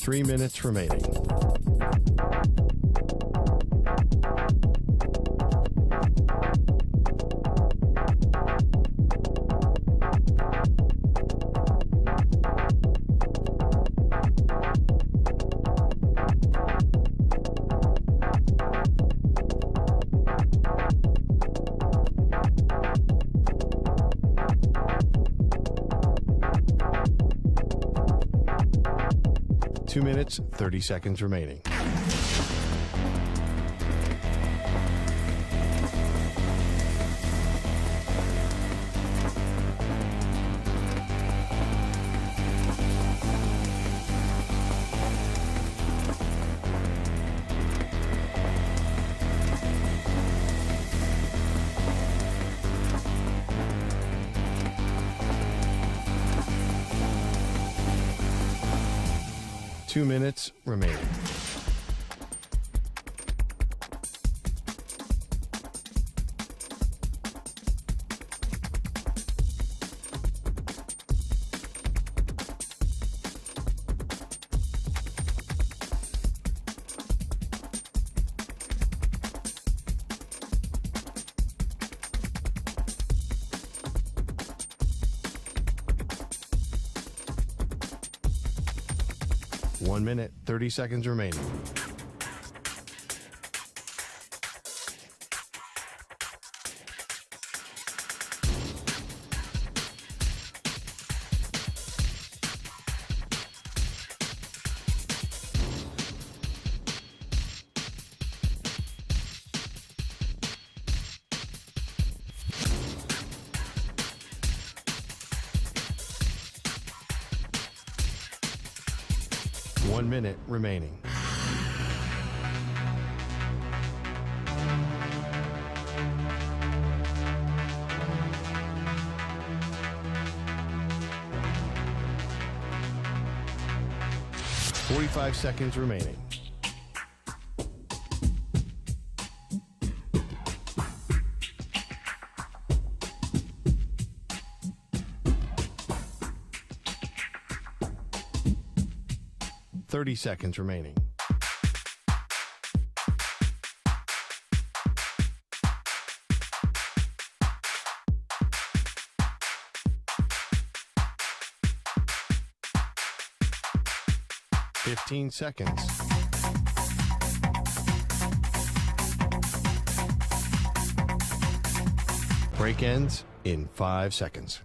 3 minutes remaining. Two minutes, 30 seconds remaining. Two minutes remaining. One minute, 30 seconds remaining. One minute remaining. Forty-five seconds remaining. Thirty seconds remaining. Fifteen seconds. Break ends in 5 seconds.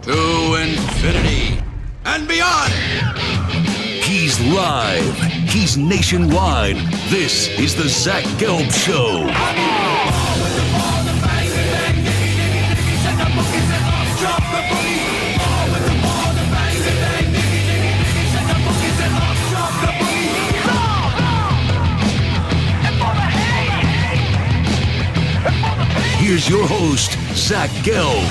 To infinity and beyond. He's live. He's nationwide. This is the Zach Gelb Show. Here's your host, Zach Gelb.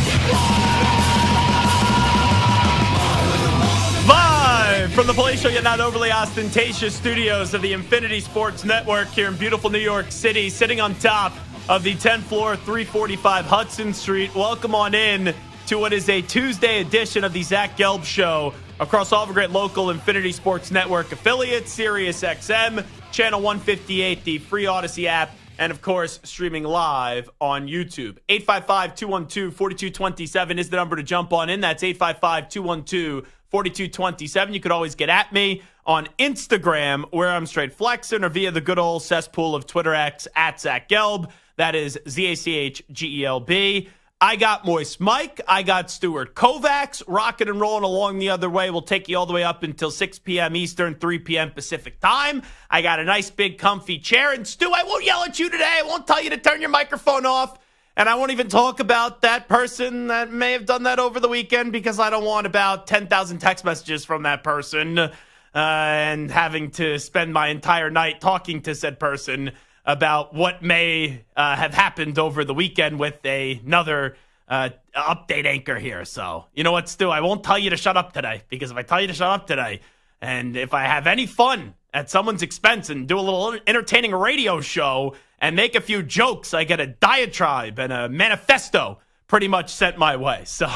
From the palatial yet not overly ostentatious studios of the Infinity Sports Network here in beautiful New York City, sitting on top of the 10th floor, 345 Hudson Street. Welcome on in to what is a Tuesday edition of the Zach Gelb Show across all the great local Infinity Sports Network affiliates, Sirius XM, Channel 158, the free Odyssey app, and of course, streaming live on YouTube. 855-212-4227 is the number to jump on in. That's 855-212-4227. 4227. You could always get at me on Instagram, where I'm straight flexing, or via the good old cesspool of Twitter X at Zach Gelb. That is ZACHGELB. I got Moist Mike. I got Stuart Kovacs rocking and rolling along the other way. We'll take you all the way up until 6 p.m. Eastern, 3 p.m. Pacific time. I got a nice big comfy chair. And Stu, I won't yell at you today. I won't tell you to turn your microphone off. And I won't even talk about that person that may have done that over the weekend, because I don't want about 10,000 text messages from that person and having to spend my entire night talking to said person about what may have happened over the weekend with another update anchor here. So, you know what, Stu? I won't tell you to shut up today, because if I tell you to shut up today, and if I have any fun at someone's expense and do a little entertaining radio show and make a few jokes, I get a diatribe and a manifesto pretty much sent my way. So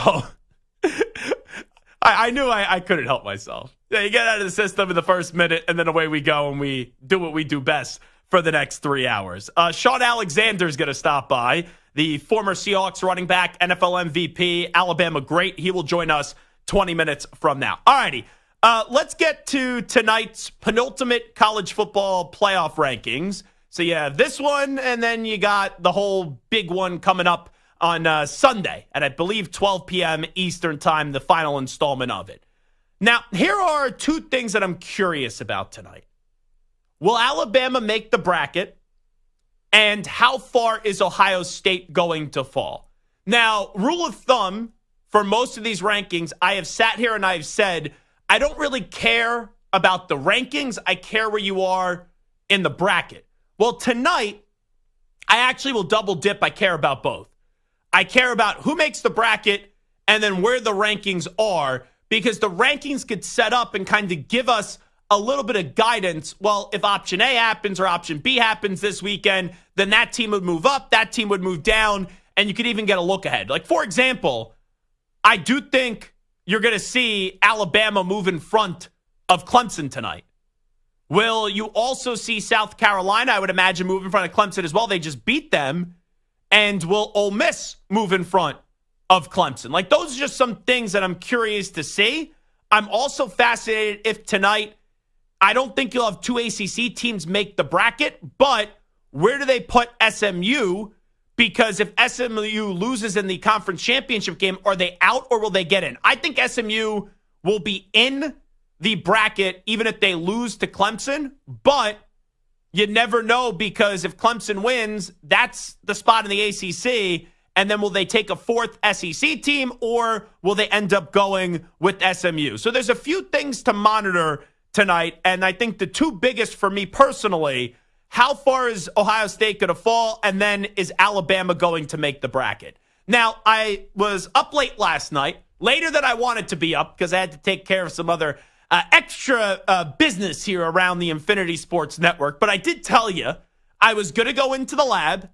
I knew I couldn't help myself. Yeah, you get out of the system in the first minute, and then away we go, and we do what we do best for the next 3 hours. Shaun Alexander's going to stop by, the former Seahawks running back, NFL MVP, Alabama great. He will join us 20 minutes from now. All righty. Let's get to tonight's penultimate college football playoff rankings. So, yeah, this one, and then you got the whole big one coming up on Sunday at, I believe, 12 p.m. Eastern time, the final installment of it. Now, here are two things that I'm curious about tonight. Will Alabama make the bracket? And how far is Ohio State going to fall? Now, rule of thumb for most of these rankings, I have sat here and I've said, I don't really care about the rankings. I care where you are in the bracket. Well, tonight, I actually will double dip. I care about both. I care about who makes the bracket and then where the rankings are, because the rankings could set up and kind of give us a little bit of guidance. Well, if option A happens or option B happens this weekend, then that team would move up, that team would move down, and you could even get a look ahead. Like, for example, I do think you're going to see Alabama move in front of Clemson tonight. Will you also see South Carolina, I would imagine, move in front of Clemson as well? They just beat them. And will Ole Miss move in front of Clemson? Like, those are just some things that I'm curious to see. I'm also fascinated if tonight, I don't think you'll have two ACC teams make the bracket, but where do they put SMU? Because if SMU loses in the conference championship game, are they out or will they get in? I think SMU will be in the bracket even if they lose to Clemson, but you never know, because if Clemson wins, that's the spot in the ACC. And then will they take a fourth SEC team, or will they end up going with SMU? So there's a few things to monitor tonight. And I think the two biggest for me personally, how far is Ohio State going to fall? And then is Alabama going to make the bracket? Now, I was up late last night, later than I wanted to be up because I had to take care of some other extra business here around the Infinity Sports Network. But I did tell you I was going to go into the lab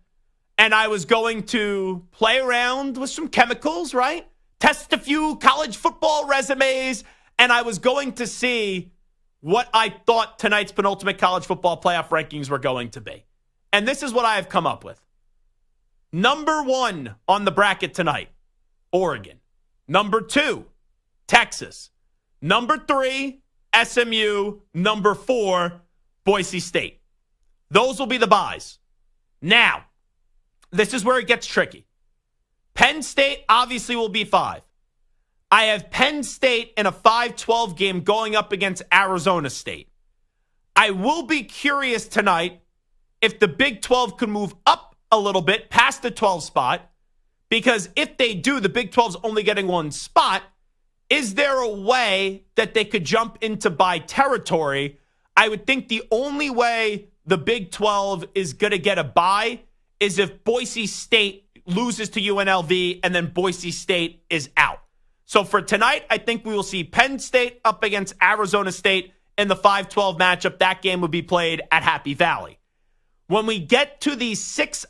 and I was going to play around with some chemicals, right? Test a few college football resumes, and I was going to see what I thought tonight's penultimate college football playoff rankings were going to be. And this is what I have come up with. Number 1 on the bracket tonight, Oregon. Number 2, Texas. Number 3, SMU. Number 4, Boise State. Those will be the buys. Now, this is where it gets tricky. Penn State obviously will be 5. I have Penn State in a 5-12 game going up against Arizona State. I will be curious tonight if the Big 12 could move up a little bit past the 12 spot, because if they do, the Big 12's only getting one spot. Is there a way that they could jump into bye territory? I would think the only way the Big 12 is going to get a bye is if Boise State loses to UNLV and then Boise State is out. So for tonight, I think we will see Penn State up against Arizona State in the 5-12 matchup. That game would be played at Happy Valley. When we get to the 6-11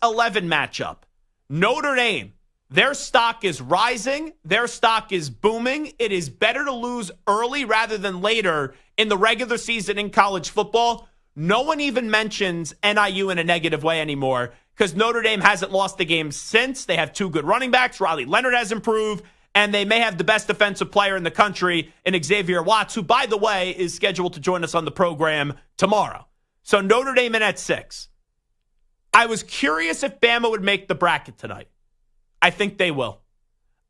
matchup, Notre Dame, their stock is rising. Their stock is booming. It is better to lose early rather than later in the regular season in college football. No one even mentions NIU in a negative way anymore because Notre Dame hasn't lost the game since. They have 2 good running backs. Riley Leonard has improved, and they may have the best defensive player in the country in Xavier Watts, who, by the way, is scheduled to join us on the program tomorrow. So Notre Dame in at 6. I was curious if Bama would make the bracket tonight. I think they will.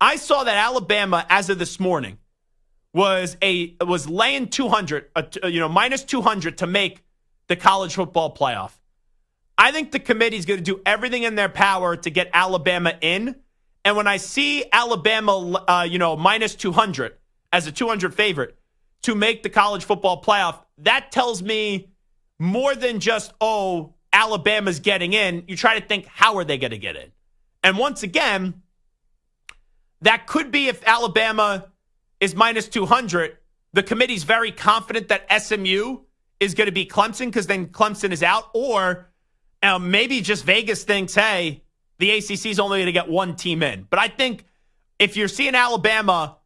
I saw that Alabama, as of this morning, was laying 200, minus 200 to make the college football playoff. I think the committee is going to do everything in their power to get Alabama in. And when I see Alabama, minus 200 as a 200 favorite to make the college football playoff, that tells me more than just, Alabama's getting in. You try to think, how are they going to get in? And once again, that could be if Alabama is minus 200. The committee's very confident that SMU is going to be Clemson because then Clemson is out. Or maybe just Vegas thinks, hey, the ACC is only going to get one team in. But I think if you're seeing Alabama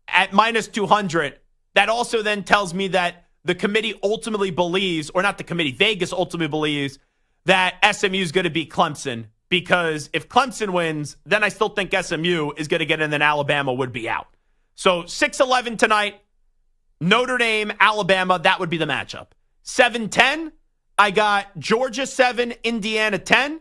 at minus 200, that also then tells me that the committee ultimately believes, or not the committee, Vegas ultimately believes that SMU is going to beat Clemson. Because if Clemson wins, then I still think SMU is going to get in, then Alabama would be out. So 6-11 tonight, Notre Dame, Alabama, that would be the matchup. 7-10, I got Georgia 7, Indiana 10.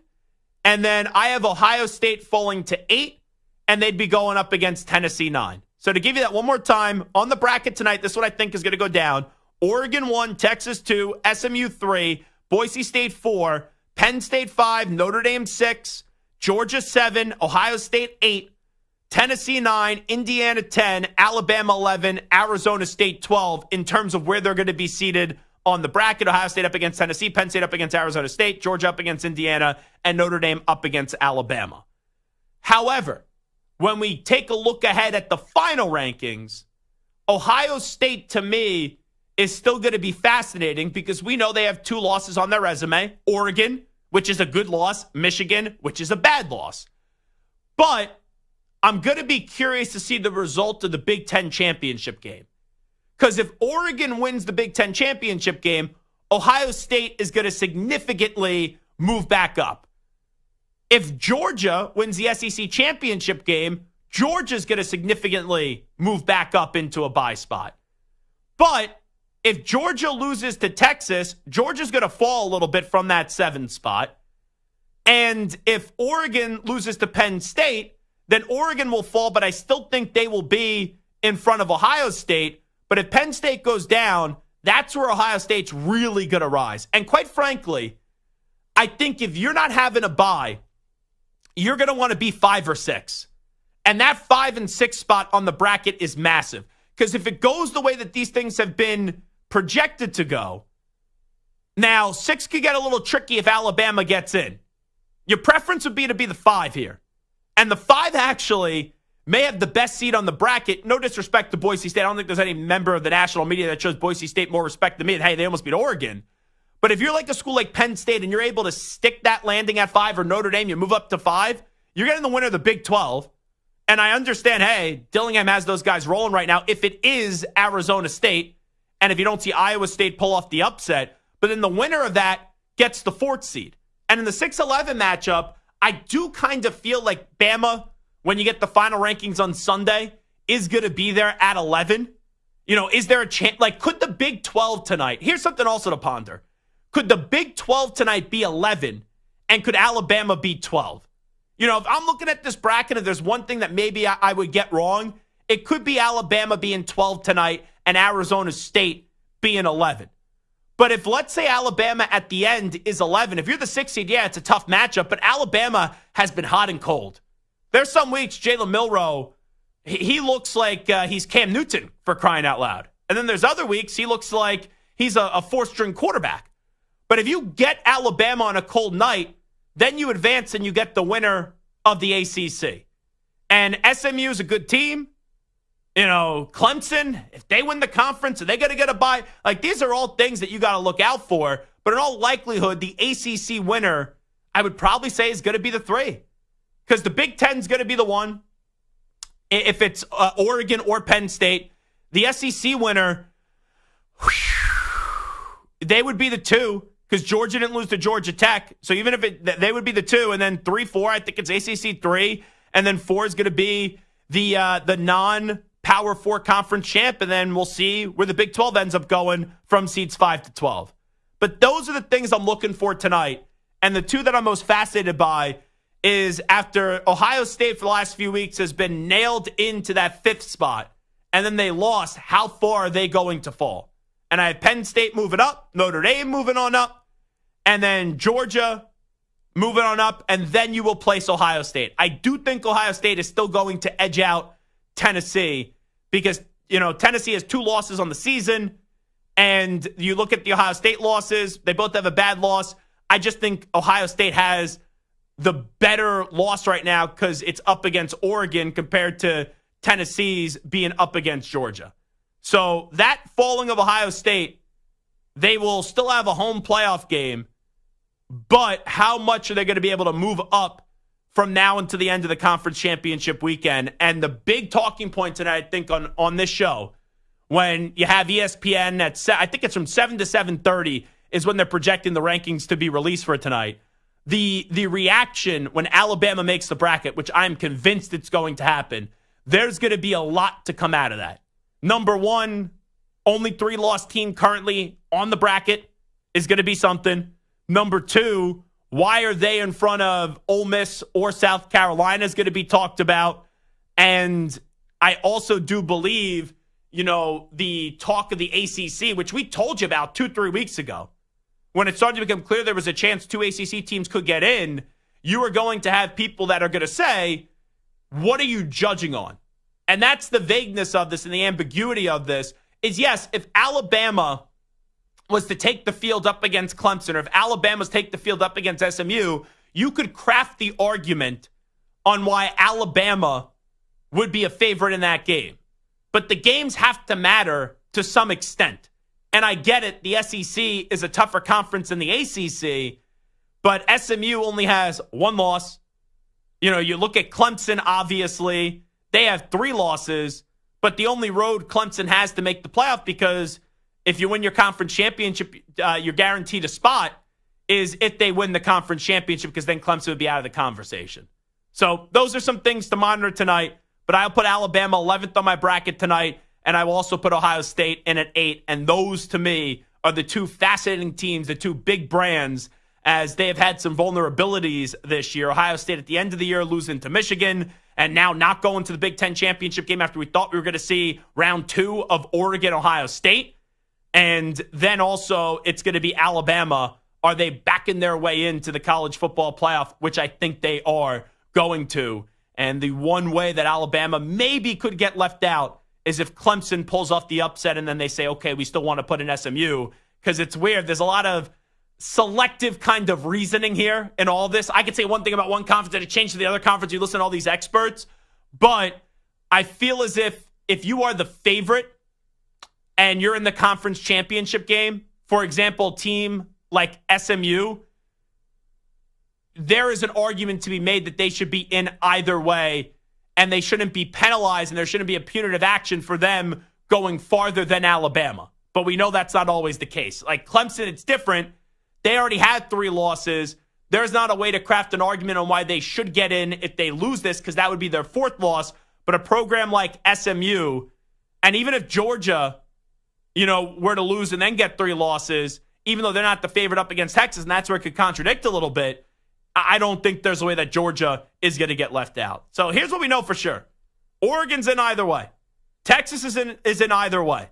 And then I have Ohio State falling to 8, and they'd be going up against Tennessee 9. So to give you that one more time, on the bracket tonight, this is what I think is going to go down. Oregon 1, Texas 2, SMU 3, Boise State 4, Penn State 5, Notre Dame 6, Georgia 7, Ohio State 8, Tennessee 9, Indiana 10, Alabama 11, Arizona State 12 in terms of where they're going to be seated on the bracket. Ohio State up against Tennessee, Penn State up against Arizona State, Georgia up against Indiana, and Notre Dame up against Alabama. However, when we take a look ahead at the final rankings, Ohio State, to me, is still going to be fascinating because we know they have 2 losses on their resume. Oregon, which is a good loss. Michigan, which is a bad loss. But I'm going to be curious to see the result of the Big Ten championship game. Because if Oregon wins the Big Ten championship game, Ohio State is going to significantly move back up. If Georgia wins the SEC championship game, Georgia's going to significantly move back up into a bye spot. But if Georgia loses to Texas, Georgia's going to fall a little bit from that 7th spot. And if Oregon loses to Penn State, then Oregon will fall, but I still think they will be in front of Ohio State. But if Penn State goes down, that's where Ohio State's really going to rise. And quite frankly, I think if you're not having a bye, you're going to want to be 5 or 6. And that 5 and 6 spot on the bracket is massive. Because if it goes the way that these things have been projected to go, now 6 could get a little tricky if Alabama gets in. Your preference would be to be the 5 here. And the 5 actually may have the best seed on the bracket. No disrespect to Boise State. I don't think there's any member of the national media that shows Boise State more respect than me. And hey, they almost beat Oregon. But if you're like a school like Penn State and you're able to stick that landing at 5, or Notre Dame, you move up to 5, you're getting the winner of the Big 12. And I understand, hey, Dillingham has those guys rolling right now if it is Arizona State, and if you don't see Iowa State pull off the upset. But then the winner of that gets the 4th seed. And in the 6-11 matchup, I do kind of feel like Bama, when you get the final rankings on Sunday, is going to be there at 11. You know, is there a chance? Like, could the Big 12 tonight, here's something also to ponder. Could the Big 12 tonight be 11, and could Alabama be 12? You know, if I'm looking at this bracket, if there's one thing that maybe I would get wrong, it could be Alabama being 12 tonight and Arizona State being 11. But if, let's say, Alabama at the end is 11, if you're the 6th seed, yeah, it's a tough matchup, but Alabama has been hot and cold. There's some weeks Jalen Milroe, he looks like he's Cam Newton, for crying out loud. And then there's other weeks he looks like he's a 4th-string quarterback. But if you get Alabama on a cold night, then you advance and you get the winner of the ACC. And SMU is a good team. You know, Clemson, if they win the conference, are they going to get a bye? Like, these are all things that you got to look out for. But in all likelihood, the ACC winner, I would probably say, is going to be the 3. Because the Big Ten is going to be the 1. If it's Oregon or Penn State, the SEC winner, they would be the 2. Because Georgia didn't lose to Georgia Tech. So even if they would be the 2. And then 3, 4, I think it's ACC 3. And then 4 is going to be the non-Power 4 conference champ. And then we'll see where the Big 12 ends up going from seeds 5 to 12. But those are the things I'm looking for tonight. And the 2 that I'm most fascinated by is after Ohio State for the last few weeks has been nailed into that 5th spot. And then they lost, how far are they going to fall? And I have Penn State moving up, Notre Dame moving on up, and then Georgia moving on up, and then you will place Ohio State. I do think Ohio State is still going to edge out Tennessee because, you know, Tennessee has 2 losses on the season, and you look at the Ohio State losses, they both have a bad loss. I just think Ohio State has the better loss right now because it's up against Oregon compared to Tennessee's being up against Georgia. So that falling of Ohio State, they will still have a home playoff game, but how much are they going to be able to move up from now until the end of the conference championship weekend? And the big talking point tonight, I think, on this show, when you have ESPN at, I think it's from 7 to 7:30 is when they're projecting the rankings to be released for tonight. The reaction when Alabama makes the bracket, which I'm convinced it's going to happen, there's going to be a lot to come out of that. Number one, only 3-loss team currently on the bracket is going to be something. Number two, why are they in front of Ole Miss or South Carolina is going to be talked about. And I also do believe, the talk of the ACC, which we told you about 2-3 weeks ago, when it started to become clear there was a chance 2 ACC teams could get in, you are going to have people that are going to say, what are you judging on? And that's the vagueness of this and the ambiguity of this is, yes, if Alabama was to take the field up against Clemson, or if Alabama's take the field up against SMU, you could craft the argument on why Alabama would be a favorite in that game. But the games have to matter to some extent. And I get it, the SEC is a tougher conference than the ACC, but SMU only has 1 loss. You look at Clemson, obviously, they have 3 losses, but the only road Clemson has to make the playoff, because if you win your conference championship, you're guaranteed a spot, is if they win the conference championship, because then Clemson would be out of the conversation. So those are some things to monitor tonight, but I'll put Alabama 11th on my bracket tonight, and I will also put Ohio State in at 8, and those, to me, are the 2 fascinating teams, the 2 big brands, as they have had some vulnerabilities this year. Ohio State at the end of the year losing to Michigan, and now not going to the Big Ten championship game after we thought we were going to see round 2 of Oregon-Ohio State. And then also it's going to be Alabama. Are they backing their way into the college football playoff, which I think they are going to. And the one way that Alabama maybe could get left out is if Clemson pulls off the upset and then they say, okay, we still want to put in SMU, because it's weird. There's a lot of selective kind of reasoning here in all this. I could say one thing about one conference and it changed to the other conference. You listen to all these experts, but I feel as if you are the favorite and you're in the conference championship game, for example, a team like SMU, there is an argument to be made that they should be in either way, and they shouldn't be penalized, and there shouldn't be a punitive action for them going farther than Alabama. But we know that's not always the case. Like Clemson, it's different. They already had 3 losses. There's not a way to craft an argument on why they should get in if they lose this, because that would be their 4th loss. But a program like SMU, and even if Georgia, were to lose and then get 3 losses, even though they're not the favorite up against Texas, and that's where it could contradict a little bit, I don't think there's a way that Georgia is going to get left out. So here's what we know for sure. Oregon's in either way. Texas is in either way.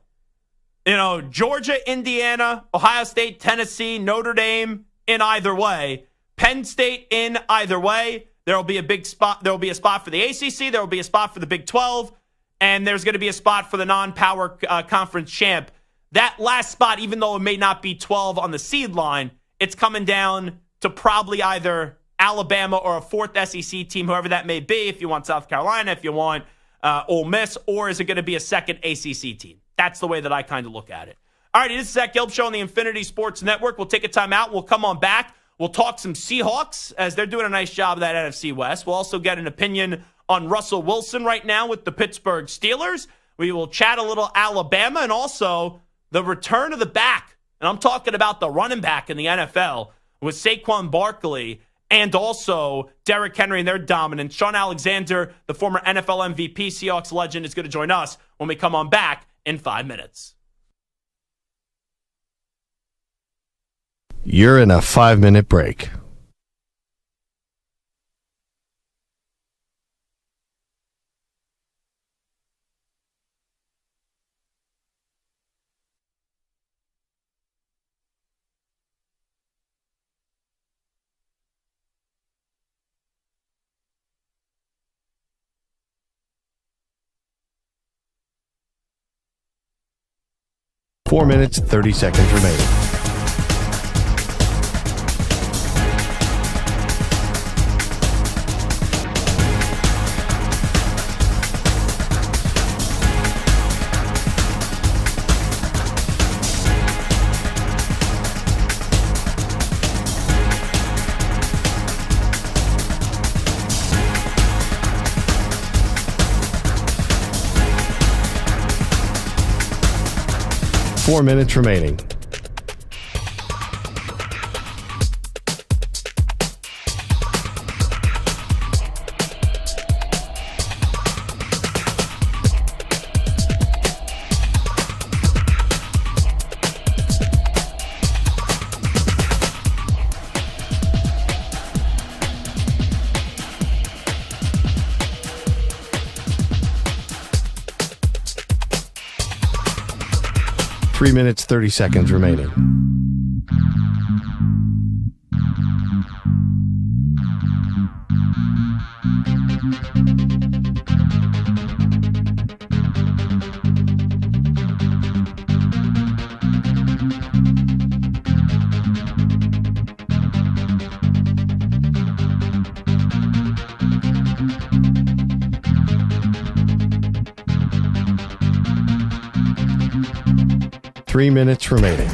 Georgia, Indiana, Ohio State, Tennessee, Notre Dame in either way. Penn State in either way. There will be a big spot. There will be a spot for the ACC. There will be a spot for the Big 12. And there's going to be a spot for the non-power conference champ. That last spot, even though it may not be 12 on the seed line, it's coming down to probably either Alabama or a 4th SEC team, whoever that may be, if you want South Carolina, if you want Ole Miss, or is it going to be a 2nd ACC team? That's the way that I kind of look at it. All right, this is Zach Gelb Show on the Infinity Sports Network. We'll take a time out. We'll come on back. We'll talk some Seahawks, as they're doing a nice job of that NFC West. We'll also get an opinion on Russell Wilson right now with the Pittsburgh Steelers. We will chat a little Alabama and also the return of the back. And I'm talking about the running back in the NFL with Saquon Barkley and also Derrick Henry and their dominance. Shaun Alexander, the former NFL MVP, Seahawks legend, is going to join us when we come on back in 5 minutes. You're in a 5-minute break. Four minutes, 30 seconds remaining. 4 minutes remaining. Three minutes, 30 seconds remaining. Three minutes remaining.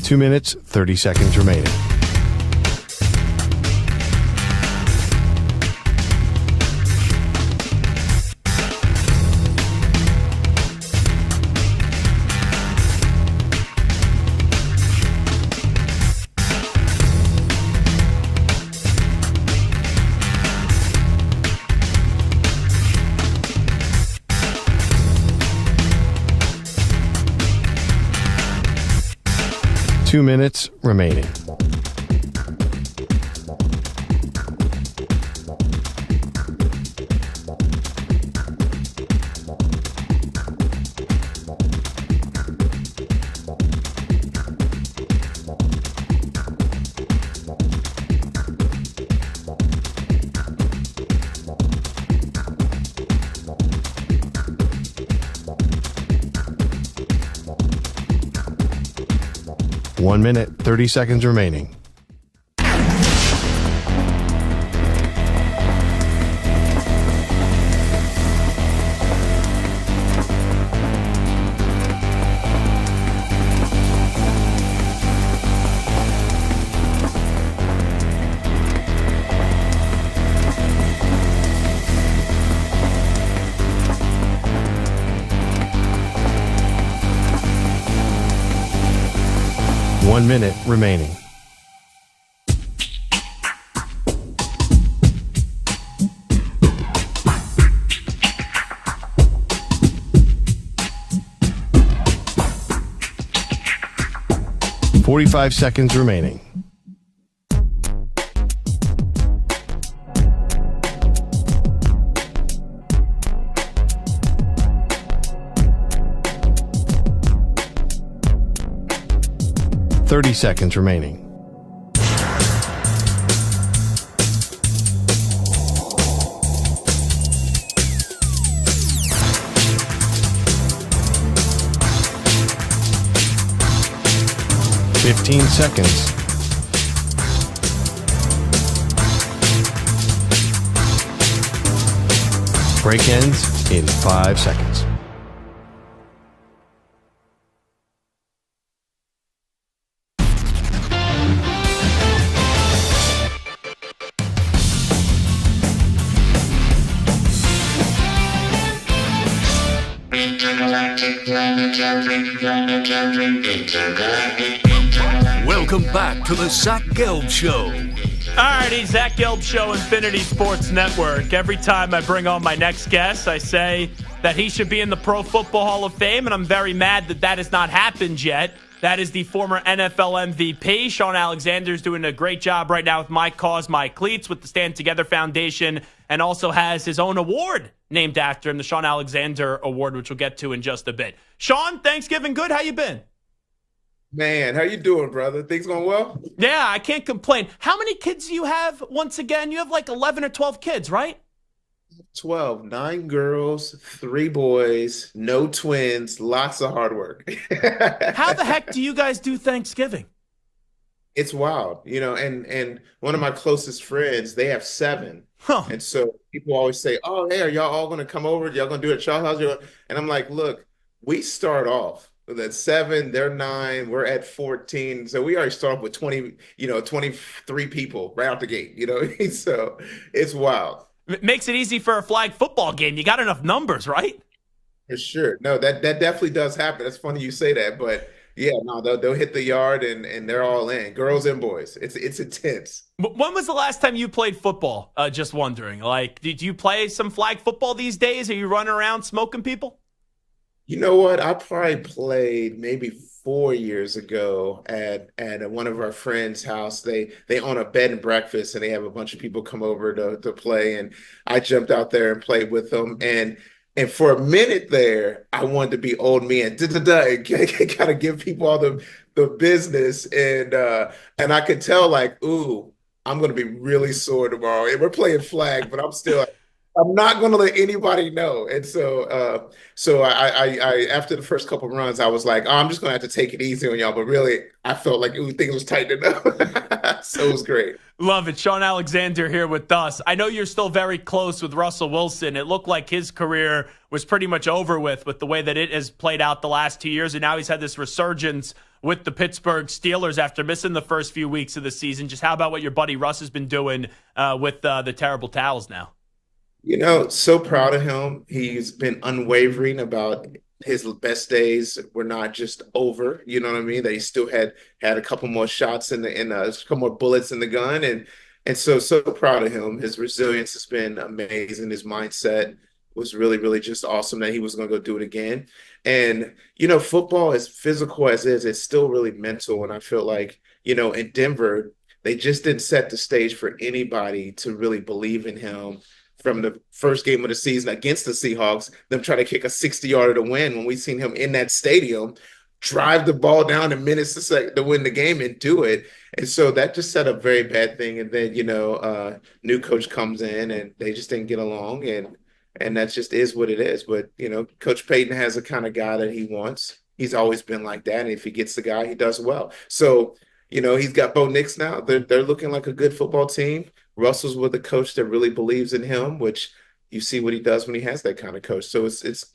Two minutes, 30 seconds remaining. Two minutes remaining. One minute, 30 seconds remaining. One minute remaining. Forty-five seconds remaining. Thirty seconds remaining. Fifteen seconds. Break ends in 5 seconds. Welcome back to the Zach Gelb Show. Alrighty, Zach Gelb Show, Infinity Sports Network. Every time I bring on my next guest, I say that he should be in the Pro Football Hall of Fame, and I'm very mad that that has not happened yet. That is the former NFL MVP. Shaun Alexander is doing a great job right now with My Cause, My Cleats with the Stand Together Foundation, and also has his own award named after him, the Shaun Alexander Award, which we'll get to in just a bit. Shaun, Thanksgiving good? How you been? Man, how you doing, brother? Things going well? Yeah, I can't complain. How many kids do you have? Once again, you have like 11 or 12 kids, right? 12, 9 girls, 3 boys, no twins, lots of hard work. How the heck do you guys do Thanksgiving? It's wild, and one of my closest friends, they have 7. Huh. And so people always say, "Oh, hey, are y'all all gonna come over? Y'all gonna do it at y'all house?" And I'm like, look, we start off with at 7, they're 9, we're at 14. So we already start off with 20, 23 people right out the gate, So it's wild. Makes it easy for a flag football game. You got enough numbers, right? For sure. No, that definitely does happen. It's funny you say that, but yeah, no, they'll hit the yard and they're all in, girls and boys. It's intense. When was the last time you played football? Just wondering. Like, did you play some flag football these days? Are you running around smoking people? You know what? I probably played maybe 4 years ago at one of our friends' house. They own a bed and breakfast, and they have a bunch of people come over to play. And I jumped out there and played with them. And for a minute there, I wanted to be old me and and kind of give people all the business. And I could tell like, ooh, I'm going to be really sore tomorrow. And we're playing flag, but I'm not going to let anybody know. And so I after the first couple of runs, I was like, oh, I'm just going to have to take it easy on y'all. But really, I felt like things was tightening up. So it was great. Love it. Shaun Alexander here with us. I know you're still very close with Russell Wilson. It looked like his career was pretty much over with the way that it has played out the last 2 years. And now he's had this resurgence with the Pittsburgh Steelers after missing the first few weeks of the season. Just how about what your buddy Russ has been doing with the terrible towels now? So proud of him. He's been unwavering about his best days were not just over. You know what I mean? That he still had a couple more shots a couple more bullets in the gun, and so proud of him. His resilience has been amazing. His mindset was really, really just awesome that he was going to go do it again. And football, as physical as it is, it's still really mental. And I feel like in Denver, they just didn't set the stage for anybody to really believe in him from the first game of the season against the Seahawks, them trying to kick a 60-yarder to win when we seen him in that stadium drive the ball down in minutes to win the game and do it. And so that just set up very bad thing. And then, new coach comes in and they just didn't get along. And that just is what it is. But, Coach Payton has the kind of guy that he wants. He's always been like that. And if he gets the guy, he does well. So, he's got Bo Nix now. They're looking like a good football team. Russell's with a coach that really believes in him, which you see what he does when he has that kind of coach. So it's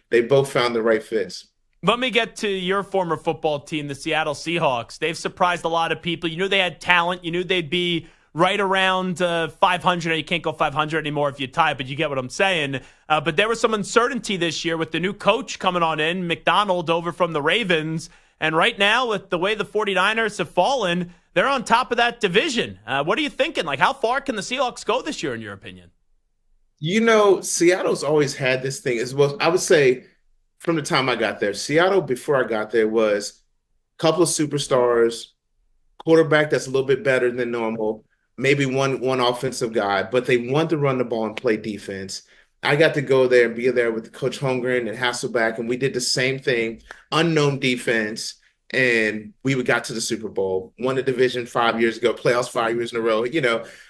they both found the right fits. Let me get to your former football team, the Seattle Seahawks. They've surprised a lot of people. You knew they had talent. You knew they'd be right around 500. You can't go 500 anymore if you tie, but you get what I'm saying. But there was some uncertainty this year with the new coach coming on in, McDonald over from the Ravens. And right now, with the way the 49ers have fallen, they're on top of that division. What are you thinking? Like, how far can the Seahawks go this year, in your opinion? Seattle's always had this thing as well. I would say from the time I got there, Seattle, before I got there, was a couple of superstars, quarterback that's a little bit better than normal, maybe one offensive guy, but they want to run the ball and play defense. I got to go there and be there with Coach Holmgren and Hasselbeck, and we did the same thing, unknown defense, and we got to the Super Bowl, won the division 5 years ago, playoffs 5 years in a row.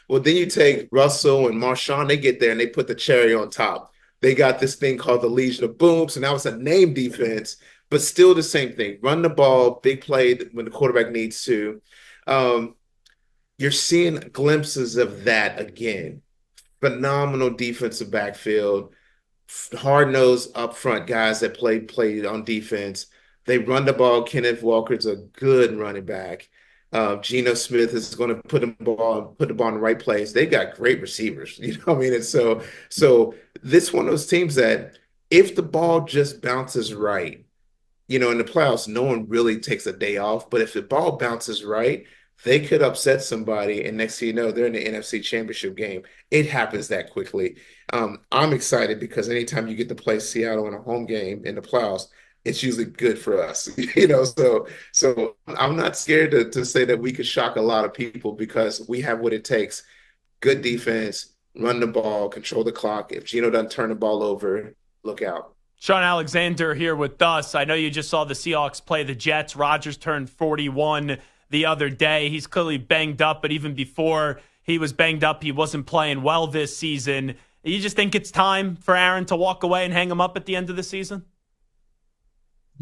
Well, then you take Russell and Marshawn, they get there and they put the cherry on top. They got this thing called the Legion of Boom, so now it's a name defense, but still the same thing. Run the ball, big play when the quarterback needs to. You're seeing glimpses of that again. Phenomenal defensive backfield, hard-nosed up front guys that played on defense. They run the ball. Kenneth Walker's a good running back. Geno Smith is going to put the ball in the right place. They've got great receivers. You know what I mean? And so this one of those teams that if the ball just bounces right, in the playoffs, no one really takes a day off. But if the ball bounces right, they could upset somebody, and next thing you know, they're in the NFC Championship game. It happens that quickly. I'm excited because anytime you get to play Seattle in a home game in the playoffs, it's usually good for us. So I'm not scared to say that we could shock a lot of people because we have what it takes. Good defense, run the ball, control the clock. If Geno doesn't turn the ball over, look out. Shaun Alexander here with us. I know you just saw the Seahawks play the Jets. Rodgers turned 41 the other day. He's clearly banged up, but even before he was banged up, he wasn't playing well this season. You just think it's time for Aaron to walk away and hang him up at the end of the season?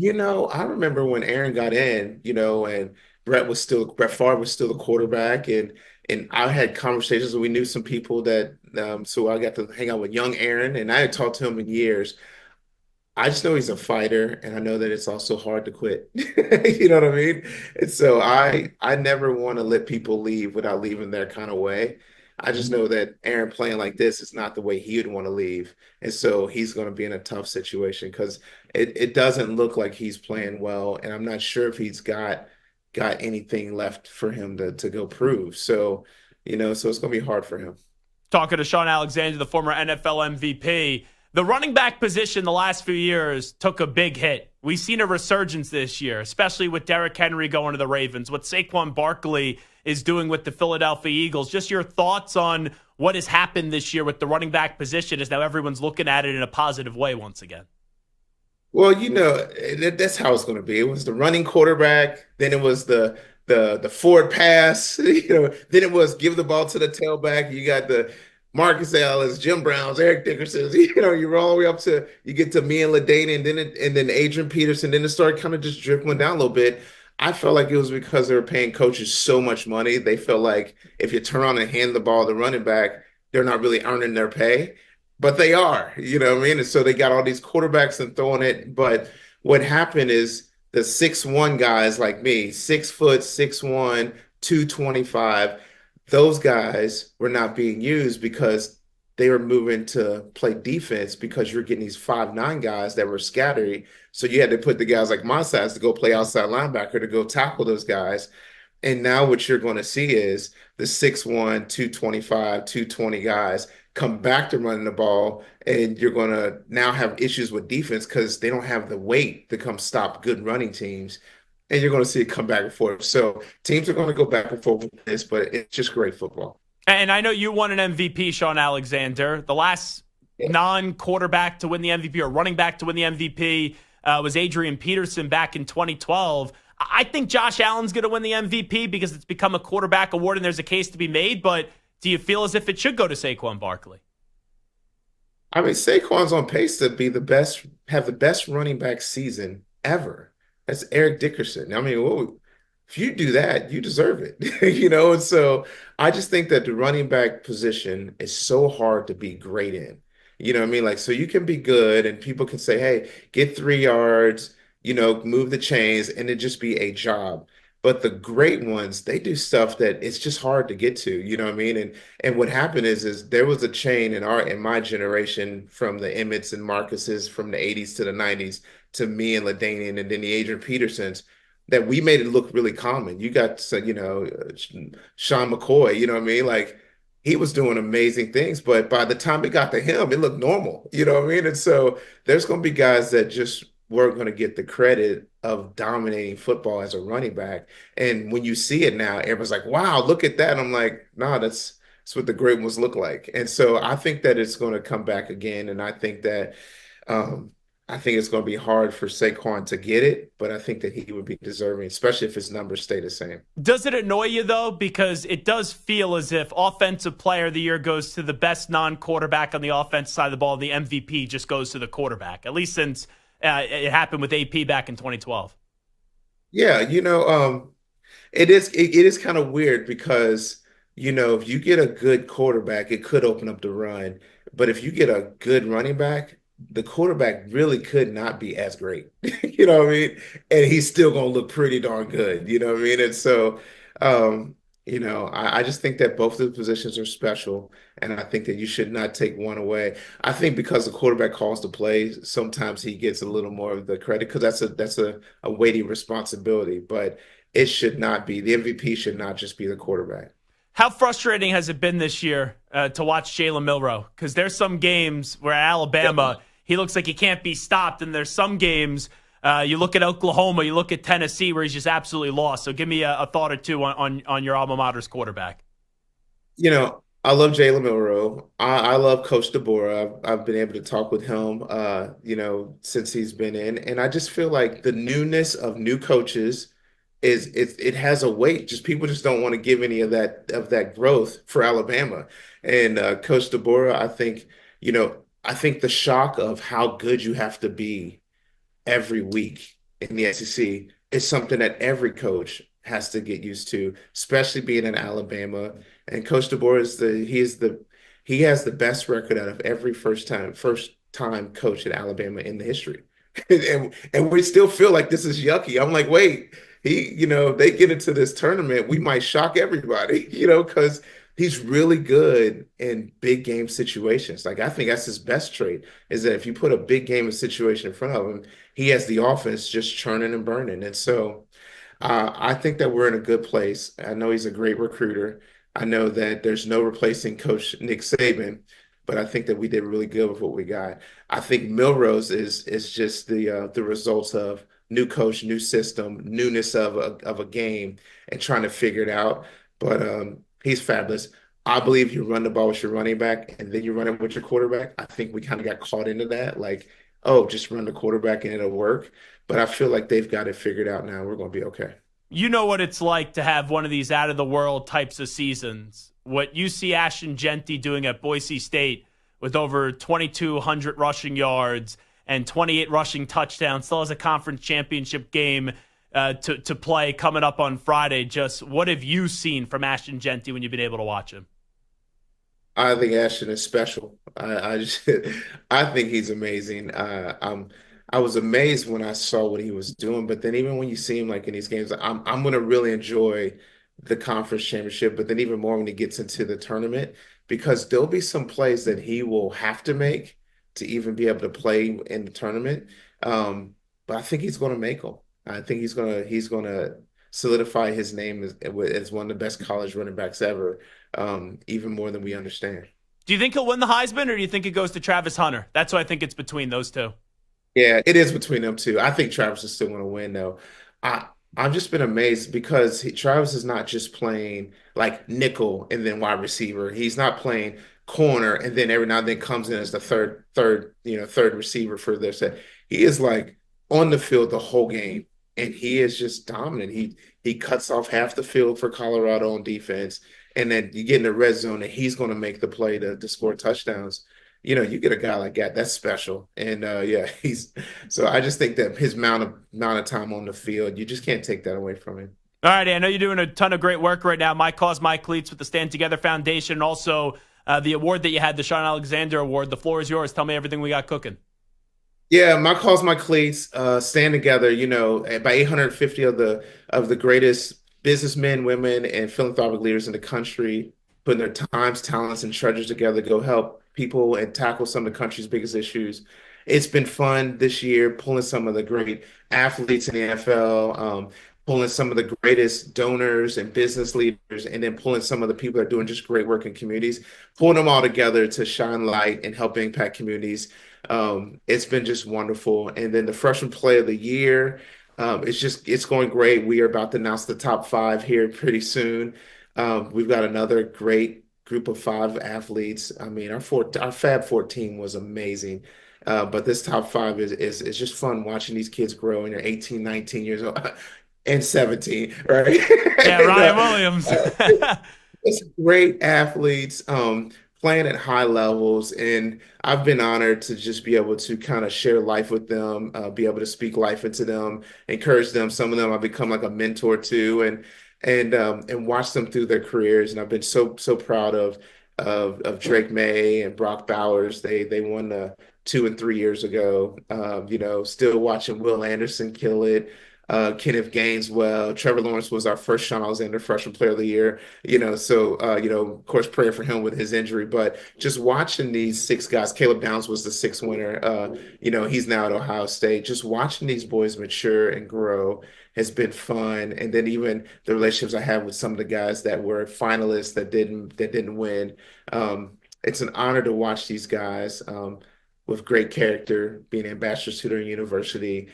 I remember when Aaron got in, and Brett Favre was still the quarterback, and I had conversations. We knew some people that, so I got to hang out with young Aaron, and I had talked to him in years. I just know he's a fighter, and I know that it's also hard to quit. You know what I mean? And so I never want to let people leave without leaving their kind of way. I just know that Aaron playing like this is not the way he would want to leave. And so he's going to be in a tough situation because it doesn't look like he's playing well. And I'm not sure if he's got anything left for him to go prove. So, so it's going to be hard for him. Talking to Shaun Alexander, the former NFL MVP. The running back position the last few years took a big hit. We've seen a resurgence this year, especially with Derrick Henry going to the Ravens, what Saquon Barkley is doing with the Philadelphia Eagles. Just your thoughts on what has happened this year with the running back position as now everyone's looking at it in a positive way once again. Well, that's how it's going to be. It was the running quarterback, then it was the forward pass, then it was give the ball to the tailback. You got the Marcus Ellis, Jim Browns, Eric Dickerson. You're all the way up to you get to me and LaDainian, and then Adrian Peterson. Then it started kind of just drifting down a little bit. I felt like it was because they were paying coaches so much money. They felt like if you turn around and hand the ball to the running back, they're not really earning their pay. But they are, you know what I mean? And so they got all these quarterbacks and throwing it. But what happened is the 6'1" guys like me, 6 foot, 6'1", 225, those guys were not being used because they were moving to play defense because you're getting these 5'9" guys that were scattered. So you had to put the guys like my size to go play outside linebacker to go tackle those guys. And now what you're going to see is the 6'1", 225, 220 guys come back to running the ball, and you're going to now have issues with defense because they don't have the weight to come stop good running teams. And you're going to see it come back and forth. So teams are going to go back and forth with this, but it's just great football. And I know you won an MVP, Shaun Alexander. The last non-quarterback to win the MVP or running back to win the MVP was Adrian Peterson back in 2012. I think Josh Allen's going to win the MVP because it's become a quarterback award and there's a case to be made, but do you feel as if it should go to Saquon Barkley? I mean, Saquon's on pace to be have the best running back season ever. That's Eric Dickerson. I mean, if you do that, you deserve it, And so I just think that the running back position is so hard to be great in. You know what I mean? Like, so you can be good and people can say, hey, get 3 yards, move the chains, and it just be a job. But the great ones, they do stuff that it's just hard to get to, you know what I mean? And what happened is there was a chain in my generation from the Emmets and Marcuses from the 80s to the 90s to me and LaDainian and then the Adrian Petersons that we made it look really common. You got, Shaun McCoy, you know what I mean? Like, he was doing amazing things, but by the time it got to him, it looked normal, you know what I mean? And so there's going to be guys that just weren't going to get the credit of dominating football as a running back. And when you see it now, everyone's like, wow, look at that. And I'm like, no, that's what the great ones look like. And so I think that it's going to come back again. And I think that it's going to be hard for Saquon to get it, but I think that he would be deserving, especially if his numbers stay the same. Does it annoy you, though? Because it does feel as if Offensive Player of the Year goes to the best non-quarterback on the offensive side of the ball, and the MVP just goes to the quarterback, at least since it happened with AP back in 2012. Yeah, it is kind of weird because, if you get a good quarterback, it could open up the run. But if you get a good running back, the quarterback really could not be as great. You know what I mean? And he's still going to look pretty darn good. You know what I mean? And so, I just think that both of the positions are special, and I think that you should not take one away. I think because the quarterback calls the plays, sometimes he gets a little more of the credit because that's a weighty responsibility. But it should not be. The MVP should not just be the quarterback. How frustrating has it been this year to watch Jalen Milroe? Because there's some games where at Alabama, he looks like he can't be stopped, and there's some games you look at Oklahoma, you look at Tennessee, where he's just absolutely lost. So give me a thought or two on your alma mater's quarterback. I love Jalen Milroe. I love Coach DeBoer. I've been able to talk with him, since he's been in, and I just feel like the newness of new coaches it has a weight. Just people just don't want to give any of that growth for Alabama. And Coach DeBoer, I think I think the shock of how good you have to be every week in the SEC is something that every coach has to get used to, especially being in Alabama. And Coach DeBoer he has the best record out of every first time coach at Alabama in the history. And we still feel like this is yucky. I'm like, wait, they get into this tournament, we might shock everybody, because he's really good in big game situations. Like, I think that's his best trait, is that if you put a big game situation in front of him, he has the offense just churning and burning. And so I think that we're in a good place. I know he's a great recruiter. I know that there's no replacing Coach Nick Saban, but I think that we did really good with what we got. I think Milrose is just the results of new coach, new system, newness of a game, and trying to figure it out. But he's fabulous. I believe you run the ball with your running back, and then you run it with your quarterback. I think we kind of got caught into that, like, oh, just run the quarterback and it'll work. But I feel like they've got it figured out now. We're going to be okay. You know what it's like to have one of these out-of-the-world types of seasons. What you see Ashton Jeanty doing at Boise State with over 2,200 rushing yards and 28 rushing touchdowns, still has a conference championship game to play coming up on Friday. Just what have you seen from Ashton Jeanty when you've been able to watch him? I think Ashton is special. I think he's amazing. I was amazed when I saw what he was doing, but then even when you see him like in these games, I'm going to really enjoy the conference championship, but then even more when he gets into the tournament, because there'll be some plays that he will have to make to even be able to play in the tournament. But I think he's going to make them. I think he's going to solidify his name as one of the best college running backs ever, even more than we understand. Do you think he'll win the Heisman, or do you think it goes to Travis Hunter? That's what I think it's between those two. Yeah, it is between them two. I think Travis is still going to win, though. I've just been amazed because Travis is not just playing like nickel and then wide receiver. He's not playing corner and then every now and then comes in as the third receiver for their set. He is like on the field the whole game, and he is just dominant. He cuts off half the field for Colorado on defense, and then you get in the red zone and he's going to make the play to score touchdowns. You get a guy like that, that's special. And so I just think that his amount of time on the field, you just can't take that away from him. All righty, I know you're doing a ton of great work right now. My Cause, My Cleats with the Stand Together Foundation, and also the award that you had, the Shaun Alexander Award. The floor is yours. Tell me everything we got cooking. Yeah, My Cause, My Cleats, stand together, by 850 of the greatest businessmen, women, and philanthropic leaders in the country, putting their times, talents, and treasures together to go help people and tackle some of the country's biggest issues. It's been fun this year, pulling some of the great athletes in the NFL, pulling some of the greatest donors and business leaders, and then pulling some of the people that are doing just great work in communities, pulling them all together to shine light and help impact communities. It's been just wonderful. And then the freshman play of the year, it's going great. We are about to announce the top 5 here pretty soon. We've got another great group of 5 athletes. I mean, our Fab 14 was amazing. But this top 5 is just fun watching these kids grow, and they're 18, 19 years old and 17, right? Yeah, Ryan Williams. It's great athletes playing at high levels, and I've been honored to just be able to kind of share life with them, be able to speak life into them, encourage them. Some of them I've become like a mentor to, and watch them through their careers. And I've been so proud of Drake May and Brock Bowers. They won 2 and 3 years ago. Still watching Will Anderson kill it. Kenneth Gaineswell, Trevor Lawrence was our first Shaun Alexander Freshman Player of the Year. Of course, praying for him with his injury, but just watching these 6 guys. Caleb Downs was the 6th winner. He's now at Ohio State. Just watching these boys mature and grow has been fun. And then even the relationships I have with some of the guys that were finalists that didn't win. It's an honor to watch these guys with great character, being ambassadors to their university.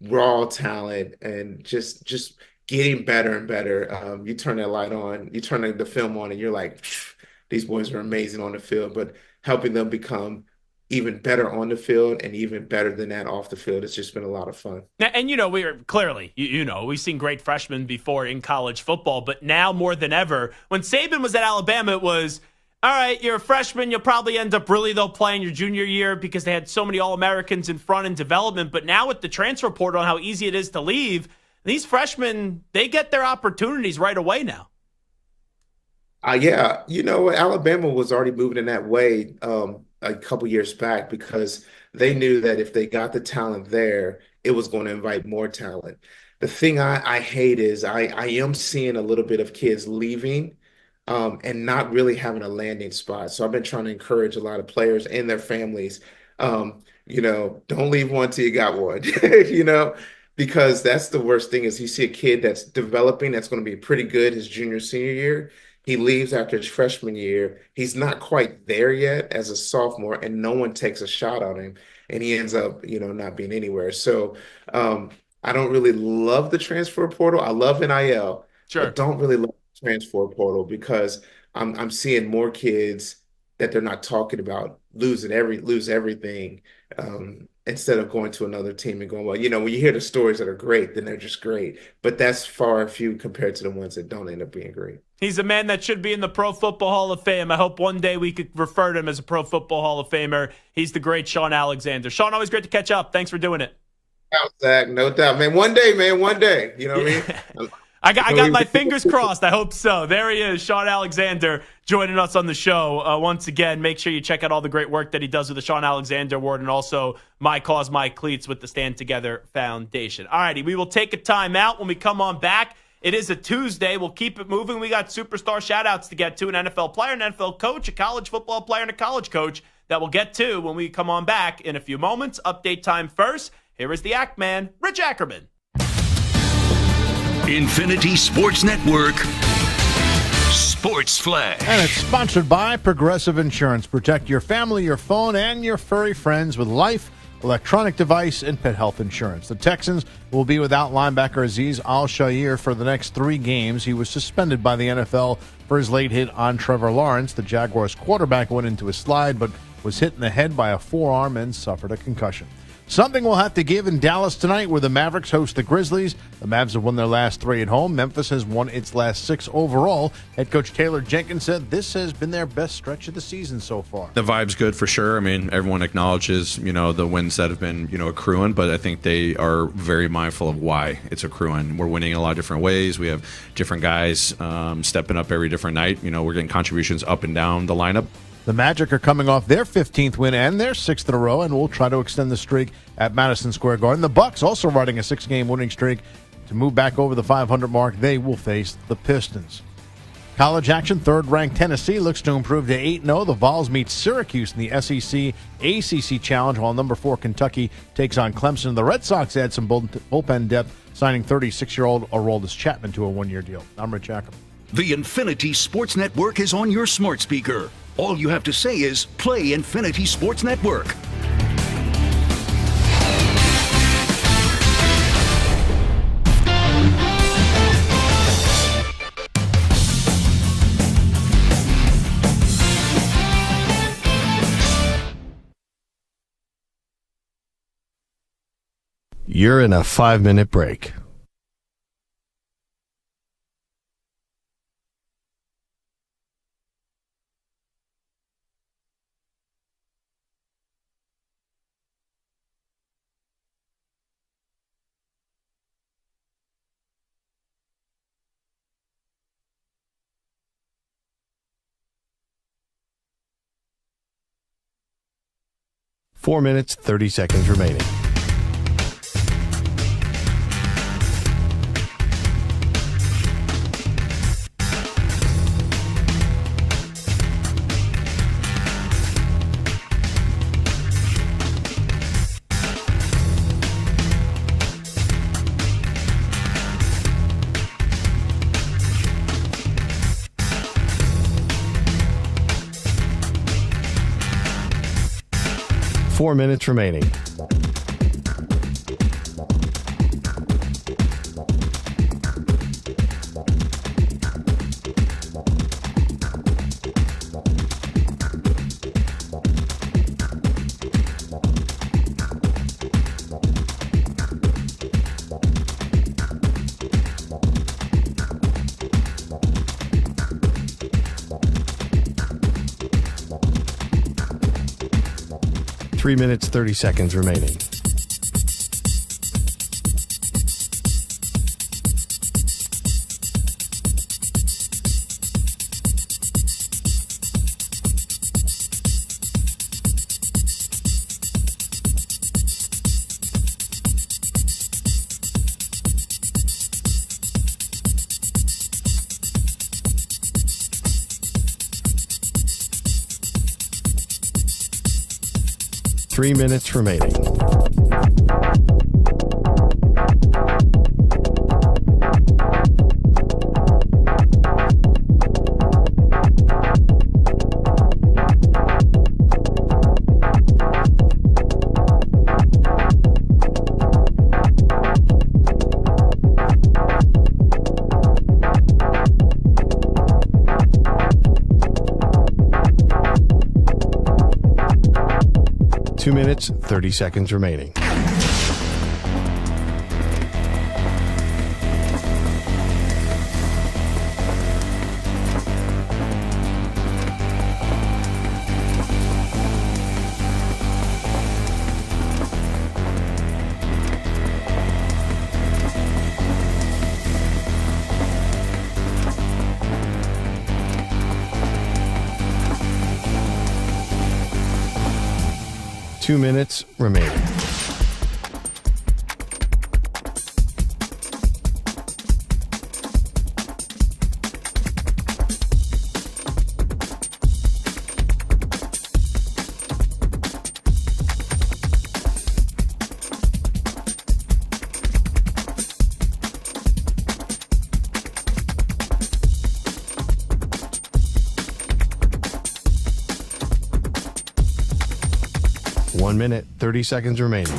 Raw talent, and just getting better and better. You turn that light on, you turn the film on, and you're like, these boys are amazing on the field, but helping them become even better on the field and even better than that off the field, it's just been a lot of fun. And, we are clearly, we've seen great freshmen before in college football, but now more than ever, when Saban was at Alabama, it was, all right, you're a freshman. You'll probably end up really, though, playing your junior year because they had so many All-Americans in front in development. But now with the transfer portal and how easy it is to leave, these freshmen, they get their opportunities right away now. Yeah, Alabama was already moving in that way a couple years back because they knew that if they got the talent there, it was going to invite more talent. The thing I hate is I am seeing a little bit of kids leaving and not really having a landing spot. So I've been trying to encourage a lot of players and their families, don't leave one till you got one, because that's the worst thing is you see a kid that's developing that's going to be pretty good his junior, senior year. He leaves after his freshman year. He's not quite there yet as a sophomore, and no one takes a shot on him, and he ends up, not being anywhere. So I don't really love the transfer portal. I love NIL, Sure. but don't really love the transfer portal because I'm seeing more kids that they're not talking about lose everything instead of going to another team and going, well, when you hear the stories that are great, then they're just great. But that's far and few compared to the ones that don't end up being great. He's a man that should be in the Pro Football Hall of Fame. I hope one day we could refer to him as a Pro Football Hall of Famer. He's the great Shaun Alexander. Shaun, always great to catch up. Thanks for doing it. Zach, no doubt, man. One day, man. One day. You know what I mean? I got my fingers crossed. I hope so. There he is, Shaun Alexander, joining us on the show. Once again, make sure you check out all the great work that he does with the Shaun Alexander Award and also My Cause, My Cleats with the Stand Together Foundation. All righty, we will take a timeout. When we come on back, it is a Tuesday. We'll keep it moving. We got superstar shout-outs to get to, an NFL player, an NFL coach, a college football player, and a college coach that we'll get to when we come on back in a few moments. Update time first. Here is the Act Man, Rich Ackerman. Infinity Sports Network Sports Flash. And it's sponsored by Progressive Insurance. Protect your family, your phone, and your furry friends with life, electronic device, and pet health insurance. The Texans will be without linebacker Azeez Al-Shaair for the next 3 games. He was suspended by the NFL for his late hit on Trevor Lawrence. The Jaguars quarterback went into a slide but was hit in the head by a forearm and suffered a concussion. Something will have to give in Dallas tonight where the Mavericks host the Grizzlies. The Mavs have won their last 3 at home. Memphis has won its last 6 overall. Head coach Taylor Jenkins said this has been their best stretch of the season so far. The vibe's good for sure. I mean, everyone acknowledges, the wins that have been, accruing, but I think they are very mindful of why it's accruing. We're winning in a lot of different ways. We have different guys stepping up every different night. We're getting contributions up and down the lineup. The Magic are coming off their 15th win and their 6th in a row and will try to extend the streak at Madison Square Garden. The Bucks also riding a 6-game winning streak. To move back over the 500 mark, they will face the Pistons. College action, 3rd-ranked Tennessee looks to improve to 8-0. The Vols meet Syracuse in the SEC ACC Challenge, while number 4 Kentucky takes on Clemson. The Red Sox add some bullpen depth, signing 36-year-old Aroldis Chapman to a 1-year deal. I'm Rich Ackerman. The Infinity Sports Network is on your smart speaker. All you have to say is play Infinity Sports Network. You're in a 5-minute break. Four minutes, 30 seconds remaining. Four minutes remaining. 3 minutes, 30 seconds remaining. Three minutes remaining. Two minutes, 30 seconds remaining. Two minutes remaining. One minute, 30 seconds remaining.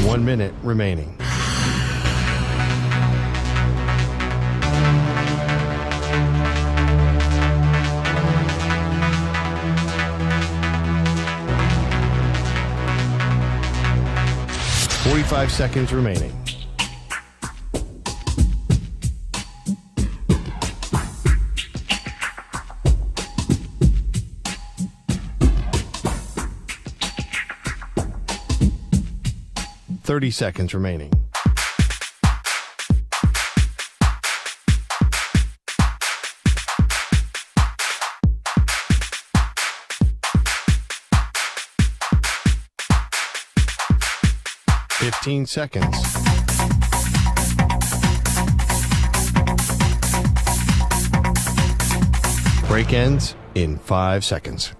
One minute remaining. Forty-five seconds remaining. Thirty seconds remaining. Fifteen seconds. Break ends in 5 seconds.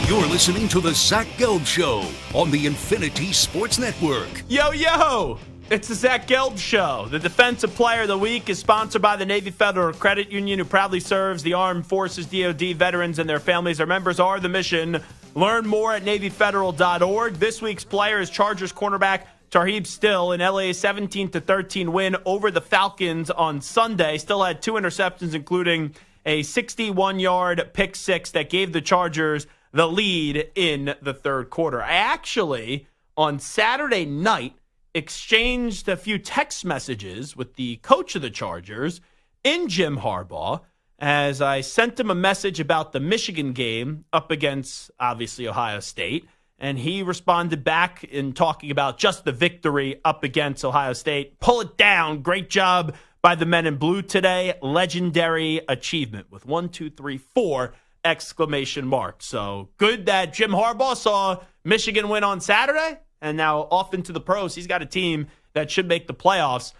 You're listening to the Zach Gelb Show on the Infinity Sports Network. Yo, yo! It's the Zach Gelb Show. The Defensive Player of the Week is sponsored by the Navy Federal Credit Union, who proudly serves the Armed Forces, DoD, veterans, and their families. Their members are the mission. Learn more at NavyFederal.org. This week's player is Chargers cornerback Tarheeb Still in LA's 17-13 win over the Falcons on Sunday. Still had 2 interceptions, including a 61-yard pick six that gave the Chargers the lead in the third quarter. I actually, on Saturday night, exchanged a few text messages with the coach of the Chargers in Jim Harbaugh as I sent him a message about the Michigan game up against, obviously, Ohio State. And he responded back in talking about just the victory up against Ohio State. Pull it down. Great job by the men in blue today. Legendary achievement with 1, 2, 3, 4 exclamation marks. So good that Jim Harbaugh saw Michigan win on Saturday, and now off into the pros. He's got a team that should make the playoffs.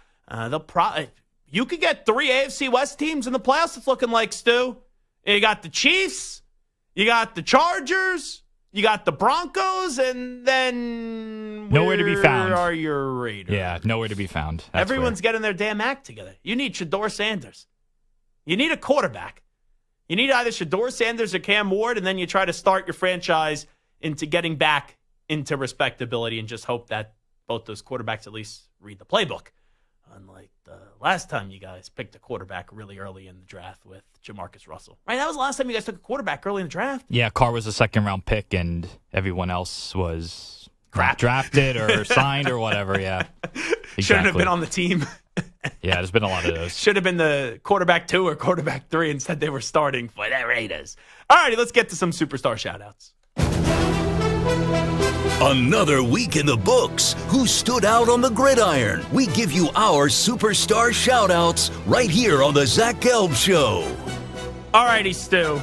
You could get 3 AFC West teams in the playoffs. It's looking like, Stu. You got the Chiefs, You got the Chargers, you got the Broncos, and then nowhere to be found. Where are your Raiders? Yeah, nowhere to be found. That's Everyone's getting their damn act together. You need Shedeur Sanders. You need a quarterback. You need either Shedeur Sanders or Cam Ward, and then you try to start your franchise into getting back into respectability and just hope that both those quarterbacks at least read the playbook. Unlike the last time you guys picked a quarterback really early in the draft with Jamarcus Russell. Right? That was the last time you guys took a quarterback early in the draft. Yeah, Carr was a second-round pick, and everyone else was drafted or signed or whatever, yeah. Exactly. Shouldn't have been on the team. Yeah, there's been a lot of those. Should have been the quarterback 2 or quarterback 3. Instead, they were starting for the Raiders. All righty, let's get to some superstar shout-outs. Another week in the books. Who stood out on the gridiron? We give you our superstar shout-outs right here on the Zach Gelb Show. All righty, Stu.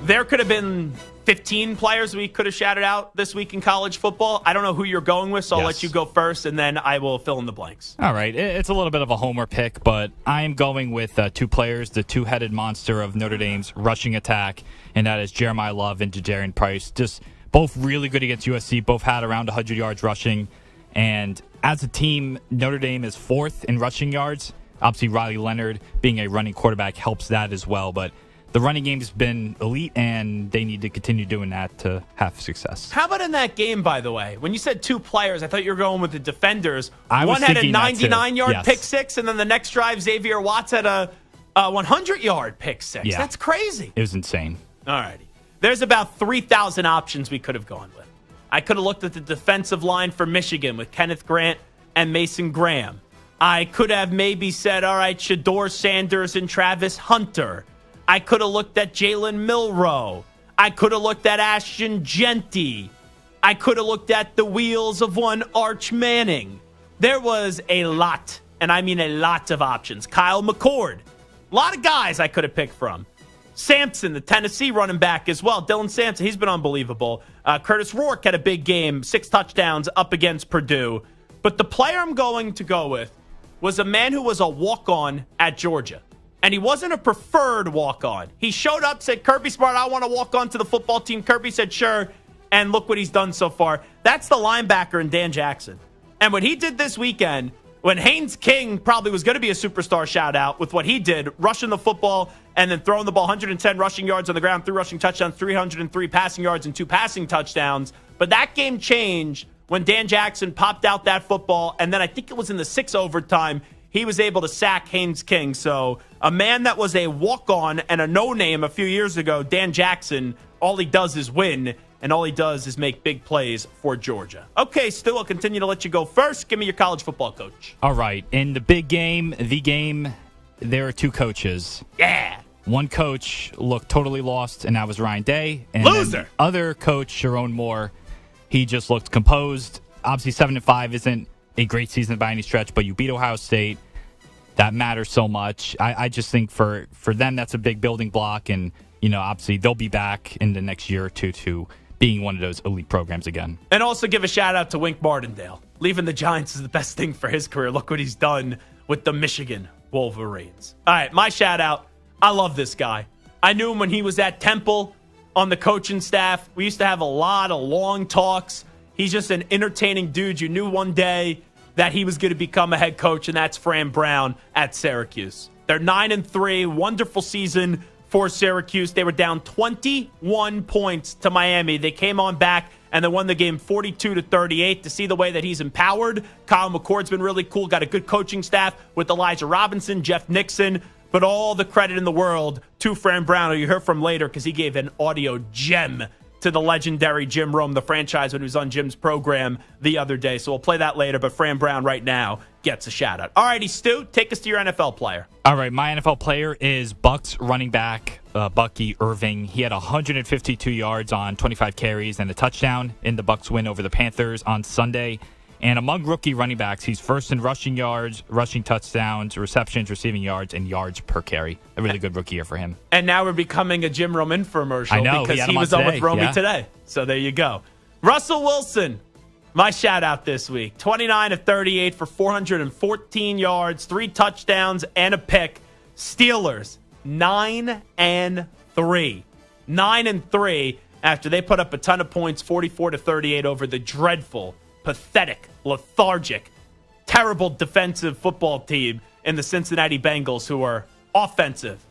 There could have been 15 players we could have shouted out this week in college football. I don't know who you're going with, so I'll let you go first, and then I will fill in the blanks. All right. It's a little bit of a homer pick, but I am going with 2 players, the two-headed monster of Notre Dame's rushing attack, and that is Jeremiah Love and Jadarian Price. Just both really good against USC, both had around 100 yards rushing. And as a team, Notre Dame is 4th in rushing yards. Obviously, Riley Leonard being a running quarterback helps that as well. But the running game's been elite, and they need to continue doing that to have success. How about in that game, by the way? When you said 2 players, I thought you were going with the defenders. One had a 99-yard pick six, and then the next drive, Xavier Watts had a 100-yard pick six. Yeah. That's crazy. It was insane. All righty. There's about 3,000 options we could have gone with. I could have looked at the defensive line for Michigan with Kenneth Grant and Mason Graham. I could have maybe said, all right, Shedeur Sanders and Travis Hunter. I could have looked at Jalen Milroe. I could have looked at Ashton Genty. I could have looked at the wheels of one Arch Manning. There was a lot, and I mean a lot of options. Kyle McCord. A lot of guys I could have picked from. Sampson, the Tennessee running back as well. Dylan Sampson, he's been unbelievable. Curtis Rourke had a big game, 6 touchdowns up against Purdue. But the player I'm going to go with was a man who was a walk-on at Georgia. And he wasn't a preferred walk-on. He showed up, said, Kirby Smart, I want to walk on to the football team. Kirby said, sure. And look what he's done so far. That's the linebacker in Dan Jackson. And what he did this weekend, when Haynes King probably was going to be a superstar shout-out with what he did, rushing the football and then throwing the ball, 110 rushing yards on the ground, 3 rushing touchdowns, 303 passing yards, and 2 passing touchdowns. But that game changed when Dan Jackson popped out that football, and then I think it was in the 6th overtime, he was able to sack Haynes King. So a man that was a walk-on and a no-name a few years ago, Dan Jackson, all he does is win, and all he does is make big plays for Georgia. Okay, Stu, I'll continue to let you go first. Give me your college football coach. All right. In the big game, there are 2 coaches. Yeah. One coach looked totally lost, and that was Ryan Day. And Loser. The other coach, Sharon Moore, he just looked composed. Obviously, 7-5 isn't a great season by any stretch, but you beat Ohio State. That matters so much. I just think for them, that's a big building block, and obviously they'll be back in the next year or two to being one of those elite programs again. And also give a shout-out to Wink Martindale. Leaving the Giants is the best thing for his career. Look what he's done with the Michigan Wolverines. All right, my shout-out. I love this guy. I knew him when he was at Temple on the coaching staff. We used to have a lot of long talks. He's just an entertaining dude. You knew one day that he was going to become a head coach, and that's Fran Brown at Syracuse. They're 9-3, wonderful season for Syracuse. They were down 21 points to Miami. They came on back and they won the game 42-38. To see the way that he's empowered, Kyle McCord's been really cool. Got a good coaching staff with Elijah Robinson, Jeff Nixon. But all the credit in the world to Fran Brown, who you hear from later, because he gave an audio gem to the legendary Jim Rome, the franchise, when he was on Jim's program the other day. So we'll play that later, but Fran Brown right now gets a shout-out. All righty, Stu, take us to your NFL player. All right, my NFL player is Bucs running back Bucky Irving. He had 152 yards on 25 carries and a touchdown in the Bucs win over the Panthers on Sunday. And among rookie running backs, he's first in rushing yards, rushing touchdowns, receptions, receiving yards, and yards per carry. A really good rookie year for him. And now we're becoming a Jim Rome infomercial. I know, because he was on with Romy today. So there you go. Russell Wilson, my shout-out this week. 29 of 38 for 414 yards, 3 touchdowns, and a pick. Steelers, 9-3. 9-3 after they put up a ton of points, 44-38 over the dreadful, pathetic, lethargic, terrible defensive football team in the Cincinnati Bengals, who are offensive.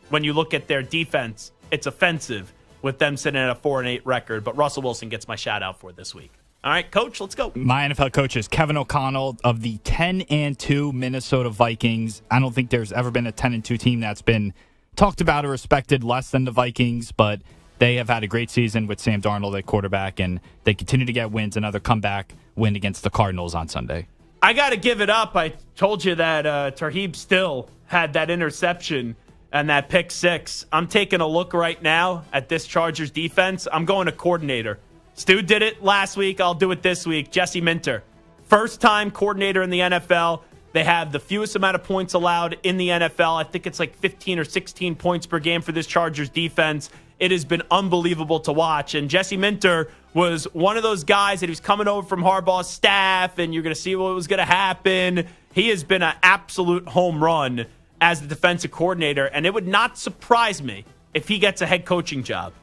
When you look at their defense, it's offensive with them sitting at a 4-8 record. But Russell Wilson gets my shout out for this week. All right, Coach, let's go. My NFL coach is Kevin O'Connell of the 10-2 Minnesota Vikings. I don't think there's ever been a 10-2 team that's been talked about or respected less than the Vikings, but they have had a great season with Sam Darnold at quarterback, and they continue to get wins. Another comeback win against the Cardinals on Sunday. I got to give it up. I told you that Tarheeb Still had that interception and that pick six. I'm taking a look right now at this Chargers defense. I'm going to coordinator. Stu did it last week. I'll do it this week. Jesse Minter, first-time coordinator in the NFL. They have the fewest amount of points allowed in the NFL. I think it's like 15 or 16 points per game for this Chargers defense. It has been unbelievable to watch. And Jesse Minter was one of those guys that he was coming over from Harbaugh's staff, and you're going to see what was going to happen. He has been an absolute home run as the defensive coordinator, and it would not surprise me if he gets a head coaching job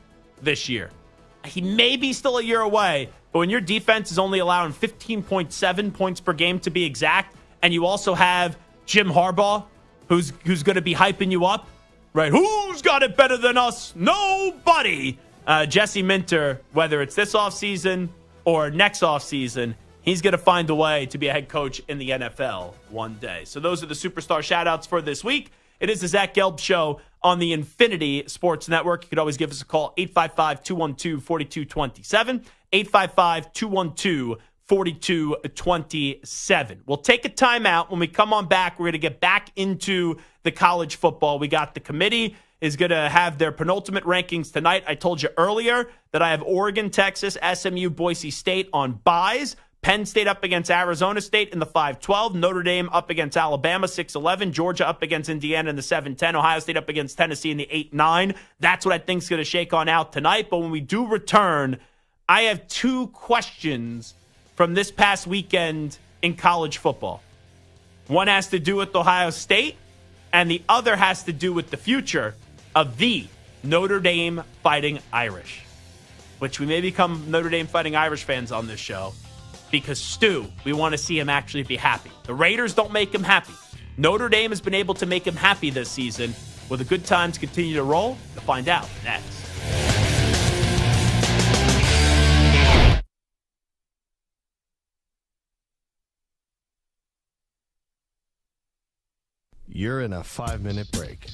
this year. He may be still a year away, but when your defense is only allowing 15.7 points per game to be exact, and you also have Jim Harbaugh, who's going to be hyping you up, right? Who's got it better than us? Nobody. Jesse Minter, whether it's this offseason or next offseason, he's going to find a way to be a head coach in the NFL one day. So those are the Superstar Shoutouts for this week. It is the Zach Gelb Show on the Infinity Sports Network. You could always give us a call, 855-212-4227, 855-212-4227. We'll take a timeout. When we come on back, we're going to get back into the college football. We got the committee is going to have their penultimate rankings tonight. I told you earlier that I have Oregon, Texas, SMU, Boise State on buys. Penn State up against Arizona State in the 5-12. Notre Dame up against Alabama, 6-11. Georgia up against Indiana in the 7-10. Ohio State up against Tennessee in the 8-9. That's what I think is going to shake on out tonight. But when we do return, I have two questions from this past weekend in college football. One has to do with Ohio State, and the other has to do with the future of the Notre Dame Fighting Irish, which we may become Notre Dame Fighting Irish fans on this show. Because Stu, we want to see him actually be happy. The Raiders don't make him happy. Notre Dame has been able to make him happy this season. Will the good times continue to roll? We'll find out next. You're in a 5-minute break.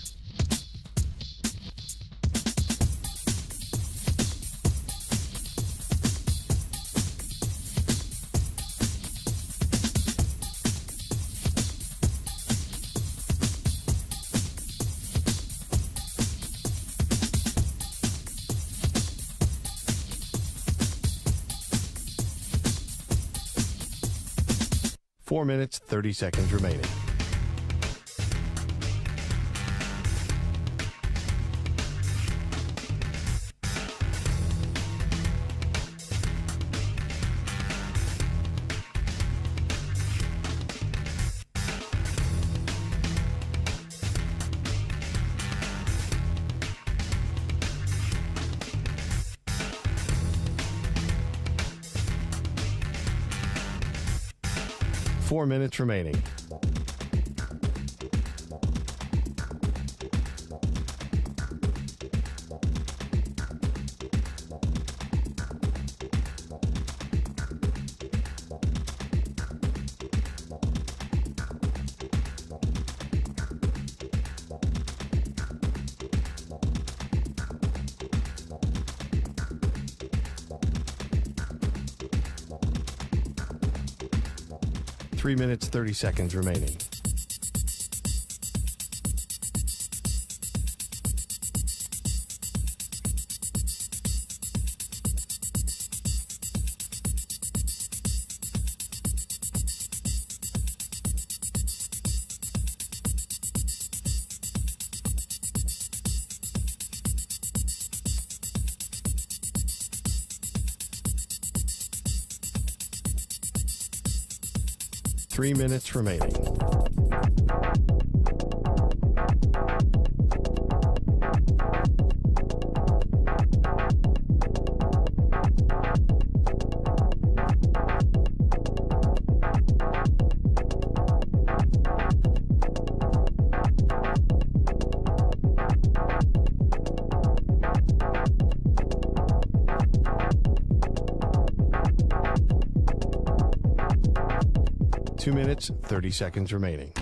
Four minutes, 30 seconds remaining. Four minutes remaining. Three minutes, 30 seconds remaining. Three minutes remaining. 2 minutes, 30 seconds remaining.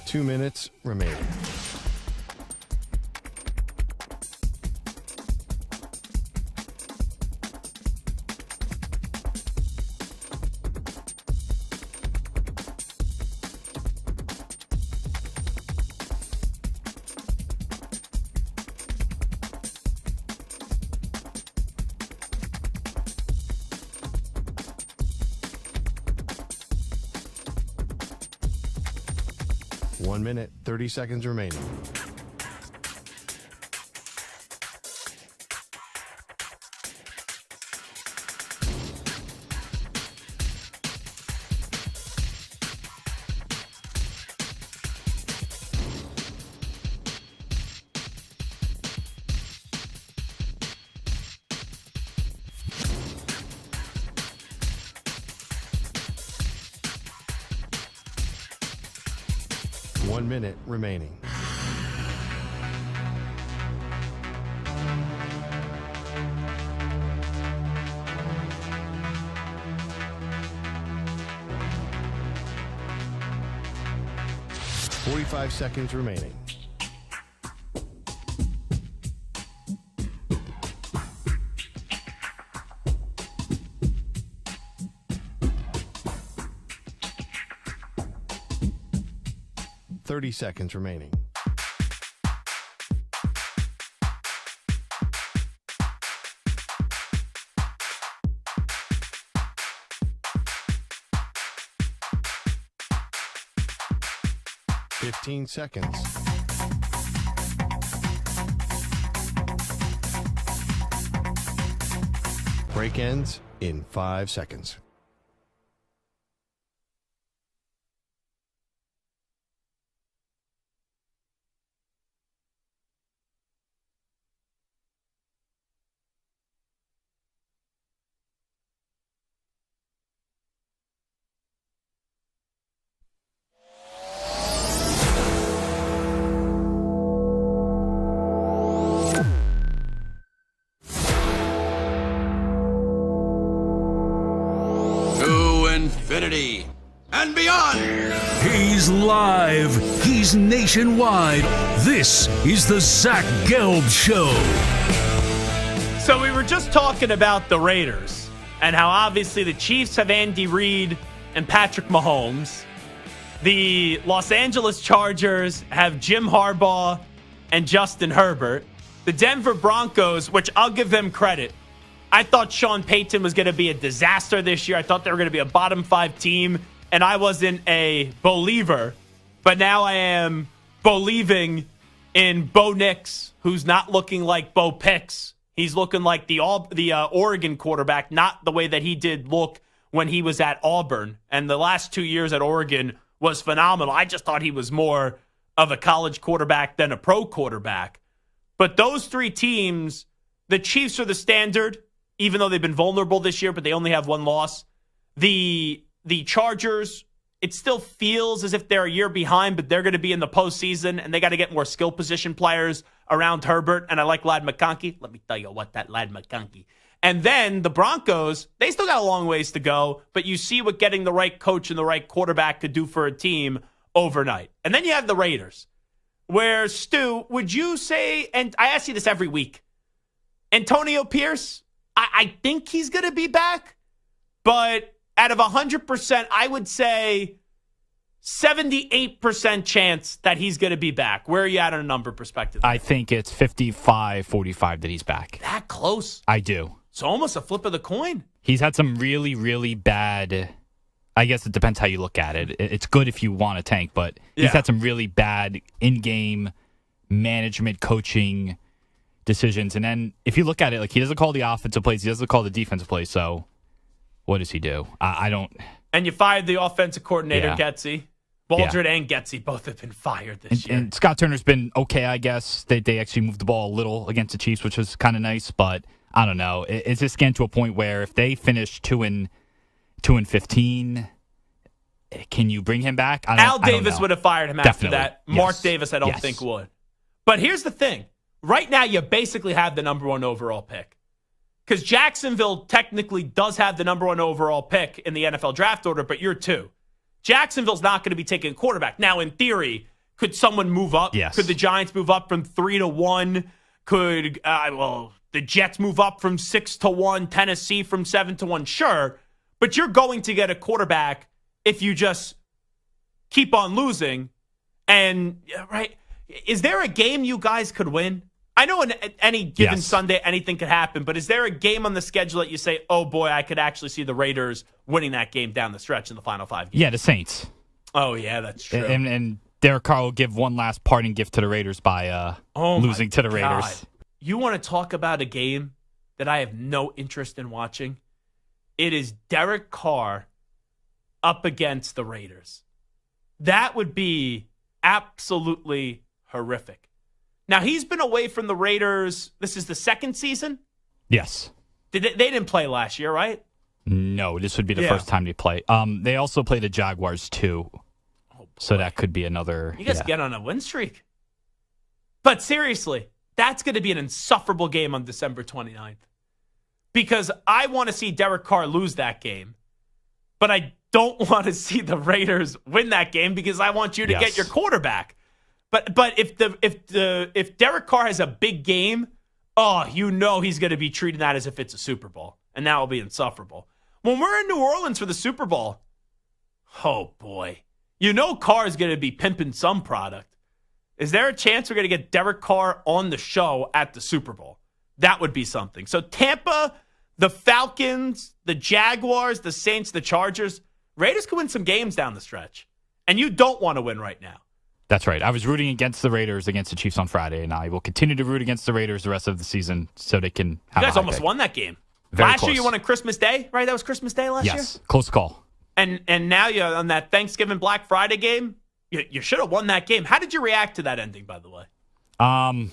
Two minutes remaining. One minute, 30 seconds remaining. One minute remaining. Forty-five seconds remaining. Thirty seconds remaining. Fifteen seconds. Break ends in 5 seconds. Infinity and beyond. He's live. He's nationwide. This is the Zach Gelb Show. So we were just talking about the Raiders and how obviously the Chiefs have Andy Reid and Patrick Mahomes. The Los Angeles Chargers have Jim Harbaugh and Justin Herbert. The Denver Broncos, which I'll give them credit, I thought Sean Payton was going to be a disaster this year. I thought they were going to be a bottom 5 team, and I wasn't a believer. But now I am believing in Bo Nix, who's not looking like Bo Pix. He's looking like the Oregon quarterback, not the way that he did look when he was at Auburn. And the last 2 years at Oregon was phenomenal. I just thought he was more of a college quarterback than a pro quarterback. But those 3 teams, the Chiefs are the standard, even though they've been vulnerable this year, but they only have 1 loss. The Chargers, it still feels as if they're a year behind, but they're going to be in the postseason, and they got to get more skill position players around Herbert, and I like Ladd McConkey. Let me tell you what, that Ladd McConkey. And then the Broncos, they still got a long ways to go, but you see what getting the right coach and the right quarterback could do for a team overnight. And then you have the Raiders, where, Stu, would you say, and I ask you this every week, Antonio Pierce, I think he's going to be back, but out of 100%, I would say 78% chance that he's going to be back. Where are you at on a number perspective? I think it's 55-45 that he's back. That close? I do. It's almost a flip of the coin. He's had some really, really bad, I guess it depends how you look at it. It's good if you want to tank, but he's had some really bad in-game management, coaching decisions. And then if you look at it, like, he doesn't call the offensive plays, he doesn't call the defensive plays. So what does he do? I don't. And you fired the offensive coordinator, Getsy. Baldrett and Getsy both have been fired this year. And Scott Turner's been okay, I guess. They actually moved the ball a little against the Chiefs, which was kind of nice. But I don't know. Is this getting to a point where if they finish 2-15, can you bring him back? Al Davis would have fired him after that. Mark Yes. Davis, I don't think would. But here's the thing. Right now, you basically have the number 1 overall pick. Because Jacksonville technically does have the number 1 overall pick in the NFL draft order, but you're 2. Jacksonville's not going to be taking a quarterback. Now, in theory, could someone move up? Yes. Could the Giants move up from 3 to 1? Could, the Jets move up from 6 to 1? Tennessee from 7 to 1? Sure. But you're going to get a quarterback if you just keep on losing. And, right, is there a game you guys could win? I know in any given Sunday anything could happen, but is there a game on the schedule that you say, oh boy, I could actually see the Raiders winning that game down the stretch in the final 5 games? Yeah, the Saints. Oh, yeah, that's true. And Derek Carr will give one last parting gift to the Raiders by losing to the Raiders. You want to talk about a game that I have no interest in watching? It is Derek Carr up against the Raiders. That would be absolutely horrific. Now, he's been away from the Raiders. This is the second season? Yes. They didn't play last year, right? No, this would be the first time they play. They also play the Jaguars, too. So that could be another... You guys get on a win streak. But seriously, that's going to be an insufferable game on December 29th. Because I want to see Derek Carr lose that game. But I don't want to see the Raiders win that game because I want you to get your quarterback. But if Derek Carr has a big game, he's going to be treating that as if it's a Super Bowl. And that will be insufferable. When we're in New Orleans for the Super Bowl, oh boy. Carr is going to be pimping some product. Is there a chance we're going to get Derek Carr on the show at the Super Bowl? That would be something. So Tampa, the Falcons, the Jaguars, the Saints, the Chargers, Raiders can win some games down the stretch. And you don't want to win right now. That's right. I was rooting against the Raiders against the Chiefs on Friday, and I will continue to root against the Raiders the rest of the season so they can have You guys a high almost pick. won that game. Very last close. year you won on Christmas Day, right? That was Christmas Day last year? Yes, close call. And now you're on that Thanksgiving Black Friday game. You should have won that game. How did you react to that ending, by the way? I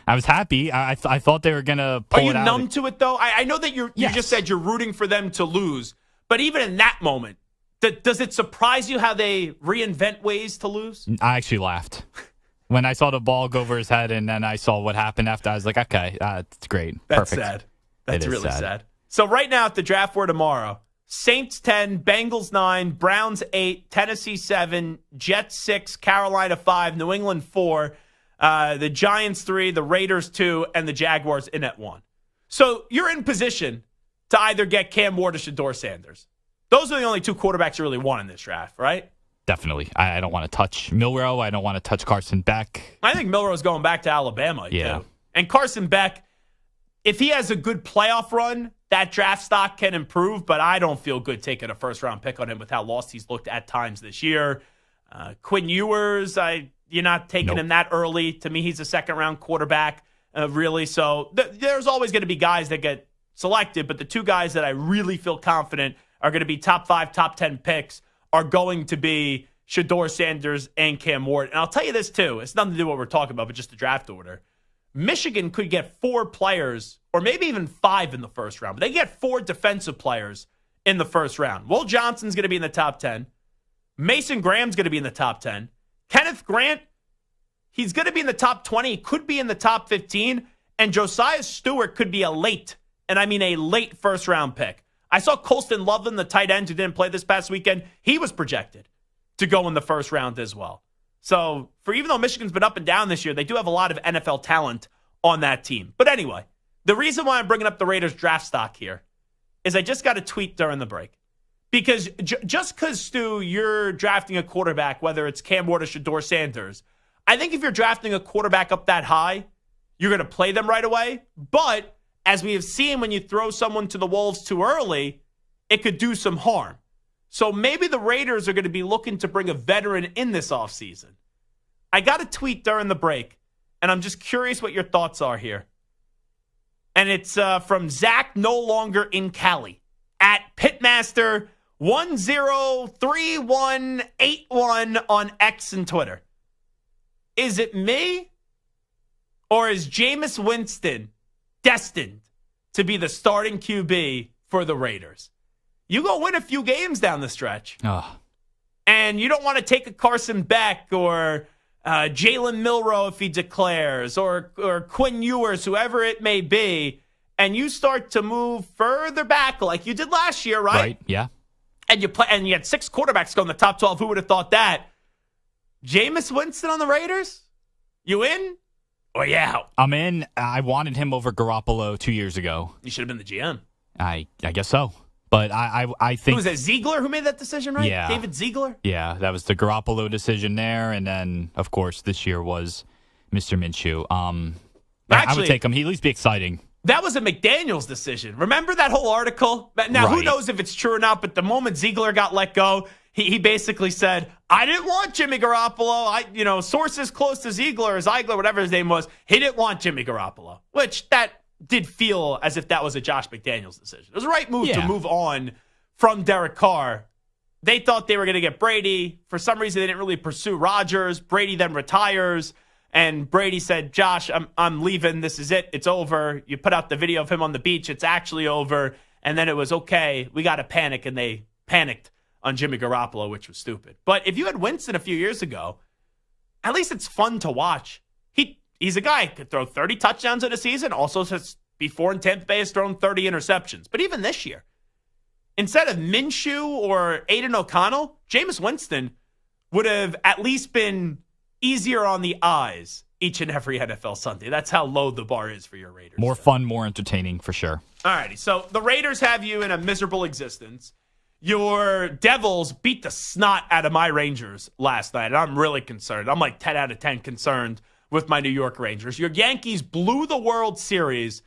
was happy. I thought they were going to pull it out. Are you numb to it, though? I know that you just said you're rooting for them to lose. But even in that moment, does it surprise you how they reinvent ways to lose? I actually laughed. When I saw the ball go over his head and then I saw what happened after, I was like, okay, it's great. That's Perfect. sad. That's really sad. sad. So right now at the draft for tomorrow, Saints 10, Bengals 9, Browns 8, Tennessee 7, Jets 6, Carolina 5, New England 4, the Giants 3, the Raiders 2, and the Jaguars in at 1. So you're in position to either get Cam Ward or Shedeur Sanders. Those are the only 2 quarterbacks you really want in this draft, right? Definitely. I don't want to touch Milroe. I don't want to touch Carson Beck. I think Milroe's going back to Alabama, yeah. too. And Carson Beck, if he has a good playoff run, that draft stock can improve, but I don't feel good taking a first-round pick on him with how lost he's looked at times this year. Quinn Ewers, you're not taking him that early. To me, he's a second-round quarterback, really. So there's always going to be guys that get selected, but the 2 guys that I really feel confident are going to be top 5, top 10 picks are going to be Shedeur Sanders and Cam Ward. And I'll tell you this, too. It's nothing to do with what we're talking about, but just the draft order. Michigan could get 4 players, or maybe even 5 in the first round. But they get 4 defensive players in the first round. Will Johnson's going to be in the top 10. Mason Graham's going to be in the top 10. Kenneth Grant, he's going to be in the top 20. He could be in the top 15. And Josiah Stewart could be a late first-round pick. I saw Colston Loveland, the tight end who didn't play this past weekend. He was projected to go in the first round as well. So, even though Michigan's been up and down this year, they do have a lot of NFL talent on that team. But anyway, the reason why I'm bringing up the Raiders draft stock here is I just got a tweet during the break. Because just because, Stu, you're drafting a quarterback, whether it's Cam Ward or Shedeur Sanders, I think if you're drafting a quarterback up that high, you're going to play them right away. But as we have seen, when you throw someone to the wolves too early, it could do some harm. So maybe the Raiders are going to be looking to bring a veteran in this offseason. I got a tweet during the break, and I'm just curious what your thoughts are here. And it's from Zach No Longer in Cali at Pitmaster 103181 on X and Twitter. Is it me, or is Jameis Winston destined to be the starting QB for the Raiders? You go win a few games down the stretch. And you don't want to take a Carson Beck or Jalen Milroe if he declares, or Quinn Ewers, whoever it may be, and you start to move further back like you did last year, right? Right, yeah. And you had 6 quarterbacks go in the top 12. Who would have thought that? Jameis Winston on the Raiders? You in or you out? I'm in. I wanted him over Garoppolo 2 years ago. You should have been the GM. I guess so. But I think... Who was that, Ziegler who made that decision, right? Yeah. David Ziegler? Yeah, that was the Garoppolo decision there. And then, of course, this year was Mr. Minshew. I would take him. He'd at least be exciting. That was a McDaniels decision. Remember that whole article? Now, Who knows if it's true or not, but the moment Ziegler got let go, he basically said, I didn't want Jimmy Garoppolo. Sources close to Ziegler, whatever his name was, he didn't want Jimmy Garoppolo, which that did feel as if that was a Josh McDaniels decision. It was the right move to move on from Derek Carr. They thought they were going to get Brady. For some reason, they didn't really pursue Rodgers. Brady then retires. And Brady said, Josh, I'm leaving. This is it. It's over. You put out the video of him on the beach. It's actually over. And then it was, okay, we got to panic. And they panicked on Jimmy Garoppolo, which was stupid. But if you had Winston a few years ago, at least it's fun to watch. He's a guy who could throw 30 touchdowns in a season. Also, since before in Tampa Bay, has thrown 30 interceptions. But even this year, instead of Minshew or Aiden O'Connell, Jameis Winston would have at least been easier on the eyes each and every NFL Sunday. That's how low the bar is for your Raiders. More fun, more entertaining, for sure. All righty, so the Raiders have you in a miserable existence. Your Devils beat the snot out of my Rangers last night, and I'm really concerned. I'm like 10 out of 10 concerned with my New York Rangers. Your Yankees blew the World Series.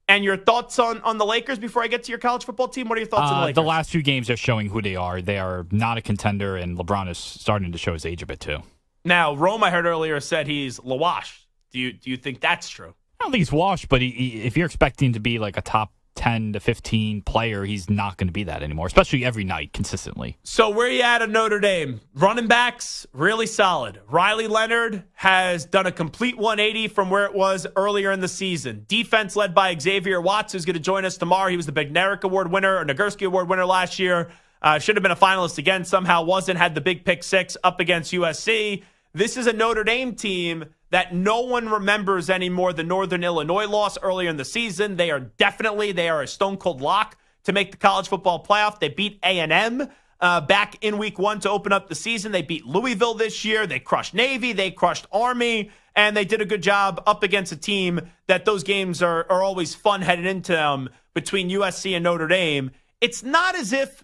And your thoughts on the Lakers before I get to your college football team? What are your thoughts on the Lakers? The last few games are showing who they are. They are not a contender, and LeBron is starting to show his age a bit too. Now, Rome, I heard earlier, said he's washed. Do you think that's true? I don't think he's washed, but if you're expecting to be like a top 10 to 15 player, he's not going to be that anymore, especially every night consistently. So where you at Notre Dame? Running backs, really solid. Riley Leonard has done a complete 180 from where it was earlier in the season. Defense led by Xavier Watts, who's going to join us tomorrow. He was the Big Nerick Award winner, or Nagurski Award winner last year. Should have been a finalist again, somehow wasn't, had the big pick 6 up against USC. This is a Notre Dame team that no one remembers anymore. The Northern Illinois loss earlier in the season. They are a stone-cold lock to make the college football playoff. They beat A&M back in week 1 to open up the season. They beat Louisville this year. They crushed Navy. They crushed Army. And they did a good job up against a team that those games are always fun headed into them between USC and Notre Dame. It's not as if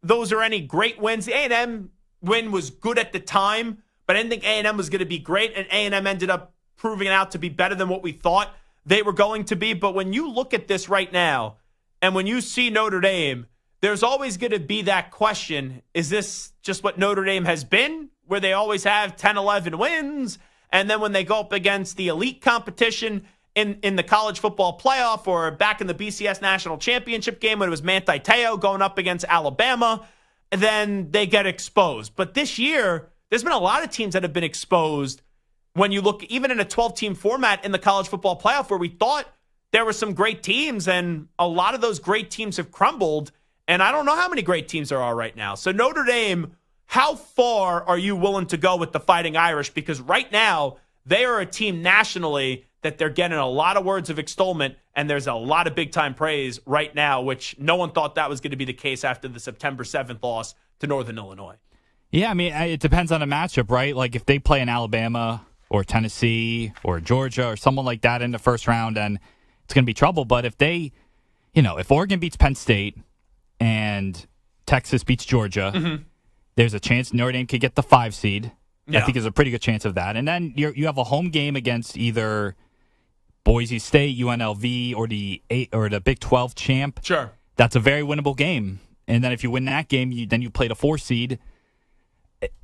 those are any great wins. The A&M win was good at the time, but I didn't think A&M was going to be great, and A&M ended up proving it out to be better than what we thought they were going to be. But when you look at this right now, and when you see Notre Dame, there's always going to be that question, is this just what Notre Dame has been, where they always have 10, 11 wins, and then when they go up against the elite competition in the college football playoff, or back in the BCS National Championship game when it was Manti Te'o going up against Alabama, and then they get exposed. But this year, there's been a lot of teams that have been exposed when you look even in a 12-team format in the college football playoff, where we thought there were some great teams, and a lot of those great teams have crumbled, and I don't know how many great teams there are right now. So Notre Dame, how far are you willing to go with the Fighting Irish? Because right now, they are a team nationally that they're getting a lot of words of extolment, and there's a lot of big-time praise right now, which no one thought that was going to be the case after the September 7th loss to Northern Illinois. Yeah, I mean, it depends on the matchup, right? Like if they play in Alabama or Tennessee or Georgia or someone like that in the first round, then it's going to be trouble. But if they, if Oregon beats Penn State and Texas beats Georgia, there's a chance Notre Dame could get the 5 seed. Yeah. I think there's a pretty good chance of that. And then you have a home game against either Boise State, UNLV, or the Big 12 champ. Sure. That's a very winnable game. And then if you win that game, then you play the 4 seed.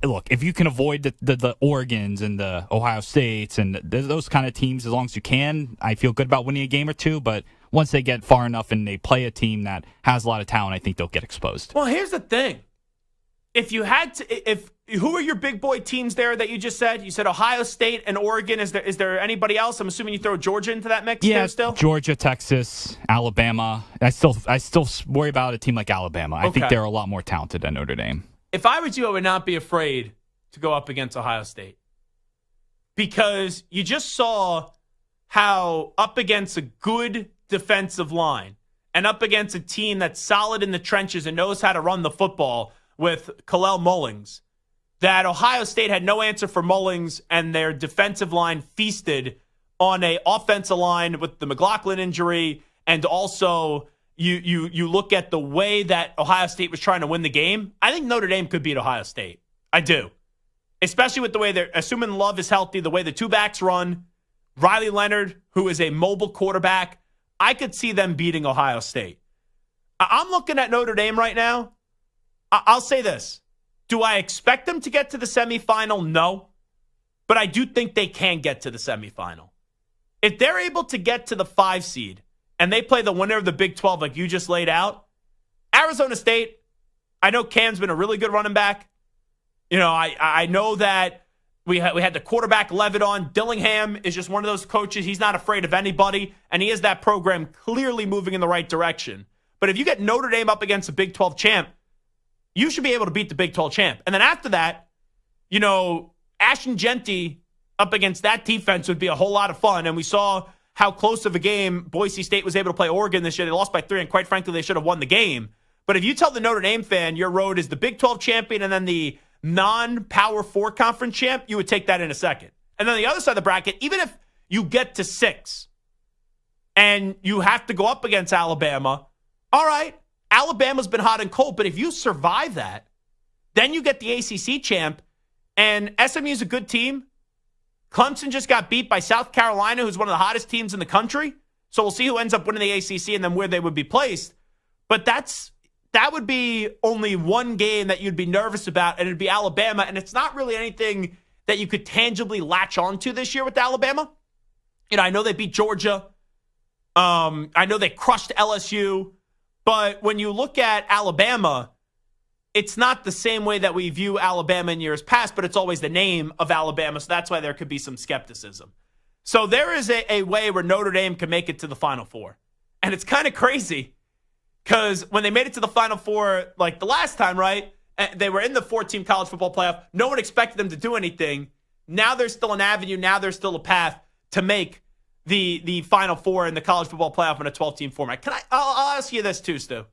Look, if you can avoid the Oregons and the Ohio States and those kind of teams as long as you can, I feel good about winning a game or two. But once they get far enough and they play a team that has a lot of talent, I think they'll get exposed. Well, here's the thing. if you had to, who are your big boy teams there that you just said? You said Ohio State and Oregon. Is there anybody else? I'm assuming you throw Georgia into that mix there still? Georgia, Texas, Alabama. I still worry about a team like Alabama. I think they're a lot more talented than Notre Dame. If I was you, I would not be afraid to go up against Ohio State. Because you just saw how up against a good defensive line and up against a team that's solid in the trenches and knows how to run the football with Kalel Mullings, that Ohio State had no answer for Mullings, and their defensive line feasted on a offensive line with the McLaughlin injury. And also you look at the way that Ohio State was trying to win the game. I think Notre Dame could beat Ohio State. I do. Especially with the way they're assuming Love is healthy, the way the two backs run, Riley Leonard, who is a mobile quarterback. I could see them beating Ohio State. I'm looking at Notre Dame right now. I'll say this. Do I expect them to get to the semifinal? No. But I do think they can get to the semifinal. If they're able to get to the 5 seed and they play the winner of the Big 12 like you just laid out, Arizona State, I know Cam's been a really good running back. You know, I know that we had the quarterback Levitt on. Dillingham is just one of those coaches. He's not afraid of anybody, and he has that program clearly moving in the right direction. But if you get Notre Dame up against a Big 12 champ, you should be able to beat the Big 12 champ. And then after that, you know, Ashton Genty up against that defense would be a whole lot of fun. And we saw how close of a game Boise State was able to play Oregon this year. They lost by 3, and quite frankly, they should have won the game. But if you tell the Notre Dame fan your road is the Big 12 champion and then the non-Power 4 conference champ, you would take that in a second. And then the other side of the bracket, even if you get to 6 and you have to go up against Alabama, all right, Alabama's been hot and cold, but if you survive that, then you get the ACC champ, and SMU's a good team. Clemson just got beat by South Carolina, who's one of the hottest teams in the country. So we'll see who ends up winning the ACC and then where they would be placed. But that would be only one game that you'd be nervous about, and it'd be Alabama, and it's not really anything that you could tangibly latch onto this year with Alabama. You know, I know they beat Georgia. I know they crushed LSU. But when you look at Alabama, it's not the same way that we view Alabama in years past, but it's always the name of Alabama, so that's why there could be some skepticism. So there is a way where Notre Dame can make it to the Final Four. And it's kind of crazy because when they made it to the Final Four, like the last time, right, they were in the 4-team college football playoff. No one expected them to do anything. Now there's still an avenue. Now there's still a path to make the Final Four in the college football playoff in a 12-team format. I'll ask you this too, Stu.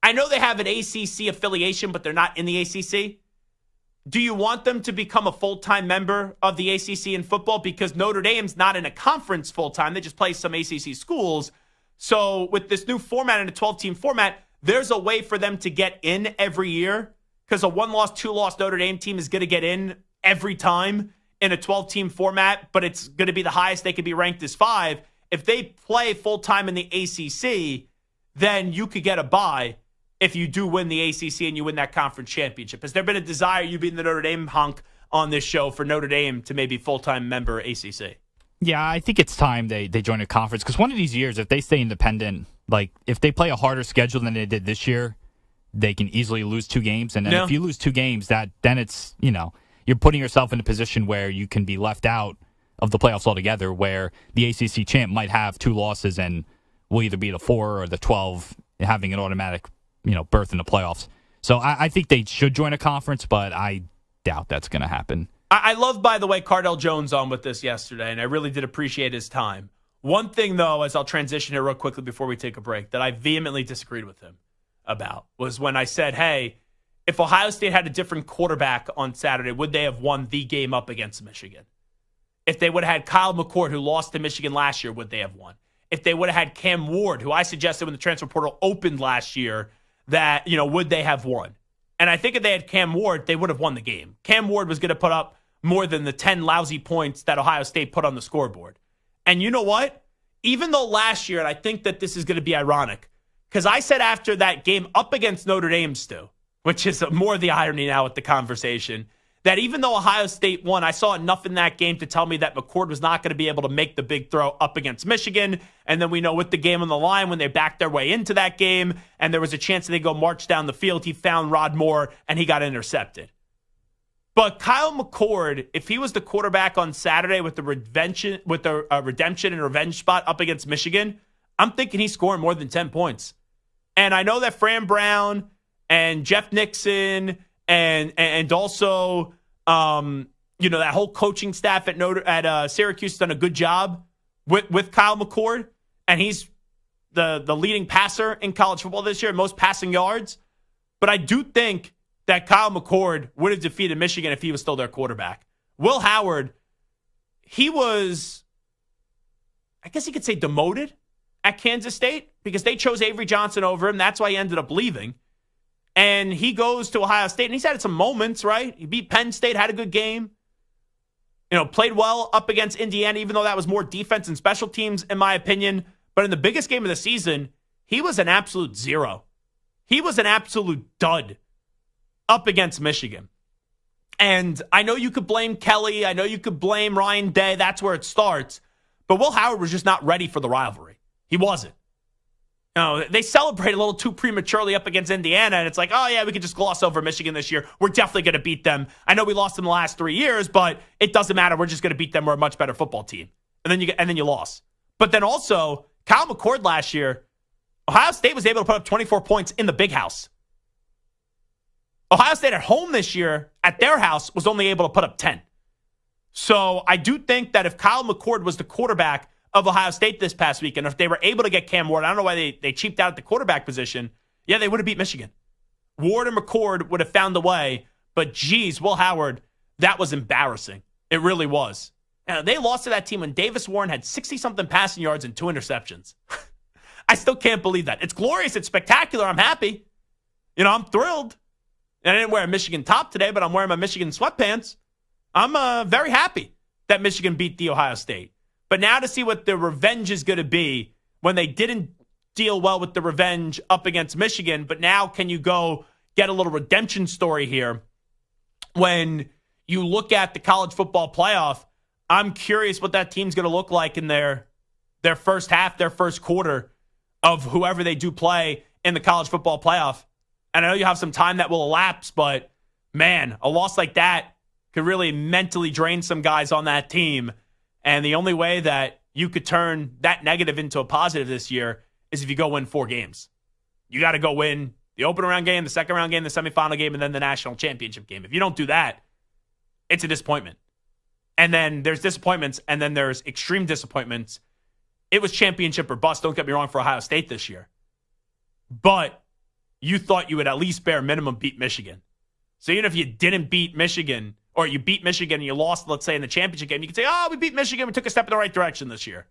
I know they have an ACC affiliation, but they're not in the ACC. Do you want them to become a full-time member of the ACC in football? Because Notre Dame's not in a conference full-time. They just play some ACC schools. So with this new format in a 12-team format, there's a way for them to get in every year because a 1-loss, 2-loss Notre Dame team is going to get in every time in a 12-team format, but it's going to be the highest they could be ranked as 5. If they play full-time in the ACC, then you could get a bye if you do win the ACC and you win that conference championship. Has there been a desire, you being the Notre Dame honk on this show, for Notre Dame to maybe full-time member ACC? Yeah, I think it's time they join a conference because one of these years, if they stay independent, like if they play a harder schedule than they did this year, they can easily lose 2 games. And then if you lose 2 games, then it's, you know, you're putting yourself in a position where you can be left out of the playoffs altogether, where the ACC champ might have 2 losses and will either be the 4 or the 12, having an automatic, you know, berth in the playoffs. So I think they should join a conference, but I doubt that's going to happen. I love, by the way, Cardell Jones on with this yesterday, and I really did appreciate his time. One thing, though, as I'll transition here real quickly before we take a break, that I vehemently disagreed with him about was when I said, hey, if Ohio State had a different quarterback on Saturday, would they have won the game up against Michigan? If they would have had Kyle McCord, who lost to Michigan last year, would they have won? If they would have had Cam Ward, who I suggested when the transfer portal opened last year, that, you know, would they have won? And I think if they had Cam Ward, they would have won the game. Cam Ward was going to put up more than the 10 lousy points that Ohio State put on the scoreboard. And you know what? Even though last year, and I think that this is going to be ironic, because I said after that game up against Notre Dame, Stu, which is more the irony now with the conversation, that even though Ohio State won, I saw enough in that game to tell me that McCord was not going to be able to make the big throw up against Michigan. And then we know with the game on the line, when they backed their way into that game and there was a chance that they go march down the field, he found Rod Moore and he got intercepted. But Kyle McCord, if he was the quarterback on Saturday with the redemption and revenge spot up against Michigan, I'm thinking he's scoring more than 10 points. And I know that Fran Brown and Jeff Nixon and also that whole coaching staff at Syracuse has done a good job with Kyle McCord, and he's the leading passer in college football this year, most passing yards. But I do think that Kyle McCord would have defeated Michigan if he was still their quarterback. Will Howard, he was, I guess you could say, demoted at Kansas State because they chose Avery Johnson over him. That's why he ended up leaving. And he goes to Ohio State, and he's had some moments, right? He beat Penn State, had a good game. Played well up against Indiana, even though that was more defense and special teams, in my opinion. But in the biggest game of the season, he was an absolute zero. He was an absolute dud up against Michigan. And I know you could blame Kelly. I know you could blame Ryan Day. That's where it starts. But Will Howard was just not ready for the rivalry. He wasn't. They celebrate a little too prematurely up against Indiana, and it's like, oh, yeah, we could just gloss over Michigan this year. We're definitely going to beat them. I know we lost them the last 3 years, but it doesn't matter. We're just going to beat them. We're a much better football team. And then you lost. But then also, Kyle McCord last year, Ohio State was able to put up 24 points in the big house. Ohio State at home this year, at their house, was only able to put up 10. So I do think that if Kyle McCord was the quarterback of Ohio State this past week, and if they were able to get Cam Ward, I don't know why they cheaped out at the quarterback position, yeah, they would have beat Michigan. Ward and McCord would have found a way, but geez, Will Howard, that was embarrassing. It really was. And they lost to that team when Davis Warren had 60-something passing yards and 2 interceptions. I still can't believe that. It's glorious. It's spectacular. I'm happy. I'm thrilled. And I didn't wear a Michigan top today, but I'm wearing my Michigan sweatpants. I'm very happy that Michigan beat the Ohio State. But now to see what the revenge is going to be when they didn't deal well with the revenge up against Michigan, but now can you go get a little redemption story here when you look at the college football playoff? I'm curious what that team's going to look like in their first half, their first quarter of whoever they do play in the college football playoff. And I know you have some time that will elapse, but man, a loss like that could really mentally drain some guys on that team. And the only way that you could turn that negative into a positive this year is if you go win 4 games. You got to go win the opening round game, the second round game, the semifinal game, and then the national championship game. If you don't do that, it's a disappointment. And then there's disappointments, and then there's extreme disappointments. It was championship or bust, don't get me wrong, for Ohio State this year. But you thought you would at least bare minimum beat Michigan. So even if you didn't beat Michigan, or you beat Michigan and you lost, let's say, in the championship game, you could say, oh, we beat Michigan, we took a step in the right direction this year.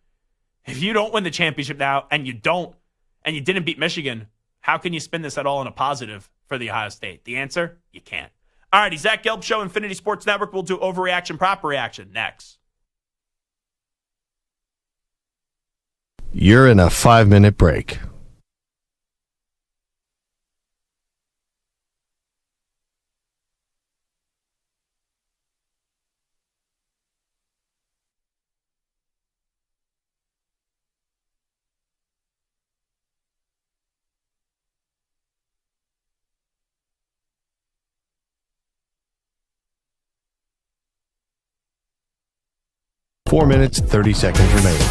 If you don't win the championship now, and you didn't beat Michigan, how can you spin this at all in a positive for the Ohio State? The answer, you can't. All righty, Zach Gelb Show, Infinity Sports Network. We'll do overreaction, proper reaction next. You're in a 5-minute break. Four minutes, 30 seconds remaining.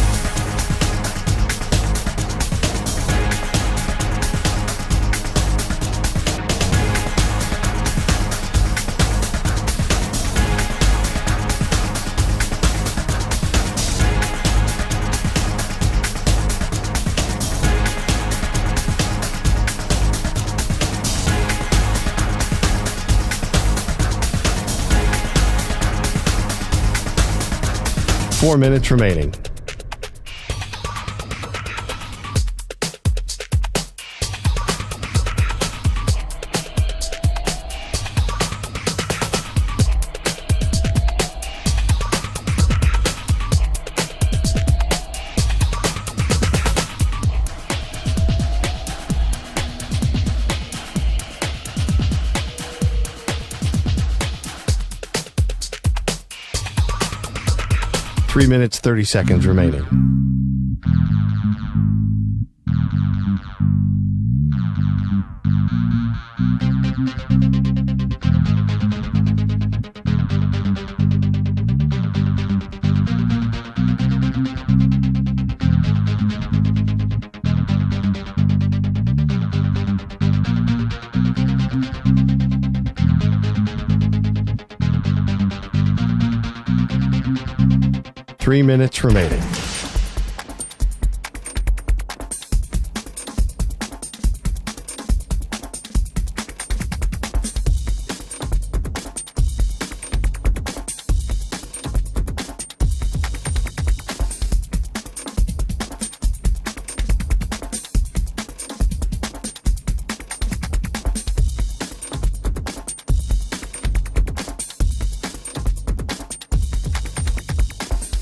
Four minutes remaining. 3 minutes, 30 seconds remaining. Three minutes remaining.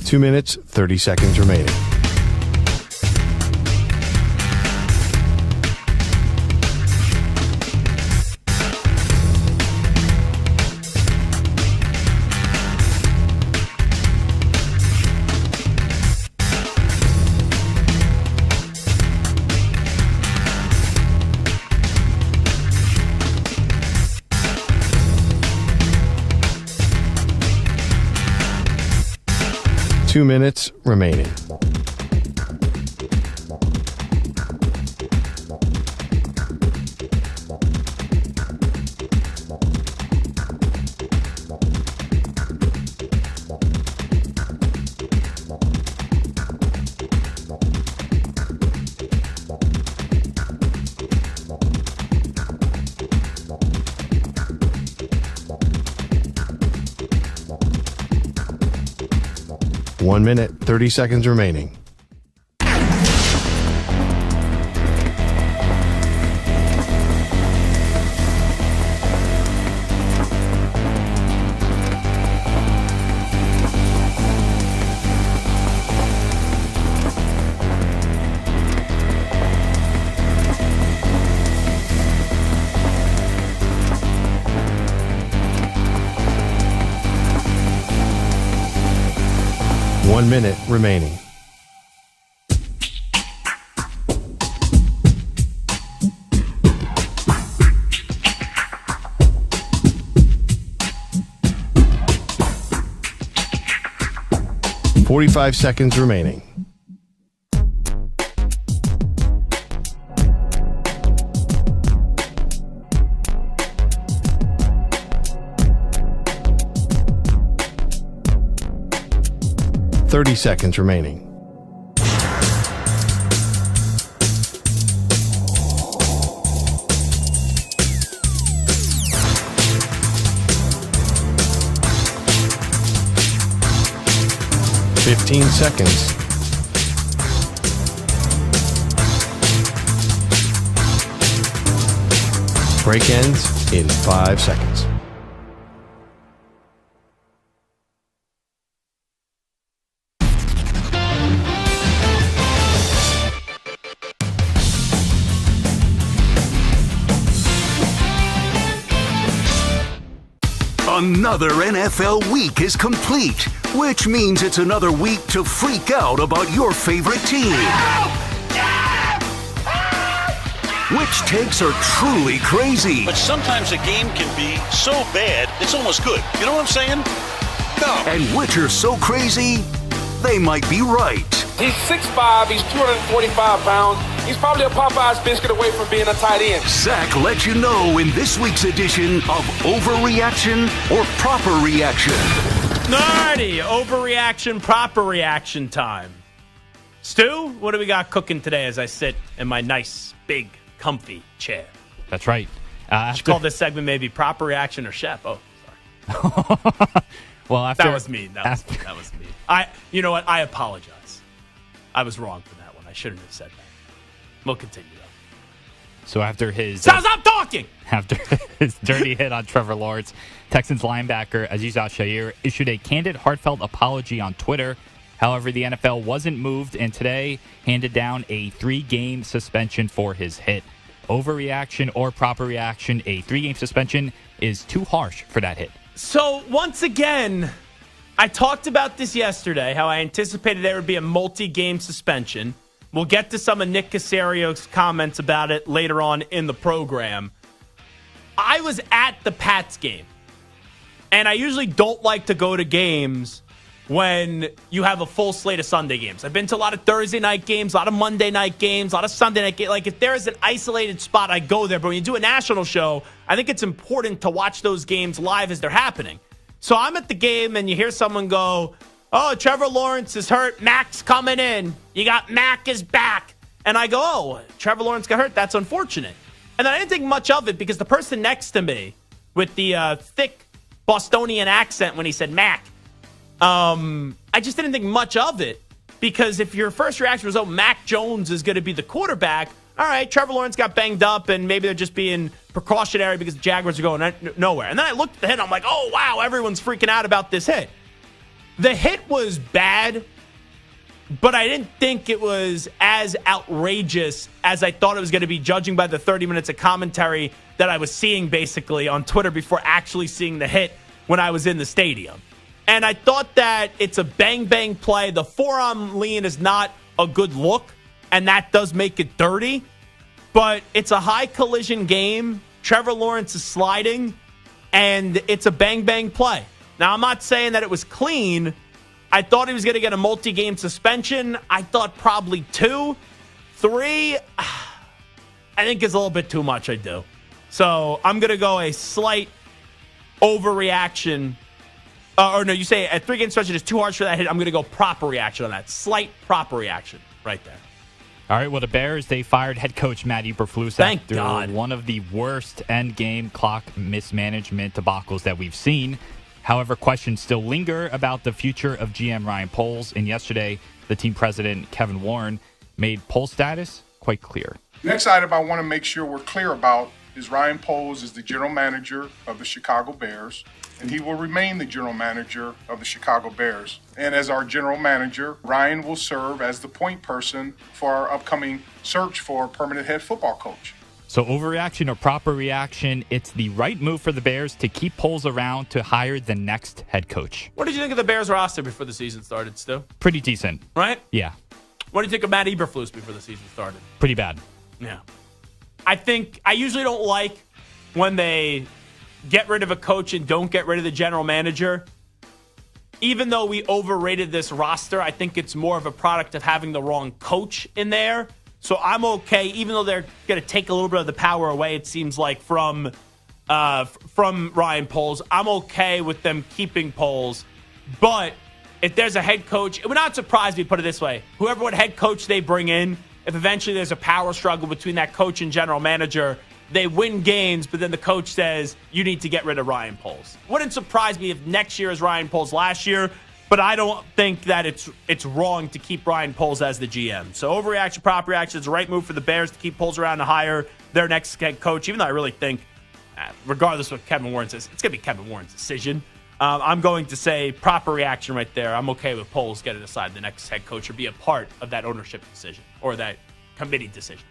Two minutes, 30 seconds remaining. Two minutes remaining. One minute, 30 seconds remaining. One minute remaining. Forty-five seconds remaining. Thirty seconds remaining. Fifteen seconds. Break ends in 5 seconds. Another NFL week is complete, which means it's another week to freak out about your favorite team. Which takes are truly crazy. But sometimes a game can be so bad, it's almost good. You know what I'm saying? No. And which are so crazy, they might be right. He's 6'5", he's 245 pounds. He's probably a Popeye's biscuit away from being a tight end. Zach lets you know in this week's edition of Overreaction or Proper Reaction. Alrighty, overreaction, proper reaction time. Stu, what do we got cooking today as I sit in my nice, big, comfy chair? That's right. I should call this segment maybe proper reaction or chef. Oh, sorry. Well, after that was me. That was me. You know what? I apologize. I was wrong for that one. I shouldn't have said that. We'll continue, though. So after his... Stop talking! After his dirty hit on Trevor Lawrence, Texans linebacker Azeez Al-Shaair issued a candid, heartfelt apology on Twitter. However, the NFL wasn't moved and today handed down a 3-game suspension for his hit. Overreaction or proper reaction, a 3-game suspension is too harsh for that hit. So, once again, I talked about this yesterday, how I anticipated there would be a multi-game suspension. We'll get to some of Nick Casario's comments about it later on in the program. I was at the Pats game, and I usually don't like to go to games when you have a full slate of Sunday games. I've been to a lot of Thursday night games, a lot of Monday night games, a lot of Sunday night games. Like, if there is an isolated spot, I go there. But when you do a national show, I think it's important to watch those games live as they're happening. So I'm at the game, and you hear someone go, oh, Trevor Lawrence is hurt. Mac's coming in. You got Mac is back. And I go, oh, Trevor Lawrence got hurt. That's unfortunate. And then I didn't think much of it because the person next to me with the thick Bostonian accent when he said Mac, I just didn't think much of it because if your first reaction was, oh, Mac Jones is going to be the quarterback, all right, Trevor Lawrence got banged up and maybe they're just being precautionary because the Jaguars are going nowhere. And then I looked at the hit and I'm like, oh, wow, everyone's freaking out about this hit. The hit was bad, but I didn't think it was as outrageous as I thought it was going to be, judging by the 30 minutes of commentary that I was seeing basically on Twitter before actually seeing the hit when I was in the stadium. And I thought that it's a bang-bang play. The forearm lean is not a good look, and that does make it dirty. But it's a high-collision game. Trevor Lawrence is sliding, and it's a bang-bang play. Now, I'm not saying that it was clean. I thought he was going to get a multi-game suspension. I thought probably 2. 3, I think is a little bit too much, I do. So I'm going to go a slight overreaction. Or no, you say a 3-game suspension is too harsh for that hit. I'm going to go proper reaction on that. Slight proper reaction right there. All right, well, the Bears, they fired head coach Matt Eberflus after one of the worst end-game clock mismanagement debacles that we've seen. However, questions still linger about the future of GM Ryan Poles. And yesterday, the team president, Kevin Warren, made Poles' status quite clear. Next item I want to make sure we're clear about is Ryan Poles is the general manager of the Chicago Bears, and he will remain the general manager of the Chicago Bears. And as our general manager, Ryan will serve as the point person for our upcoming search for a permanent head football coach. So overreaction or proper reaction, it's the right move for the Bears to keep Poles around to hire the next head coach. What did you think of the Bears roster before the season started, Stu? Pretty decent. Right? Yeah. What do you think of Matt Eberflus before the season started? Pretty bad. Yeah. I usually don't like when they get rid of a coach and don't get rid of the general manager. Even though we overrated this roster, I think it's more of a product of having the wrong coach in there. So I'm okay, even though they're going to take a little bit of the power away, it seems like, from Ryan Poles. I'm okay with them keeping Poles. But if there's a head coach, it would not surprise me, put it this way. Whoever what head coach they bring in, if eventually there's a power struggle between that coach and general manager, they win games, but then the coach says, you need to get rid of Ryan Poles. Wouldn't surprise me if next year is Ryan Poles last year, but I don't think that it's wrong to keep Ryan Poles as the GM. So overreaction, proper reaction, it's the right move for the Bears to keep Poles around to hire their next head coach, even though I really think, regardless of what Kevin Warren says, it's going to be Kevin Warren's decision. I'm going to say proper reaction right there. I'm okay with Poles getting to decide the next head coach or be a part of that ownership decision or that committee decision.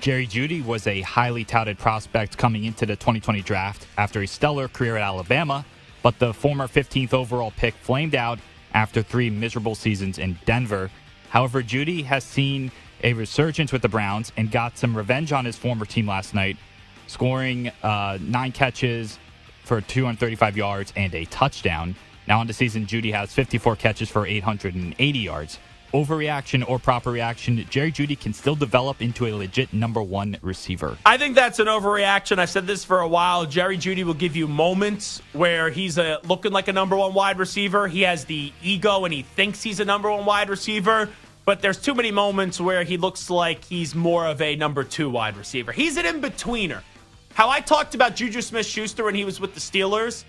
Jerry Jeudy was a highly touted prospect coming into the 2020 draft after a stellar career at Alabama, but the former 15th overall pick flamed out after 3 miserable seasons in Denver. However, Jeudy has seen a resurgence with the Browns and got some revenge on his former team last night, scoring 9 catches for 235 yards and a touchdown. Now on the season, Jeudy has 54 catches for 880 yards. Overreaction or proper reaction, Jerry Jeudy can still develop into a legit number 1 receiver. I think that's an overreaction. I've said this for a while. Jerry Jeudy will give you moments where he's looking like a number 1 wide receiver. He has the ego and he thinks he's a number 1 wide receiver. But there's too many moments where he looks like he's more of a number 2 wide receiver. He's an in-betweener. How I talked about Juju Smith-Schuster when he was with the Steelers,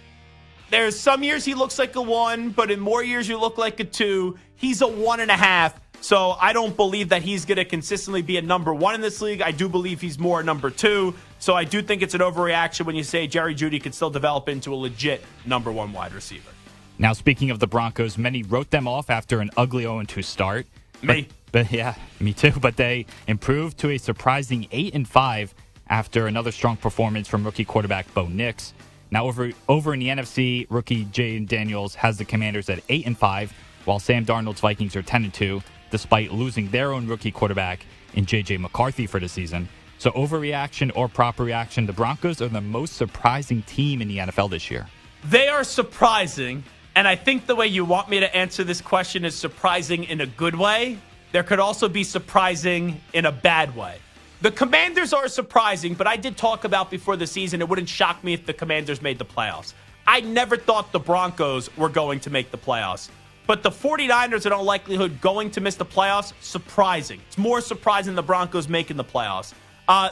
there's some years he looks like a 1, but in more years you look like a 2. He's a 1.5. So I don't believe that he's going to consistently be a number 1 in this league. I do believe he's more a number 2. So I do think it's an overreaction when you say Jerry Jeudy could still develop into a legit number 1 wide receiver. Now, speaking of the Broncos, many wrote them off after an ugly 0-2 start. Me. But yeah, me too. But they improved to a surprising 8-5 after another strong performance from rookie quarterback Bo Nix. Now, over in the NFC, rookie Jaden Daniels has the Commanders at 8-5, while Sam Darnold's Vikings are 10-2, despite losing their own rookie quarterback in J.J. McCarthy for the season. So overreaction or proper reaction, the Broncos are the most surprising team in the NFL this year. They are surprising, and I think the way you want me to answer this question is surprising in a good way. There could also be surprising in a bad way. The Commanders are surprising, but I did talk about before the season, it wouldn't shock me if the Commanders made the playoffs. I never thought the Broncos were going to make the playoffs. But the 49ers, in all likelihood, going to miss the playoffs, surprising. It's more surprising than the Broncos making the playoffs.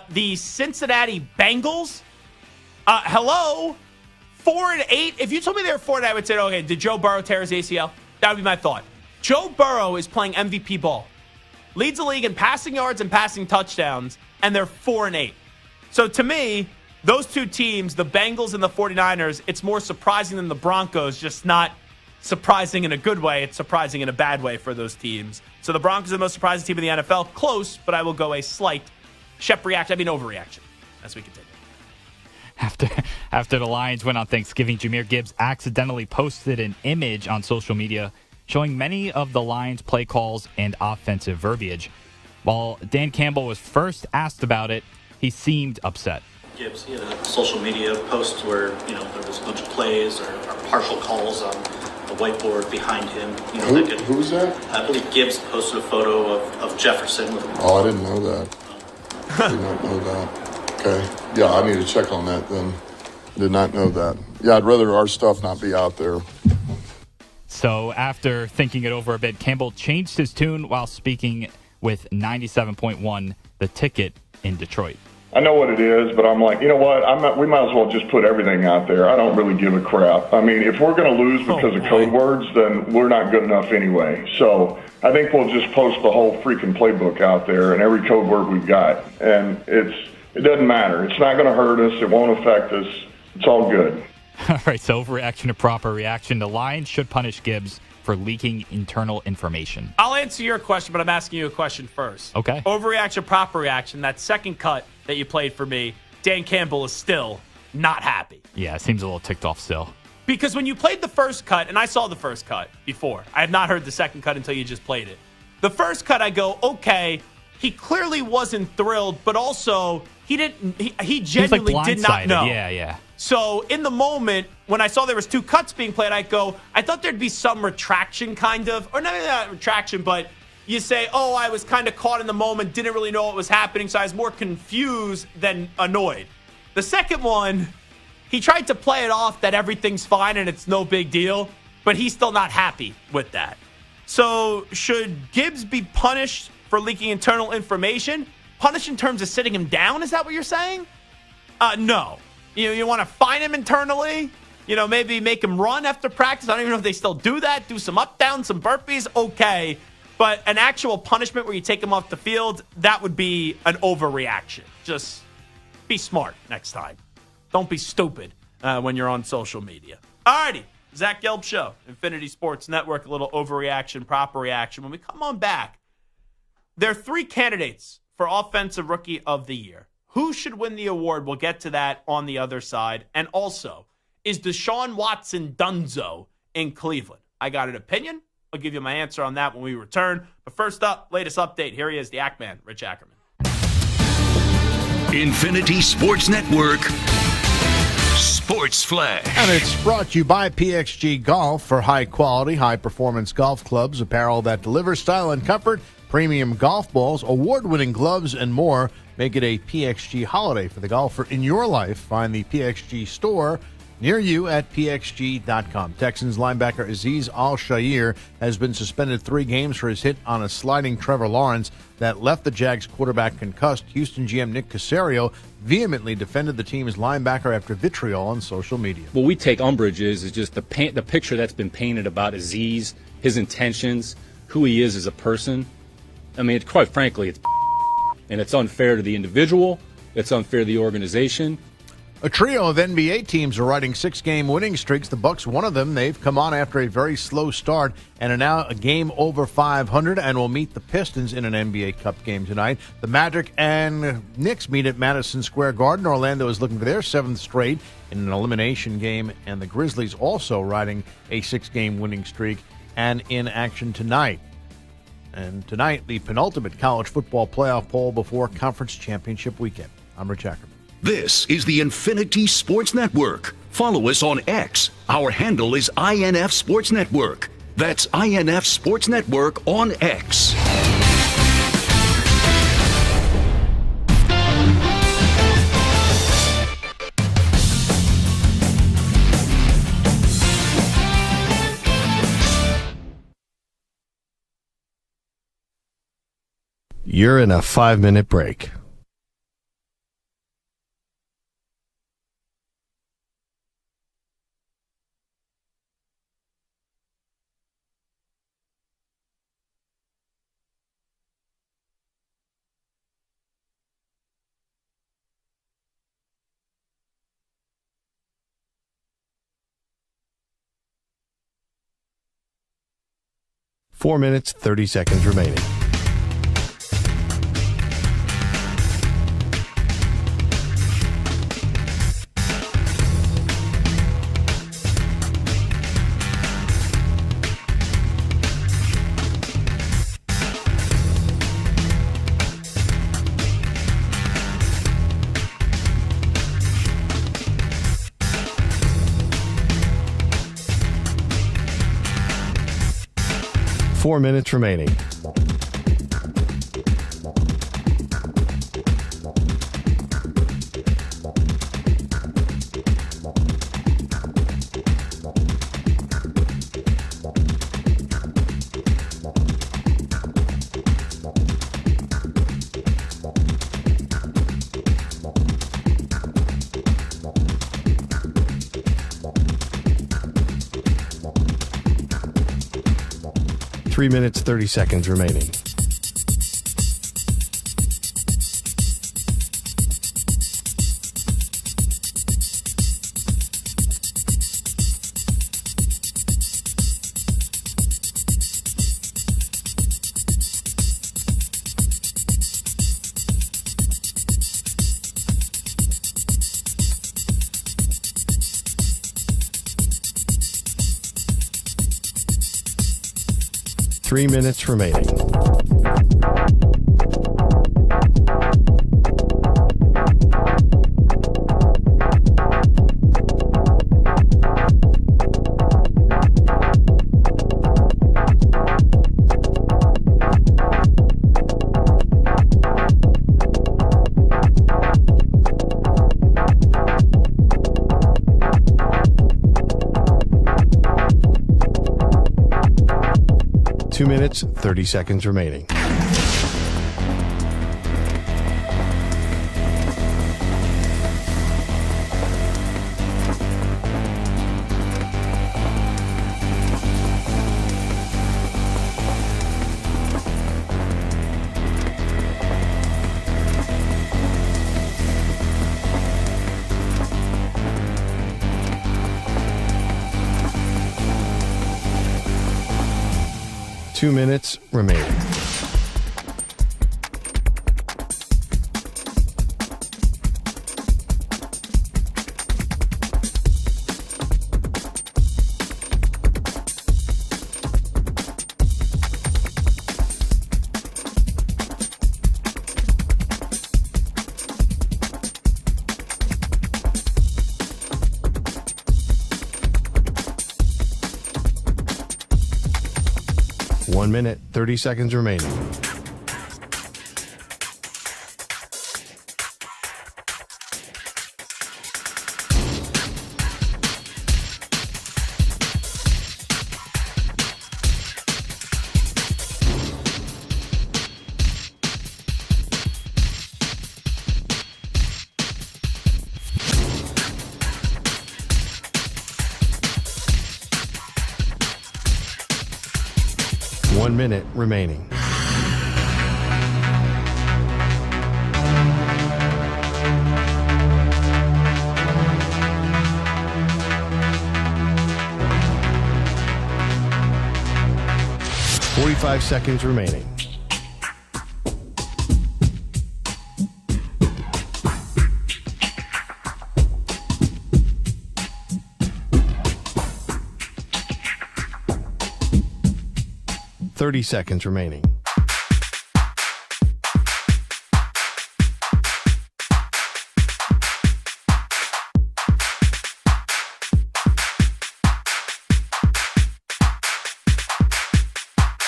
The Cincinnati Bengals, hello, 4-8. If you told me they were 4-8, I would say, okay, did Joe Burrow tear his ACL? That would be my thought. Joe Burrow is playing MVP ball. Leads the league in passing yards and passing touchdowns, and they're 4-8. So to me, those two teams, the Bengals and the 49ers, it's more surprising than the Broncos, just not surprising in a good way. It's surprising in a bad way for those teams. So the Broncos are the most surprising team in the NFL. Close, but I will go a slight overreaction as we continue. After the Lions went on Thanksgiving, Jahmyr Gibbs accidentally posted an image on social media showing many of the Lions' play calls and offensive verbiage. While Dan Campbell was first asked about it, he seemed upset. Gibbs, he had a social media post where, there was a bunch of plays or partial calls on the whiteboard behind him. Who's that? I believe Gibbs posted a photo of Jefferson. Oh, I didn't know that. I did not know that. Okay. Yeah, I need to check on that then. Did not know that. Yeah, I'd rather our stuff not be out there. So after thinking it over a bit, Campbell changed his tune while speaking with 97.1 The Ticket in Detroit. I know what it is, but I'm like, you know what? We might as well just put everything out there. I don't really give a crap. I mean, if we're going to lose because of code words, then we're not good enough anyway. So I think we'll just post the whole freaking playbook out there and every code word we've got. And it doesn't matter. It's not going to hurt us. It won't affect us. It's all good. All right, so overreaction to proper reaction. The Lions should punish Gibbs for leaking internal information. I'll answer your question, but I'm asking you a question first. Okay. Overreaction, proper reaction. That second cut that you played for me, Dan Campbell is still not happy. Yeah, it seems a little ticked off still. Because when you played the first cut, and I saw the first cut before. I have not heard the second cut until you just played it. The first cut, I go, okay, he clearly wasn't thrilled, but also he genuinely did not know. Yeah. So in the moment, when I saw there was two cuts being played, I thought there'd be some retraction kind of, or not retraction, but you say, oh, I was kind of caught in the moment, didn't really know what was happening, so I was more confused than annoyed. The second one, he tried to play it off that everything's fine and it's no big deal, but he's still not happy with that. So should Gibbs be punished for leaking internal information? Punished in terms of sitting him down? Is that what you're saying? No. You want to fine him internally? Maybe make him run after practice? I don't even know if they still do that. Do some up, down, some burpees? Okay. But an actual punishment where you take him off the field, that would be an overreaction. Just be smart next time. Don't be stupid when you're on social media. Alrighty. Zach Gelb Show, Infinity Sports Network, a little overreaction, proper reaction. When we come on back, there are 3 candidates for Offensive Rookie of the Year. Who should win the award? We'll get to that on the other side. And also, is Deshaun Watson donezo in Cleveland? I got an opinion. I'll give you my answer on that when we return. But first up, latest update. Here he is, the Ackman, Rich Ackerman. Infinity Sports Network, Sports Flash. And it's brought to you by PXG Golf for high-quality, high-performance golf clubs, apparel that delivers style and comfort, premium golf balls, award-winning gloves, and more. Make it a PXG holiday for the golfer in your life. Find the PXG store near you at pxg.com. Texans linebacker Azeez Al-Shaair has been suspended 3 games for his hit on a sliding Trevor Lawrence that left the Jags quarterback concussed. Houston GM Nick Caserio vehemently defended the team's linebacker after vitriol on social media. What we take umbrage is just the picture that's been painted about Azeez, his intentions, who he is as a person. I mean, quite frankly, it's and it's unfair to the individual. It's unfair to the organization. A trio of NBA teams are riding 6-game winning streaks. The Bucks, one of them. They've come on after a very slow start and are now a game over 500 and will meet the Pistons in an NBA Cup game tonight. The Magic and Knicks meet at Madison Square Garden. Orlando is looking for their 7th straight in an elimination game, and the Grizzlies also riding a 6-game winning streak and in action tonight. And tonight, the penultimate college football playoff poll before conference championship weekend. I'm Rich Ackerman. This is the Infinity Sports Network. Follow us on X. Our handle is INF Sports Network. That's INF Sports Network on X. You're in a 5-minute break. Four minutes, 30 seconds remaining. Four minutes remaining. Three minutes, 30 seconds remaining. Three minutes remaining. Two minutes, 30 seconds remaining. Two minutes remaining. One minute, 30 seconds remaining. One minute remaining. 45 seconds remaining. Thirty seconds remaining.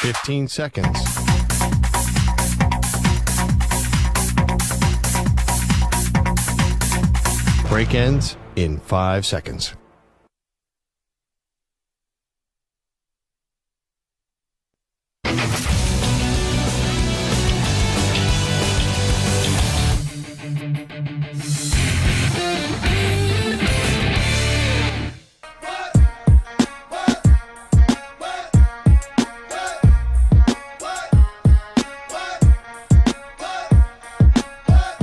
Fifteen seconds. Break ends in 5 seconds.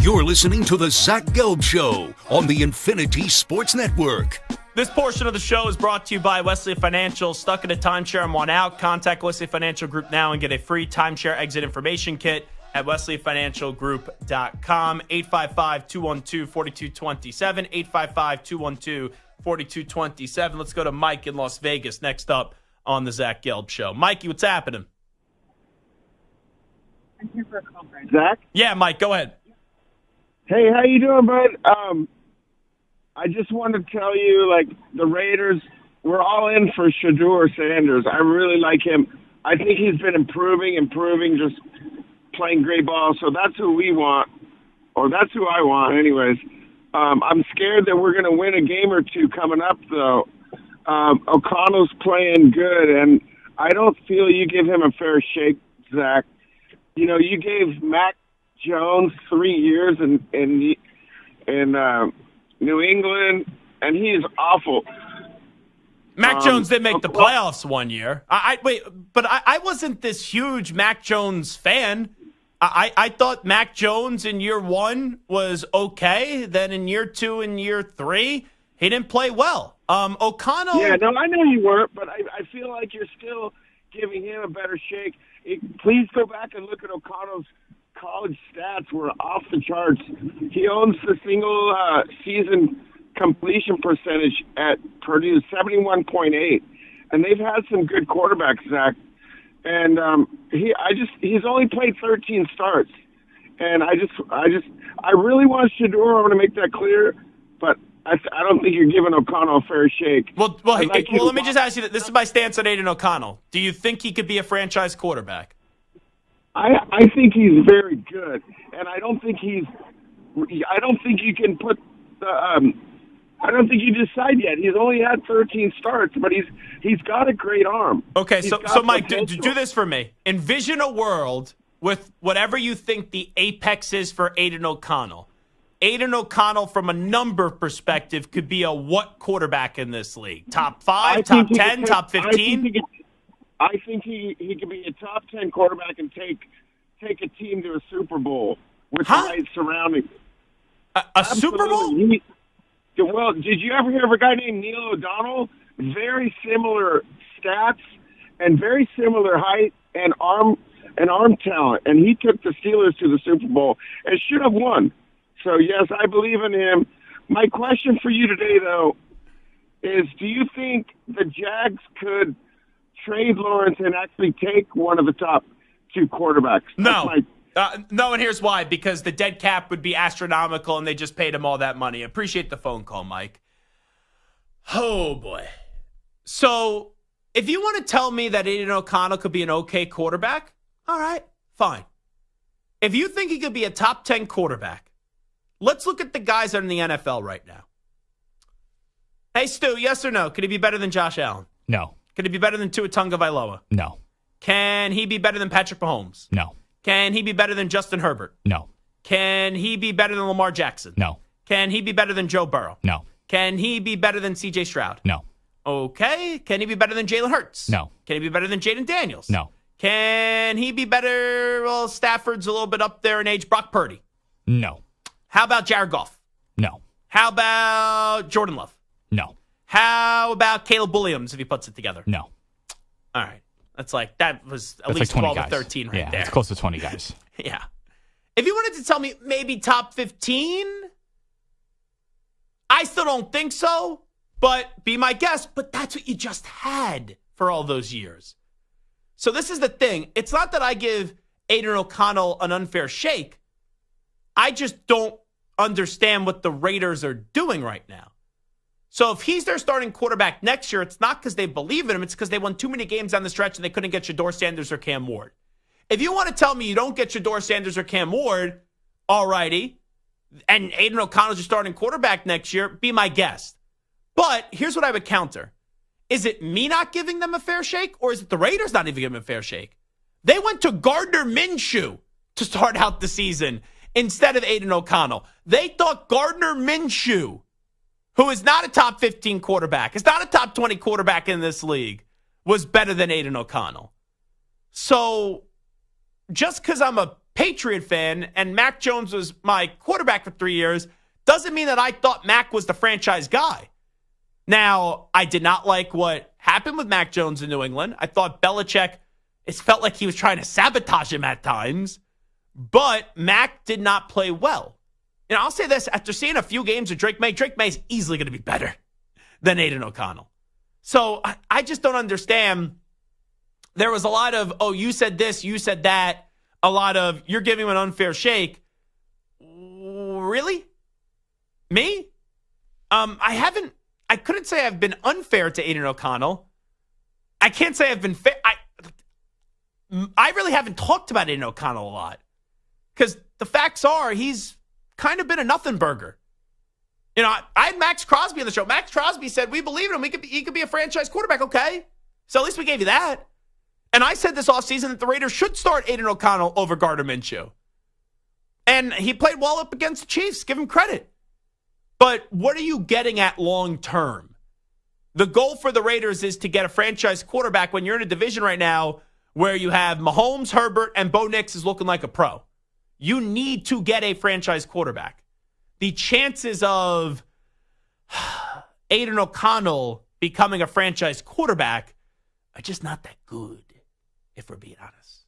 You're listening to the Zach Gelb Show on the Infinity Sports Network. This portion of the show is brought to you by Wesley Financial. Stuck in a timeshare and want out? Contact Wesley Financial Group now and get a free timeshare exit information kit at wesleyfinancialgroup.com. 855-212-4227. 855-212-4227. Let's go to Mike in Las Vegas next up on the Zach Gelb Show. Mikey, what's happening? I'm here for a conference. Zach? Yeah, Mike, go ahead. Hey, how you doing, bud? I just wanted to tell you, the Raiders, we're all in for Shedeur Sanders. I really like him. I think he's been improving, just playing great ball. So that's who we want, or that's who I want anyways. I'm scared that we're going to win a game or two coming up, though. O'Connell's playing good, and I don't feel you give him a fair shake, Zach. You know, you gave Mac Jones 3 years in New England, and he is awful. Mac Jones did make the playoffs one year. I wasn't this huge Mac Jones fan. I thought Mac Jones in year one was okay. Then in year two and year three, he didn't play well. O'Connell. Yeah, no, I know you weren't, but I feel like you're still giving him a better shake. Please go back and look at O'Connell's college stats were off the charts. He owns the single season completion percentage at Purdue, 71.8, and they've had some good quarterbacks, Zach. And he's only played 13 starts, and I really want Shedeur. I want to make that clear, but I don't think you're giving O'Connell a fair shake. Well, let me just ask you this is my stance on Aiden O'Connell. Do you think he could be a franchise quarterback? I think he's very good, and I don't think you can put the. I don't think you decide yet. He's only had 13 starts, but he's got a great arm. Okay, so Mike, do this for me. Envision a world with whatever you think the apex is for Aiden O'Connell. Aiden O'Connell, from a number perspective, could be a what quarterback in this league? Top 5, top 10, top 15? I think he could be a top 10 quarterback and take a team to a Super Bowl with the right surroundings. A Super Bowl? Well, did you ever hear of a guy named Neil O'Donnell? Very similar stats and very similar height and arm talent, and he took the Steelers to the Super Bowl and should have won. So yes, I believe in him. My question for you today, though, is: do you think the Jags could trade Lawrence and actually take one of the top two quarterbacks? No, and here's why. Because the dead cap would be astronomical, and they just paid him all that money. Appreciate the phone call, Mike. Oh, boy. So if you want to tell me that Aiden O'Connell could be an okay quarterback, all right, fine. If you think he could be a top 10 quarterback, let's look at the guys that are in the NFL right now. Hey, Stu, yes or no? Could he be better than Josh Allen? No. Could he be better than Tua Tagovailoa? No. Can he be better than Patrick Mahomes? No. Can he be better than Justin Herbert? No. Can he be better than Lamar Jackson? No. Can he be better than Joe Burrow? No. Can he be better than C.J. Stroud? No. Okay. Can he be better than Jalen Hurts? No. Can he be better than Jaden Daniels? No. Can he be better? Well, Stafford's a little bit up there in age. Brock Purdy? No. How about Jared Goff? No. How about Jordan Love? No. How about Caleb Williams if he puts it together? No. All right. That's like, that was at That's least like 12 guys. or 13 right there. It's close to 20 guys. Yeah. If you wanted to tell me maybe top 15, I still don't think so, but be my guest. But that's what you just had for all those years. So this is the thing. It's not that I give Aiden O'Connell an unfair shake. I just don't understand what the Raiders are doing right now. So if he's their starting quarterback next year, it's not because they believe in him. It's because they won too many games down the stretch and they couldn't get Shedeur Sanders or Cam Ward. If you want to tell me you don't get Shedeur Sanders or Cam Ward, all righty, and Aiden O'Connell's your starting quarterback next year, be my guest. But here's what I would counter. Is it me not giving them a fair shake, or is it the Raiders not even giving them a fair shake? They went to Gardner Minshew to start out the season instead of Aiden O'Connell. They thought Gardner Minshew, who is not a top 15 quarterback, is not a top 20 quarterback in this league, was better than Aiden O'Connell. So just because I'm a Patriot fan and Mac Jones was my quarterback for 3 years doesn't mean that I thought Mac was the franchise guy. Now, I did not like what happened with Mac Jones in New England. I thought Belichick, it felt like he was trying to sabotage him at times, but Mac did not play well. And I'll say this, after seeing a few games of Drake May is easily going to be better than Aiden O'Connell. So I just don't understand. There was a lot of, oh, you said this, you said that. A lot of, you're giving him an unfair shake. Really? Me? I couldn't say I've been unfair to Aiden O'Connell. I can't say I've been fair. I really haven't talked about Aiden O'Connell a lot. Because the facts are, he's kind of been a nothing burger. You know, I had Max Crosby on the show. Max Crosby said, we believe in him. He could be a franchise quarterback. Okay. So at least we gave you that. And I said this offseason that the Raiders should start Aiden O'Connell over Gardner Minshew. And he played well up against the Chiefs. Give him credit. But what are you getting at long term? The goal for the Raiders is to get a franchise quarterback when you're in a division right now where you have Mahomes, Herbert, and Bo Nix is looking like a pro. You need to get a franchise quarterback. The chances of Aiden O'Connell becoming a franchise quarterback are just not that good, if we're being honest.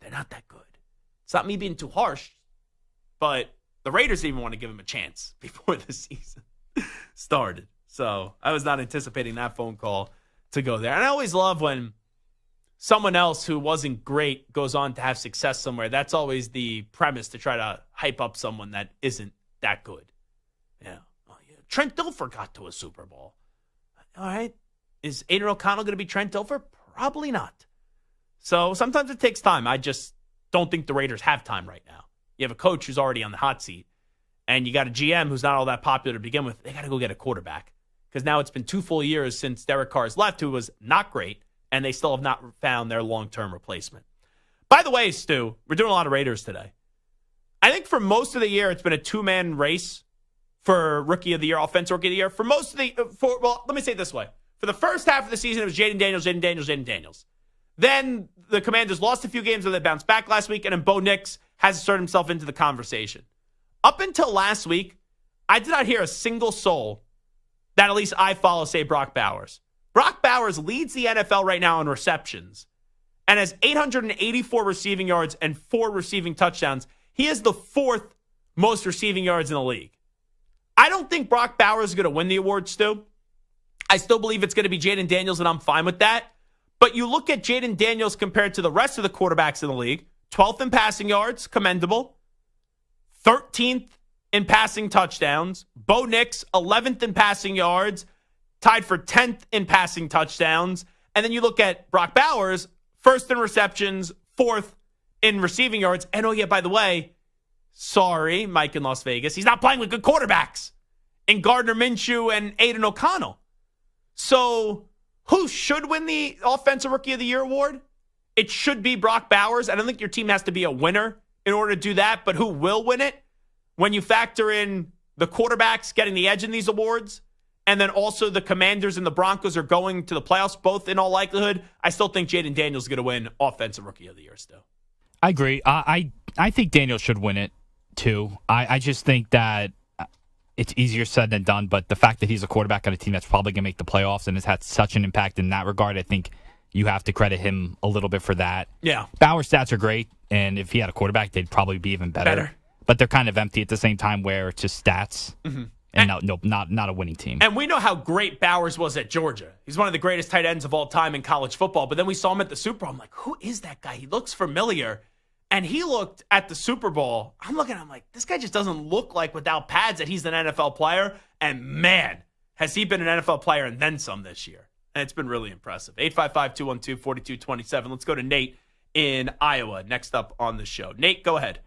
They're not that good. It's not me being too harsh, but the Raiders didn't even want to give him a chance before the season started. So I was not anticipating that phone call to go there. And I always love when someone else who wasn't great goes on to have success somewhere. That's always the premise, to try to hype up someone that isn't that good. Yeah. Oh, yeah. Trent Dilfer got to a Super Bowl. All right. Is Aiden O'Connell going to be Trent Dilfer? Probably not. So sometimes it takes time. I just don't think the Raiders have time right now. You have a coach who's already on the hot seat, and you got a GM who's not all that popular to begin with. They got to go get a quarterback, because now it's been 2 full years since Derek Carr's left, who was not great, and they still have not found their long-term replacement. By the way, Stu, we're doing a lot of Raiders today. I think for most of the year, it's been a two-man race for Rookie of the Year, Offensive Rookie of the Year. For most of the, well, let me say it this way. For the first half of the season, it was Jaden Daniels. Then the Commanders lost a few games where they bounced back last week, and then Bo Nix has inserted himself into the conversation. Up until last week, I did not hear a single soul that at least I follow say Brock Bowers. Brock Bowers leads the NFL right now in receptions and has 884 receiving yards and 4 receiving touchdowns. He is the 4th most receiving yards in the league. I don't think Brock Bowers is going to win the award, Stu. I still believe it's going to be Jaden Daniels, and I'm fine with that. But you look at Jaden Daniels compared to the rest of the quarterbacks in the league, 12th in passing yards, commendable. 13th in passing touchdowns. Bo Nix, 11th in passing yards, tied for 10th in passing touchdowns. And then you look at Brock Bowers, 1st in receptions, 4th in receiving yards. And oh yeah, by the way, sorry, Mike in Las Vegas, he's not playing with good quarterbacks in Gardner Minshew and Aiden O'Connell. So who should win the Offensive Rookie of the Year award? It should be Brock Bowers. I don't think your team has to be a winner in order to do that, but who will win it? When you factor in the quarterbacks getting the edge in these awards, and then also the Commanders and the Broncos are going to the playoffs, both in all likelihood, I still think Jaden Daniels is going to win Offensive Rookie of the Year still. I agree. I think Daniels should win it, too. I just think that it's easier said than done, but the fact that he's a quarterback on a team that's probably going to make the playoffs and has had such an impact in that regard, I think you have to credit him a little bit for that. Yeah. Bauer's stats are great, and if he had a quarterback, they'd probably be even better. But they're kind of empty at the same time where it's just stats. Mm-hmm. And not a winning team. And we know how great Bowers was at Georgia. He's one of the greatest tight ends of all time in college football. But then we saw him at the Super Bowl. I'm like, who is that guy? He looks familiar. And he looked at the Super Bowl. I'm looking at him like, this guy just doesn't look like without pads that he's an NFL player. And man, has he been an NFL player and then some this year. And it's been really impressive. 855-212-4227. Let's go to Nate in Iowa next up on the show. Nate, go ahead.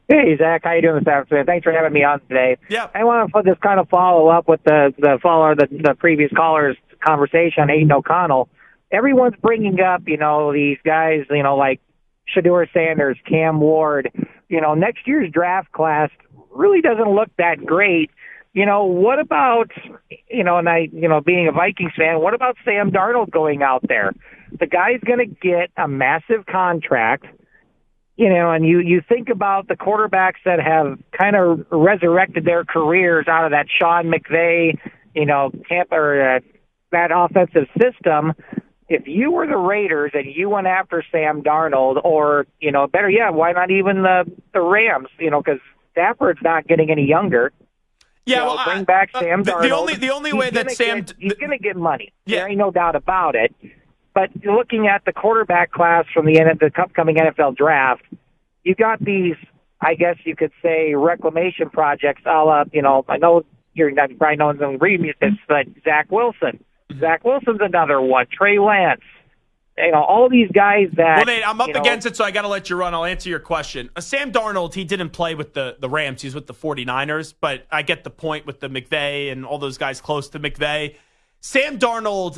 Hey, Zach. How you doing this afternoon? Thanks for having me on today. Yeah. I want to just kind of follow up with the previous caller's conversation on Aiden O'Connell. Everyone's bringing up, these guys, like Shedeur Sanders, Cam Ward. Next year's draft class really doesn't look that great. What about, being a Vikings fan, what about Sam Darnold going out there? The guy's going to get a massive contract, and you think about the quarterbacks that have kind of resurrected their careers out of that Sean McVay, Tampa, or that offensive system. If you were the Raiders and you went after Sam Darnold, or, better yet, why not even the Rams, because Stafford's not getting any younger. Yeah, bring back Sam Darnold. The only way that he's going to get money. Yeah. There ain't no doubt about it. But looking at the quarterback class from the upcoming NFL draft, you got these, I guess you could say, reclamation projects. I know you're not probably no one's going to read me this, but Zach Wilson. Zach Wilson's another one. Trey Lance. All these guys that... Well, Nate, I'm up against it, so I got to let you run. I'll answer your question. Sam Darnold, he didn't play with the Rams. He's with the 49ers, but I get the point with the McVay and all those guys close to McVay. Sam Darnold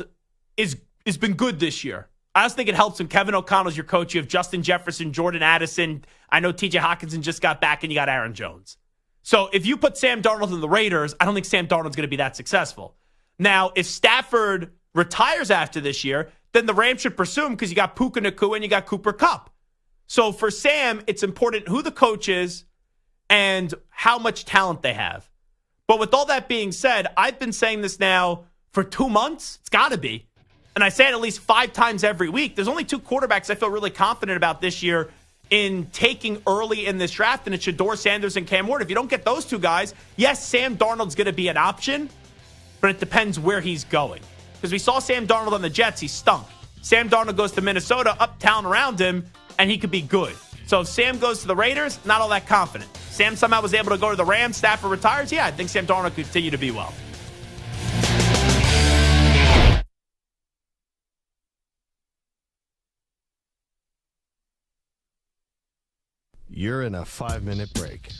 has been good this year. I also think it helps when Kevin O'Connell's your coach. You have Justin Jefferson, Jordan Addison. I know TJ Hawkinson just got back, and you got Aaron Jones. So if you put Sam Darnold in the Raiders, I don't think Sam Darnold's going to be that successful. Now, if Stafford retires after this year, then the Rams should pursue him because you got Puka Nacua and you got Cooper Kupp. So for Sam, it's important who the coach is and how much talent they have. But with all that being said, I've been saying this now for 2 months. It's got to be. And I say it at least 5 times every week. There's only 2 quarterbacks I feel really confident about this year in taking early in this draft, and it's Shedeur Sanders and Cam Ward. If you don't get those 2 guys, yes, Sam Darnold's going to be an option, but it depends where he's going. Because we saw Sam Darnold on the Jets, he stunk. Sam Darnold goes to Minnesota, uptown around him, and he could be good. So if Sam goes to the Raiders, not all that confident. Sam somehow was able to go to the Rams, Stafford retires, yeah, I think Sam Darnold could continue to be well. You're in a 5-minute break.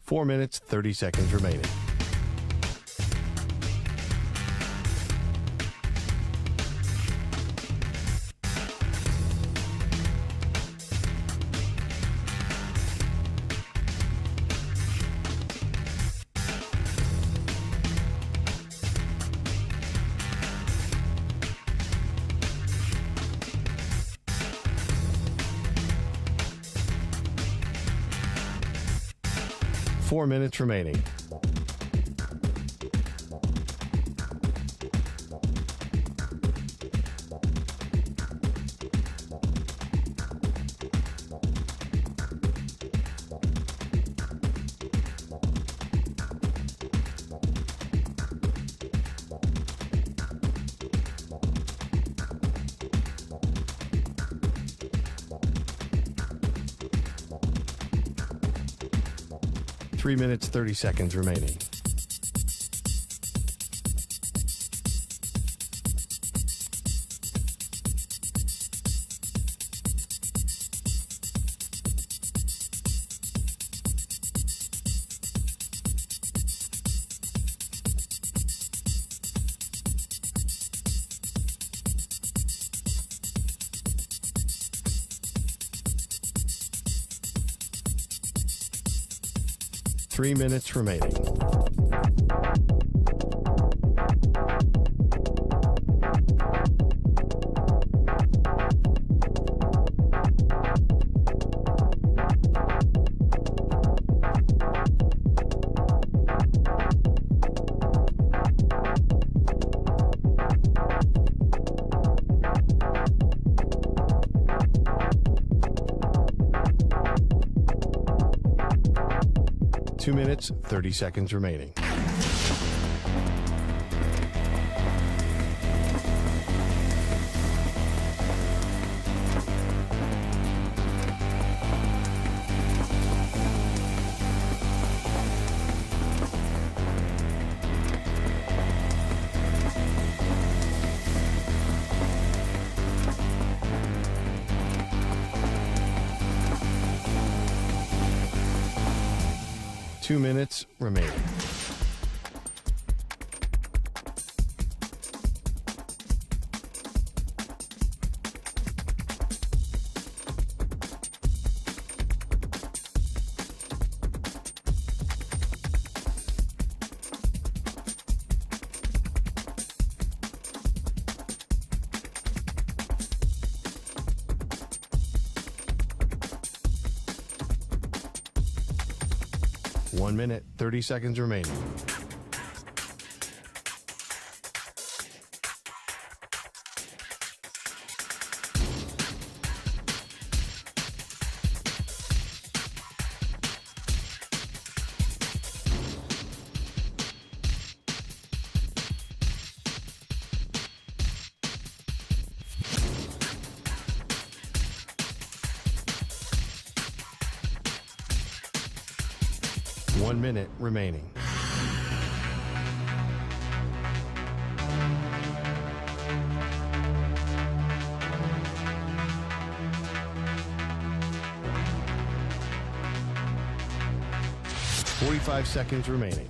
Four minutes, 30 seconds remaining. Four minutes remaining. Three minutes, 30 seconds remaining. 3 minutes remaining. Two minutes, 30 seconds remaining. Two minutes remaining. One minute, 30 seconds remaining. One minute remaining. Forty-five seconds remaining.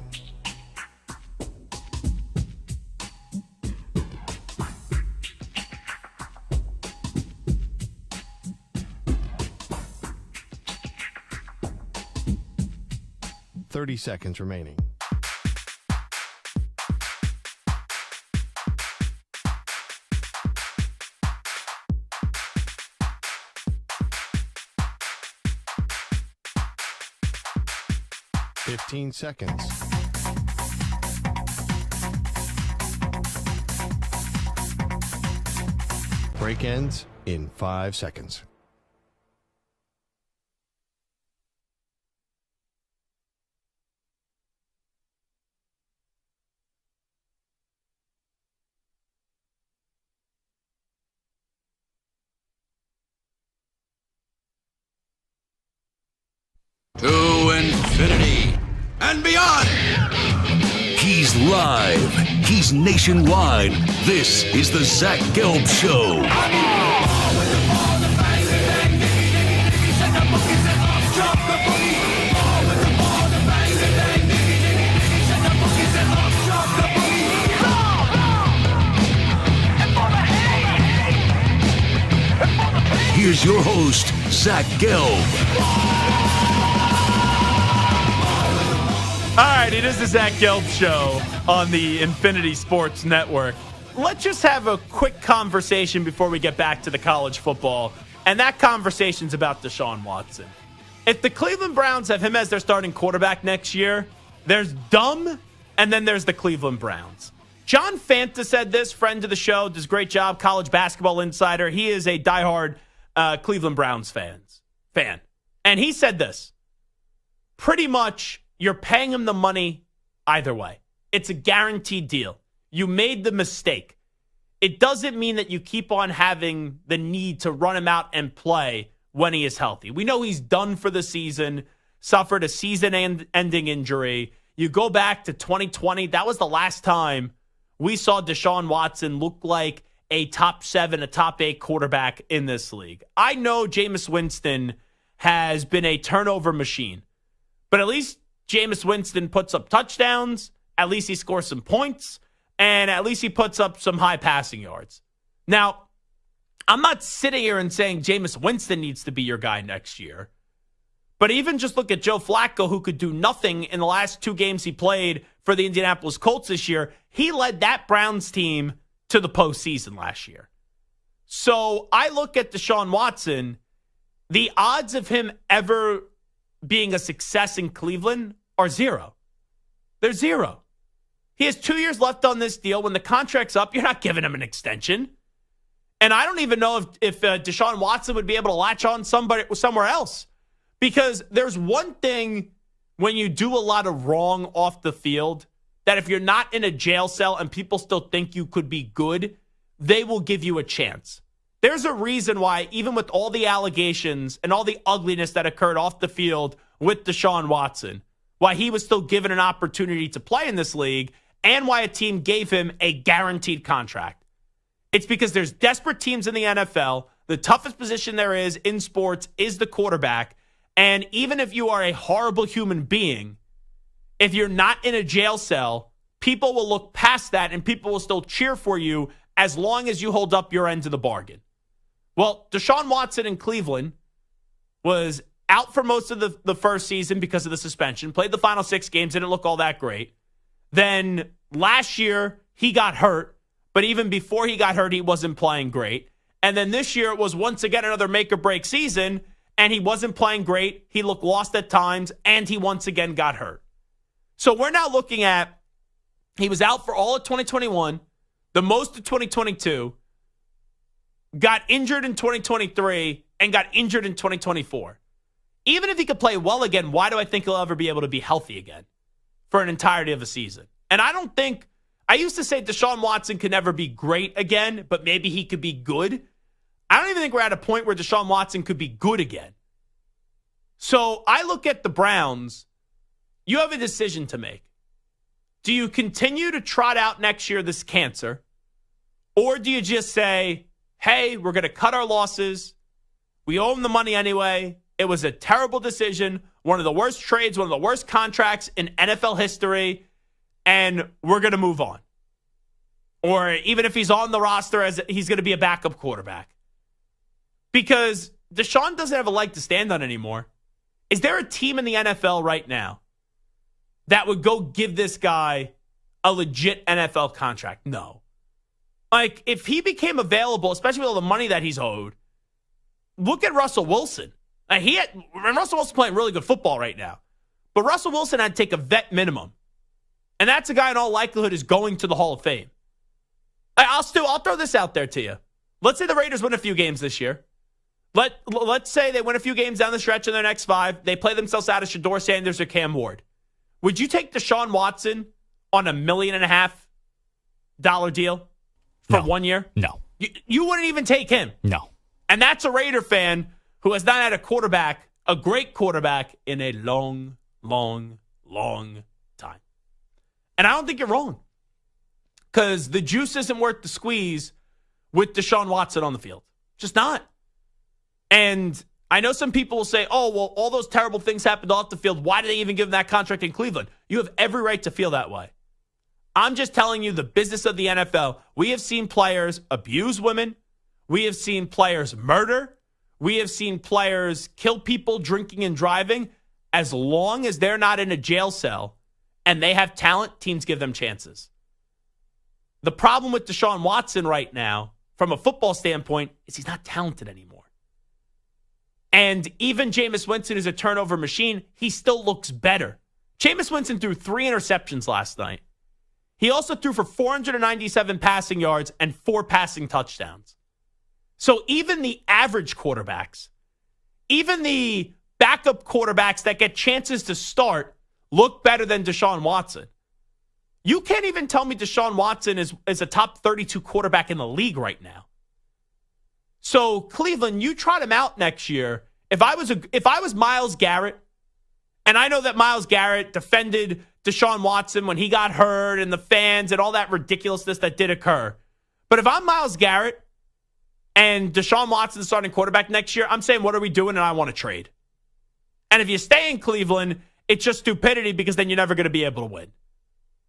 Seconds remaining. Fifteen seconds. Break ends in 5 seconds. To infinity and beyond. He's live. He's nationwide. This is the Zach Gelb Show. Here's your host, Zach Gelb. All right, it is the Zach Gelb Show on the Infinity Sports Network. Let's just have a quick conversation before we get back to the college football, and that conversation's about Deshaun Watson. If the Cleveland Browns have him as their starting quarterback next year, there's dumb, and then there's the Cleveland Browns. John Fanta said this, friend of the show, does a great job, college basketball insider. He is a diehard Cleveland Browns fan. And he said this, pretty much, you're paying him the money either way. It's a guaranteed deal. You made the mistake. It doesn't mean that you keep on having the need to run him out and when he is healthy. We know he's done for the season, suffered a season-ending injury. You go back to 2020, that was the last time we saw Deshaun Watson look like a top 7, a top 8 quarterback in this league. I know Jameis Winston has been a turnover machine, but at least Jameis Winston puts up touchdowns, at least he scores some points, and at least he puts up some high passing yards. Now, I'm not sitting here and saying Jameis Winston needs to be your guy next year, But even just look at Joe Flacco, who could do nothing in the last 2 games he played for the Indianapolis Colts this year. He led that Browns team to the postseason last year. So I look at Deshaun Watson, the odds of him ever being a success in Cleveland are 0. They're 0. He has 2 years left on this deal. When the contract's up, you're not giving him an extension. And I don't even know if Deshaun Watson would be able to latch on somewhere else. Because there's one thing when you do a lot of wrong off the field, that if you're not in a jail cell and people still think you could be good, they will give you a chance. There's a reason why, even with all the allegations and all the ugliness that occurred off the field with Deshaun Watson, why he was still given an opportunity to play in this league and why a team gave him a guaranteed contract. It's because there's desperate teams in the NFL. The toughest position there is in sports is the quarterback. And even if you are a horrible human being, if you're not in a jail cell, people will look past that and people will still cheer for you as long as you hold up your end of the bargain. Well, Deshaun Watson in Cleveland was out for most of the first season because of the suspension, played the final 6 games, didn't look all that great. Then last year, he got hurt, but even before he got hurt, he wasn't playing great. And then this year, it was once again another make-or-break season, and he wasn't playing great. He looked lost at times, and he once again got hurt. So we're now looking at, he was out for all of 2021, the most of 2022, got injured in 2023, and got injured in 2024. Even if he could play well again, why do I think he'll ever be able to be healthy again for an entirety of a season? And I used to say Deshaun Watson could never be great again, but maybe he could be good. I don't even think we're at a point where Deshaun Watson could be good again. So I look at the Browns. You have a decision to make. Do you continue to trot out next year this cancer? Or do you just say, hey, we're going to cut our losses. We owe him the money anyway. It was a terrible decision. One of the worst trades, one of the worst contracts in NFL history. And we're going to move on. Or even if he's on the roster, as he's going to be a backup quarterback. Because Deshaun doesn't have a leg to stand on anymore. Is there a team in the NFL right now that would go give this guy a legit NFL contract? No. Like, if he became available, especially with all the money that he's owed, look at Russell Wilson. Russell Wilson's playing really good football right now. But Russell Wilson had to take a vet minimum. And that's a guy in all likelihood is going to the Hall of Fame. I'll throw this out there to you. Let's say the Raiders win a few games this year. Let's say they win a few games down the stretch in their next 5. They play themselves out of Shedeur Sanders or Cam Ward. Would you take Deshaun Watson on $1.5 million deal for 1 year? No. You wouldn't even take him. No. And that's a Raider fan who has not had a great quarterback, in a long, long, long time. And I don't think you're wrong. Because the juice isn't worth the squeeze with Deshaun Watson on the field. Just not. And I know some people will say, oh, well, all those terrible things happened off the field. Why did they even give him that contract in Cleveland? You have every right to feel that way. I'm just telling you the business of the NFL. We have seen players abuse women. We have seen players murder. We have seen players kill people drinking and driving. As long as they're not in a jail cell and they have talent, teams give them chances. The problem with Deshaun Watson right now, from a football standpoint, is he's not talented anymore. And even Jameis Winston is a turnover machine. He still looks better. Jameis Winston threw 3 interceptions last night. He also threw for 497 passing yards and 4 passing touchdowns. So even the average quarterbacks, even the backup quarterbacks that get chances to start, look better than Deshaun Watson. You can't even tell me Deshaun Watson is a top 32 quarterback in the league right now. So Cleveland, you trot him out next year. If I was Myles Garrett, and I know that Myles Garrett defended Deshaun Watson when he got hurt and the fans and all that ridiculousness that did occur. But if I'm Myles Garrett and Deshaun Watson's starting quarterback next year, I'm saying, what are we doing? And I want to trade. And if you stay in Cleveland, it's just stupidity because then you're never going to be able to win.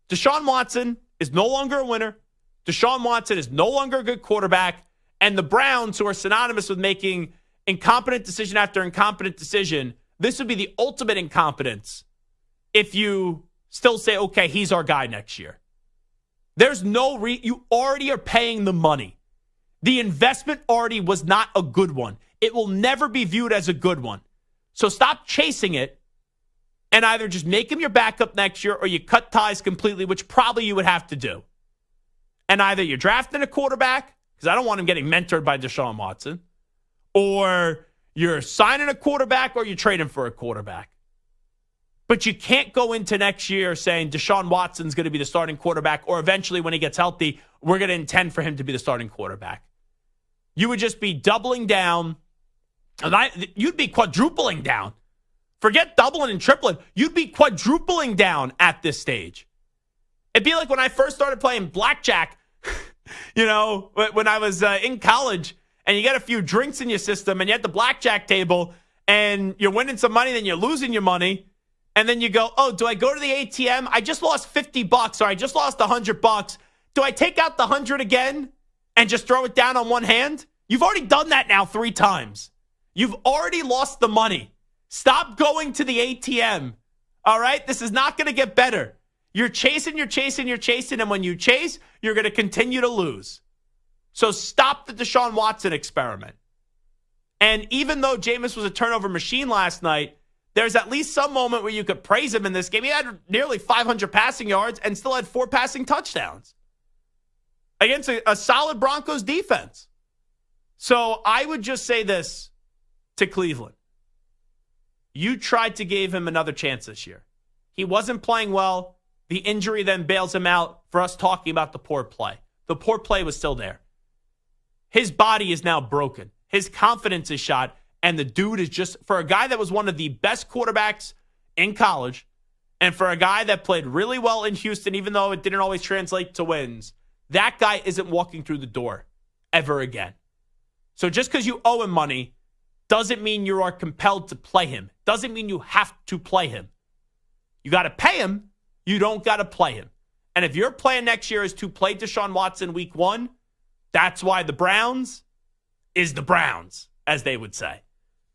Deshaun Watson is no longer a winner. Deshaun Watson is no longer a good quarterback. And the Browns, who are synonymous with making incompetent decision after incompetent decision, this would be the ultimate incompetence if you still say, okay, he's our guy next year. There's no you already are paying the money. The investment already was not a good one. It will never be viewed as a good one. So stop chasing it and either just make him your backup next year or you cut ties completely, which probably you would have to do. And either you're drafting a quarterback, because I don't want him getting mentored by Deshaun Watson, or you're signing a quarterback or you trade him for a quarterback. But you can't go into next year saying Deshaun Watson's going to be the starting quarterback, or eventually when he gets healthy, we're going to intend for him to be the starting quarterback. You would just be doubling down. You'd be quadrupling down. Forget doubling and tripling. You'd be quadrupling down at this stage. It'd be like when I first started playing blackjack, when I was in college, and you get a few drinks in your system, and you're at the blackjack table, and you're winning some money, then you're losing your money. And then you go, oh, do I go to the ATM? I just lost $50 or I just lost $100. Do I take out the 100 again and just throw it down on one hand? You've already done that now 3 times. You've already lost the money. Stop going to the ATM. All right? This is not going to get better. You're chasing. And when you chase, you're going to continue to lose. So stop the Deshaun Watson experiment. And even though Jameis was a turnover machine last night, there's at least some moment where you could praise him in this game. He had nearly 500 passing yards and still had 4 passing touchdowns against a solid Broncos defense. So I would just say this to Cleveland. You tried to give him another chance this year. He wasn't playing well. The injury then bails him out for us talking about the poor play. The poor play was still there. His body is now broken. His confidence is shot. And the dude is just, for a guy that was one of the best quarterbacks in college, and for a guy that played really well in Houston, even though it didn't always translate to wins, that guy isn't walking through the door ever again. So just because you owe him money doesn't mean you are compelled to play him. Doesn't mean you have to play him. You got to pay him. You don't got to play him. And if your plan next year is to play Deshaun Watson week 1, that's why the Browns is the Browns, as they would say.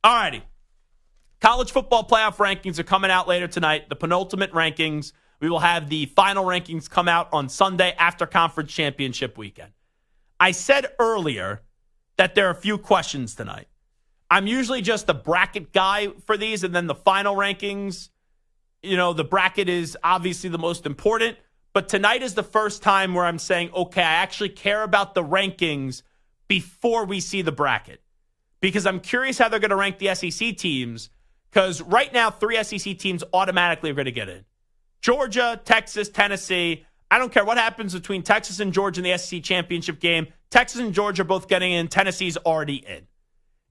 All righty. College football playoff rankings are coming out later tonight. The penultimate rankings. We will have the final rankings come out on Sunday after conference championship weekend. I said earlier that there are a few questions tonight. I'm usually just the bracket guy for these, and then the final rankings, the bracket is obviously the most important. But tonight is the first time where I'm saying, okay, I actually care about the rankings before we see the bracket. Because I'm curious how they're going to rank the SEC teams. Because right now, 3 SEC teams automatically are going to get in. Georgia, Texas, Tennessee. I don't care what happens between Texas and Georgia in the SEC championship game. Texas and Georgia are both getting in. Tennessee's already in.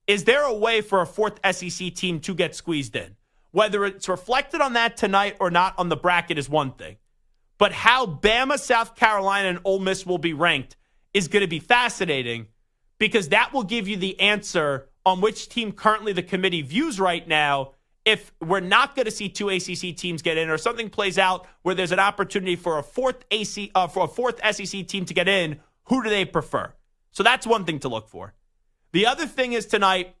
Is there a way for a 4th SEC team to get squeezed in? Whether it's reflected on that tonight or not on the bracket is one thing. But how Bama, South Carolina, and Ole Miss will be ranked is going to be fascinating. Because that will give you the answer on which team currently the committee views right now. If we're not going to see 2 ACC teams get in, or something plays out where there's an opportunity for a 4th SEC team to get in, who do they prefer? So that's one thing to look for. The other thing is tonight,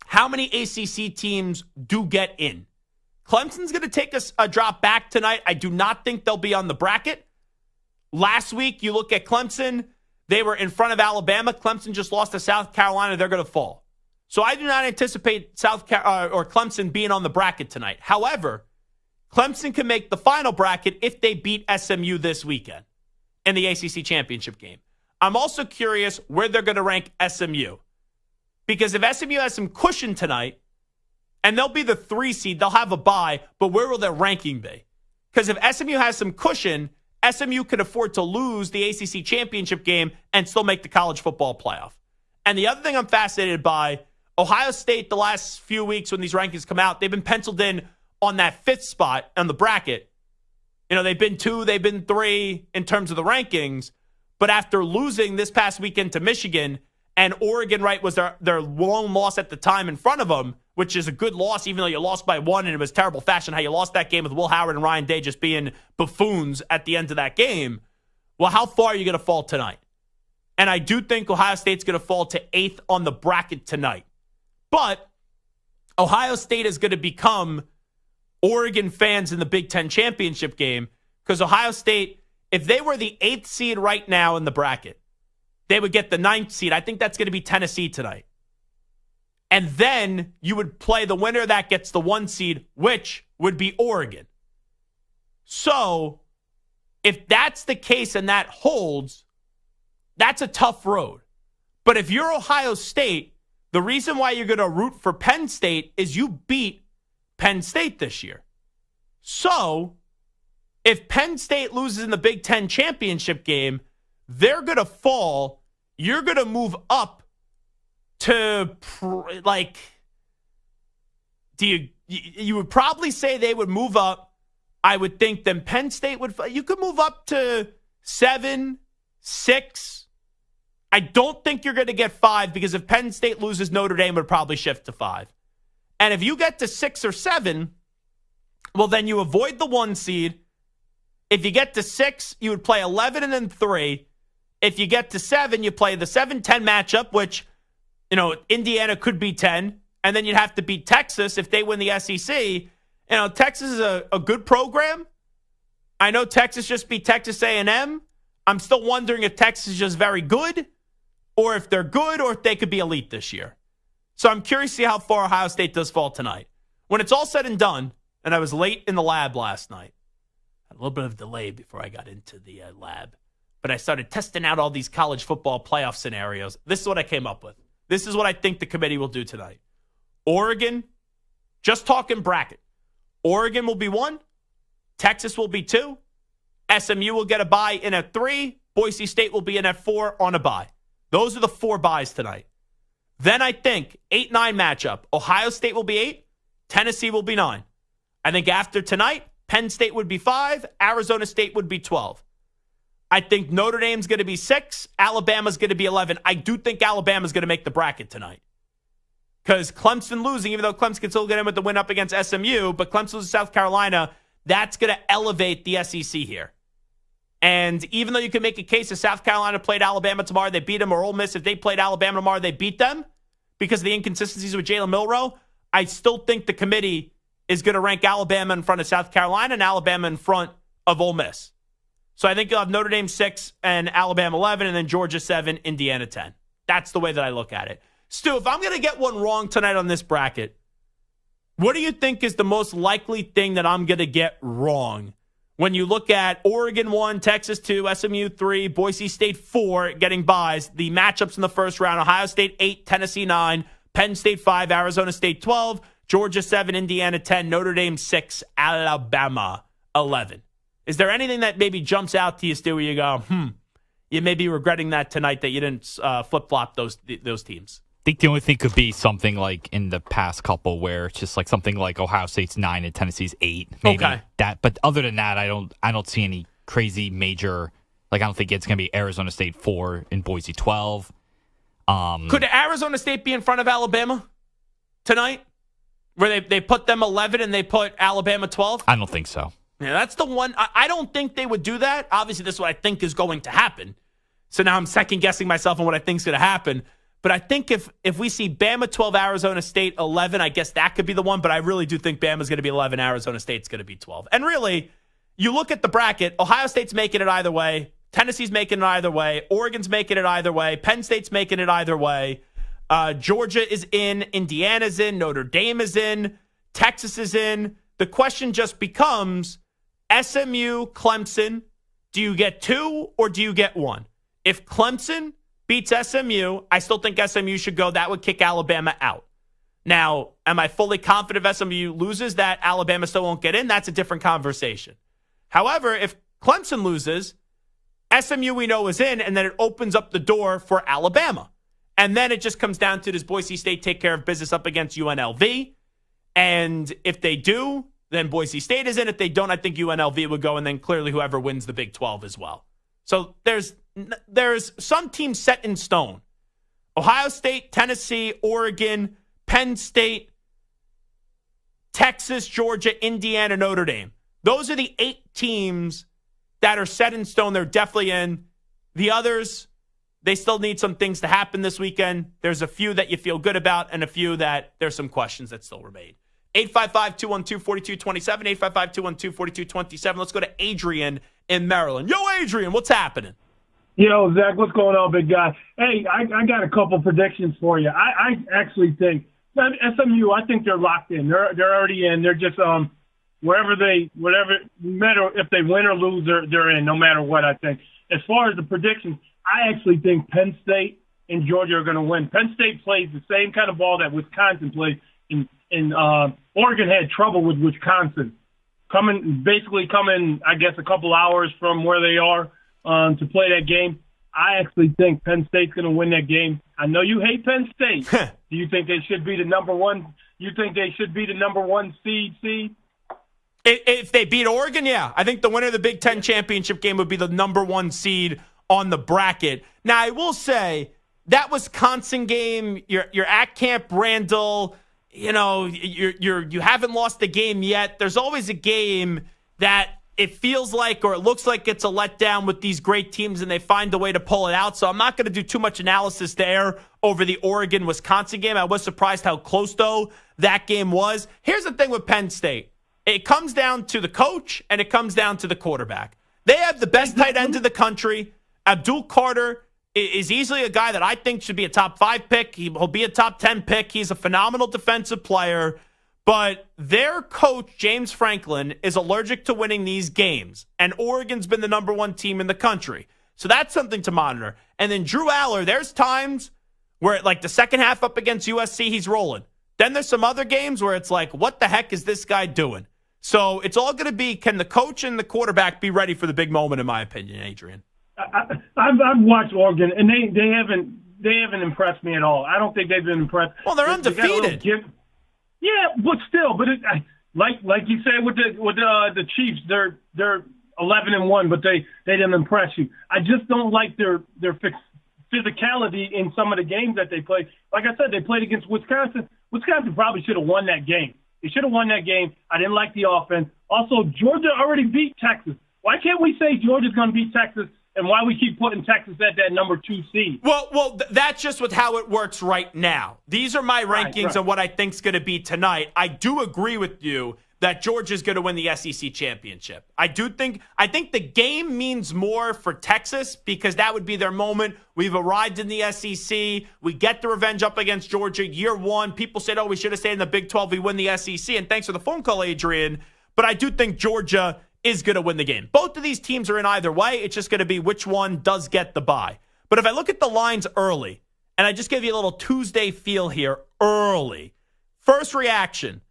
how many ACC teams do get in? Clemson's going to take a drop back tonight. I do not think they'll be on the bracket. Last week, you look at Clemson. They were in front of Alabama. Clemson just lost to South Carolina. They're going to fall. So I do not anticipate Clemson being on the bracket tonight. However, Clemson can make the final bracket if they beat SMU this weekend in the ACC championship game. I'm also curious where they're going to rank SMU. Because if SMU has some cushion tonight, and they'll be the 3 seed, they'll have a bye, but where will their ranking be? Because if SMU has some cushion, SMU could afford to lose the ACC championship game and still make the college football playoff. And the other thing I'm fascinated by, Ohio State, the last few weeks when these rankings come out, they've been penciled in on that 5th spot on the bracket. They've been 2, they've been 3 in terms of the rankings. But after losing this past weekend to Michigan, and Oregon, right, was their lone loss at the time in front of them, which is a good loss, even though you lost by 1, and it was terrible fashion how you lost that game with Will Howard and Ryan Day just being buffoons at the end of that game. Well, how far are you going to fall tonight? And I do think Ohio State's going to fall to 8th on the bracket tonight. But Ohio State is going to become Oregon fans in the Big Ten championship game because Ohio State, if they were the 8th seed right now in the bracket, they would get the 9th seed. I think that's going to be Tennessee tonight. And then you would play the winner that gets the 1 seed, which would be Oregon. So if that's the case and that holds, that's a tough road. But if you're Ohio State, the reason why you're going to root for Penn State is you beat Penn State this year. So if Penn State loses in the Big Ten championship game, they're going to fall. You're going to move up to, you would probably say they would move up. I would think then Penn State would, you could move up to 7, 6. I don't think you're going to get 5 because if Penn State loses, Notre Dame would probably shift to 5. And if you get to 6 or 7, well, then you avoid the 1 seed. If you get to 6, you would play 11 and then 3. If you get to 7, you play the 7-10 matchup, which, Indiana could be 10. And then you'd have to beat Texas if they win the SEC. Texas is a good program. I know Texas just beat Texas A&M. I'm still wondering if Texas is just very good or if they're good or if they could be elite this year. So I'm curious to see how far Ohio State does fall tonight. When it's all said and done, and I was late in the lab last night, a little bit of delay before I got into the lab, but I started testing out all these college football playoff scenarios. This is what I came up with. This is what I think the committee will do tonight. Oregon, just talking bracket. Oregon will be 1. Texas will be 2. SMU will get a bye in at 3. Boise State will be in at 4 on a bye. Those are the 4 byes tonight. Then I think 8-9 matchup. Ohio State will be 8. Tennessee will be 9. I think after tonight, Penn State would be 5. Arizona State would be 12. I think Notre Dame's going to be 6. Alabama's going to be 11. I do think Alabama's going to make the bracket tonight. Because Clemson losing, even though Clemson can still get in with the win up against SMU, but Clemson loses South Carolina, that's going to elevate the SEC here. And even though you can make a case if South Carolina played Alabama tomorrow, they beat them, or Ole Miss, if they played Alabama tomorrow, they beat them because of the inconsistencies with Jalen Milroe, I still think the committee is going to rank Alabama in front of South Carolina and Alabama in front of Ole Miss. So I think you'll have Notre Dame 6 and Alabama 11, and then Georgia 7, Indiana 10. That's the way that I look at it. Stu, if I'm going to get one wrong tonight on this bracket, what do you think is the most likely thing that I'm going to get wrong when you look at Oregon 1, Texas 2, SMU 3, Boise State 4 getting byes, the matchups in the first round, Ohio State 8, Tennessee 9, Penn State 5, Arizona State 12, Georgia 7, Indiana 10, Notre Dame 6, Alabama 11. Is there anything that maybe jumps out to you, Stu, where you go, you may be regretting that tonight that you didn't flip-flop those teams? I think the only thing could be something like in the past couple where it's just like something like Ohio State's 9 and Tennessee's 8. Maybe that. But other than that, I don't see any crazy major. Like I don't think it's going to be Arizona State 4 and Boise 12. Could Arizona State be in front of Alabama tonight, where they put them 11 and they put Alabama 12? I don't think so. Yeah, that's the one. I don't think they would do that. Obviously, this is what I think is going to happen. So now I'm second guessing myself on what I think is going to happen. But I think if we see Bama 12, Arizona State 11, I guess that could be the one. But I really do think Bama's going to be 11, Arizona State's going to be 12. And really, you look at the bracket, Ohio State's making it either way. Tennessee's making it either way. Oregon's making it either way. Penn State's making it either way. Georgia is in. Indiana's in. Notre Dame is in. Texas is in. The question just becomes SMU, Clemson, do you get 2 or do you get 1? If Clemson beats SMU, I still think SMU should go. That would kick Alabama out. Now, am I fully confident if SMU loses that Alabama still won't get in? That's a different conversation. However, if Clemson loses, SMU we know is in, and then it opens up the door for Alabama. And then it just comes down to, does Boise State take care of business up against UNLV? And if they do, then Boise State is in. If they don't, I think UNLV would go, and then clearly whoever wins the Big 12 as well. So there's some teams set in stone. Ohio State, Tennessee, Oregon, Penn State, Texas, Georgia, Indiana, Notre Dame. Those are the 8 teams that are set in stone. They're definitely in. The others, they still need some things to happen this weekend. There's a few that you feel good about and a few that there's some questions that still remain. 855-212-4227, 855-212-4227. Let's go to Adrian in Maryland. Yo, Adrian, what's happening? Yo, Zach, what's going on, big guy? Hey, I got a couple predictions for you. I actually think SMU, I think they're locked in. They're already in. They're just whatever, no matter if they win or lose, they're in, no matter what, I think. As far as the predictions, I actually think Penn State and Georgia are going to win. Penn State plays the same kind of ball that Wisconsin plays, and Oregon had trouble with Wisconsin. Coming, I guess, a couple hours from where they are to play that game. I actually think Penn State's going to win that game. I know you hate Penn State. Do you think they should be the number one? You think they should be the number one seed? If they beat Oregon, yeah. I think the winner of the Big Ten championship game would be the number one seed on the bracket. Now, I will say that Wisconsin game, you're at Camp Randall. You know, you haven't lost a game yet. There's always a game that it feels like or it looks like it's a letdown with these great teams and they find a way to pull it out. So I'm not going to do too much analysis there over the Oregon-Wisconsin game. I was surprised how close, though, that game was. Here's the thing with Penn State. It comes down to the coach and it comes down to the quarterback. They have the best tight end in the country. Abdul Carter is easily a guy that I think should be a top 5 pick. He'll be a top 10 pick. He's a phenomenal defensive player. But their coach, James Franklin, is allergic to winning these games. And Oregon's been the number one team in the country. So that's something to monitor. And then Drew Aller, there's times where, like the second half up against USC, he's rolling. Then there's some other games where it's like, what the heck is this guy doing? So it's all going to be, can the coach and the quarterback be ready for the big moment, in my opinion, Adrian? I've watched Oregon, and they haven't impressed me at all. I don't think they've been impressed. Well, they're undefeated. Yeah, but still, like you said with the Chiefs, they're 11-1, but they didn't impress you. I just don't like their physicality in some of the games that they played. Like I said, they played against Wisconsin. Wisconsin probably should have won that game. They should have won that game. I didn't like the offense. Also, Georgia already beat Texas. Why can't we say Georgia's going to beat Texas? And why we keep putting Texas at that number 2 seed? Well, that's just with how it works right now. These are my rankings of what I think is going to be tonight. I do agree with you that Georgia's going to win the SEC championship. I think the game means more for Texas because that would be their moment. We've arrived in the SEC. We get the revenge up against Georgia year one. People said, we should have stayed in the Big 12. We win the SEC. And thanks for the phone call, Adrian. But I do think Georgia is going to win the game. Both of these teams are in either way. It's just going to be which one does get the bye. But if I look at the lines early, and I just give you a little Tuesday feel here early, first reaction,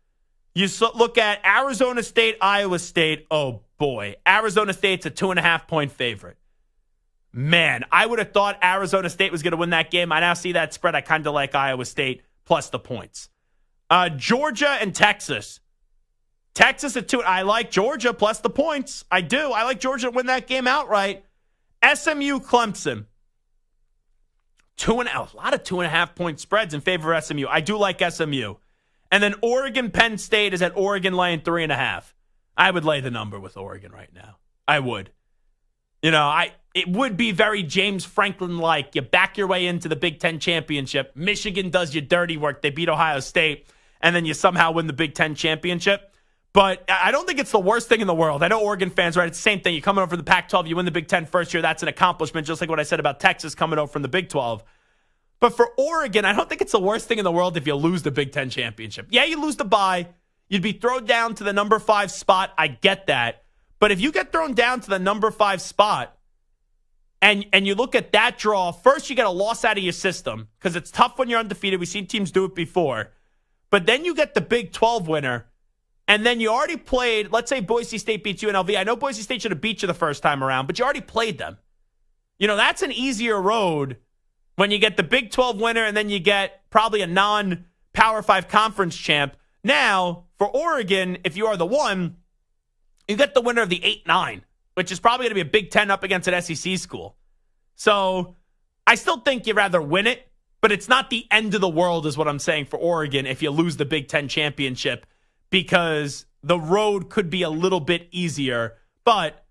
you look at Arizona State, Iowa State. Oh, boy. Arizona State's a 2.5-point favorite. Man, I would have thought Arizona State was going to win that game. I now see that spread. I kind of like Iowa State plus the points. Georgia and Texas. Texas at 2. I like Georgia plus the points. I do. I like Georgia to win that game outright. SMU, Clemson. A lot of 2.5-point spreads in favor of SMU. I do like SMU. And then Oregon, Penn State is at Oregon laying 3.5. I would lay the number with Oregon right now. I would. It would be very James Franklin-like. You back your way into the Big Ten championship. Michigan does your dirty work. They beat Ohio State. And then you somehow win the Big Ten championship. But I don't think it's the worst thing in the world. I know Oregon fans, right? It's the same thing. You're coming over from the Pac-12. You win the Big Ten first year. That's an accomplishment, just like what I said about Texas coming over from the Big 12. But for Oregon, I don't think it's the worst thing in the world if you lose the Big Ten championship. Yeah, you lose the bye. You'd be thrown down to the number 5 spot. I get that. But if you get thrown down to the number 5 spot and you look at that draw, first you get a loss out of your system because it's tough when you're undefeated. We've seen teams do it before. But then you get the Big 12 winner. And then you already played, let's say Boise State beats UNLV. I know Boise State should have beat you the first time around, but you already played them. That's an easier road when you get the Big 12 winner and then you get probably a non-Power 5 conference champ. Now, for Oregon, if you are the 1, you get the winner of the 8-9, which is probably going to be a Big 10 up against an SEC school. So I still think you'd rather win it, but it's not the end of the world is what I'm saying for Oregon if you lose the Big 10 championship. Because the road could be a little bit easier. But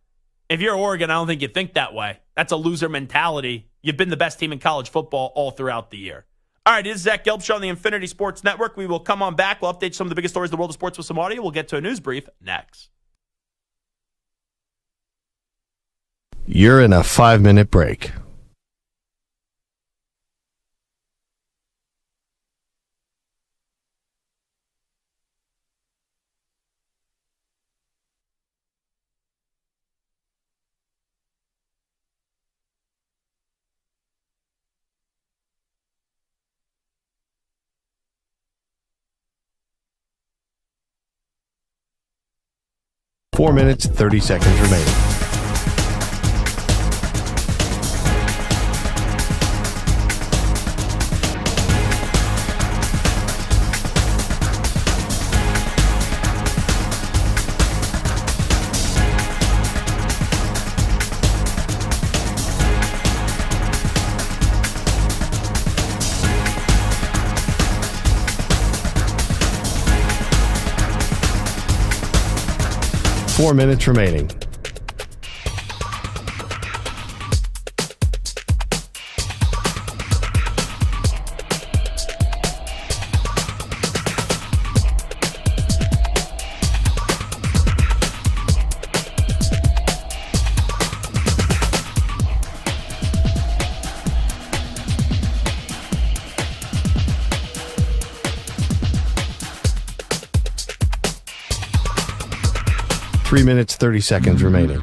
if you're Oregon, I don't think you think that way. That's a loser mentality. you've been the best team in college football all throughout the year. All right, it is Zach Gelb Show on the Infinity Sports Network. We will come on back. We'll update some of the biggest stories in the world of sports with some audio. We'll get to a news brief next. You're in a 5-minute break. Four minutes, 30 seconds remaining. Four minutes remaining. Three minutes, 30 seconds remaining.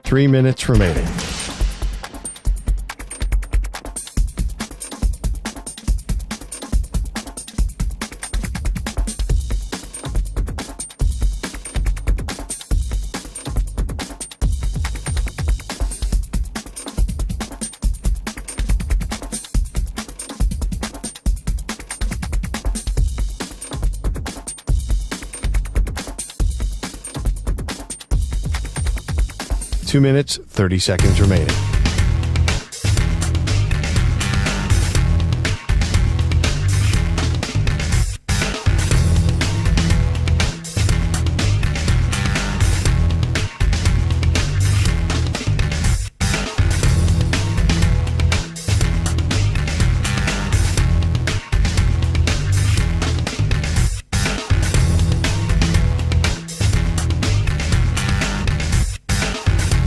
Three minutes remaining. Two minutes, 30 seconds remaining.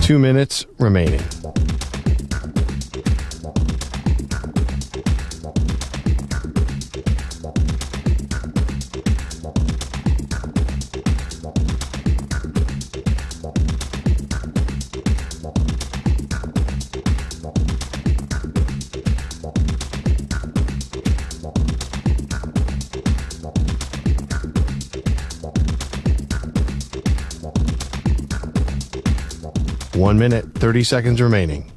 Two minutes remaining. One minute, 30 seconds remaining.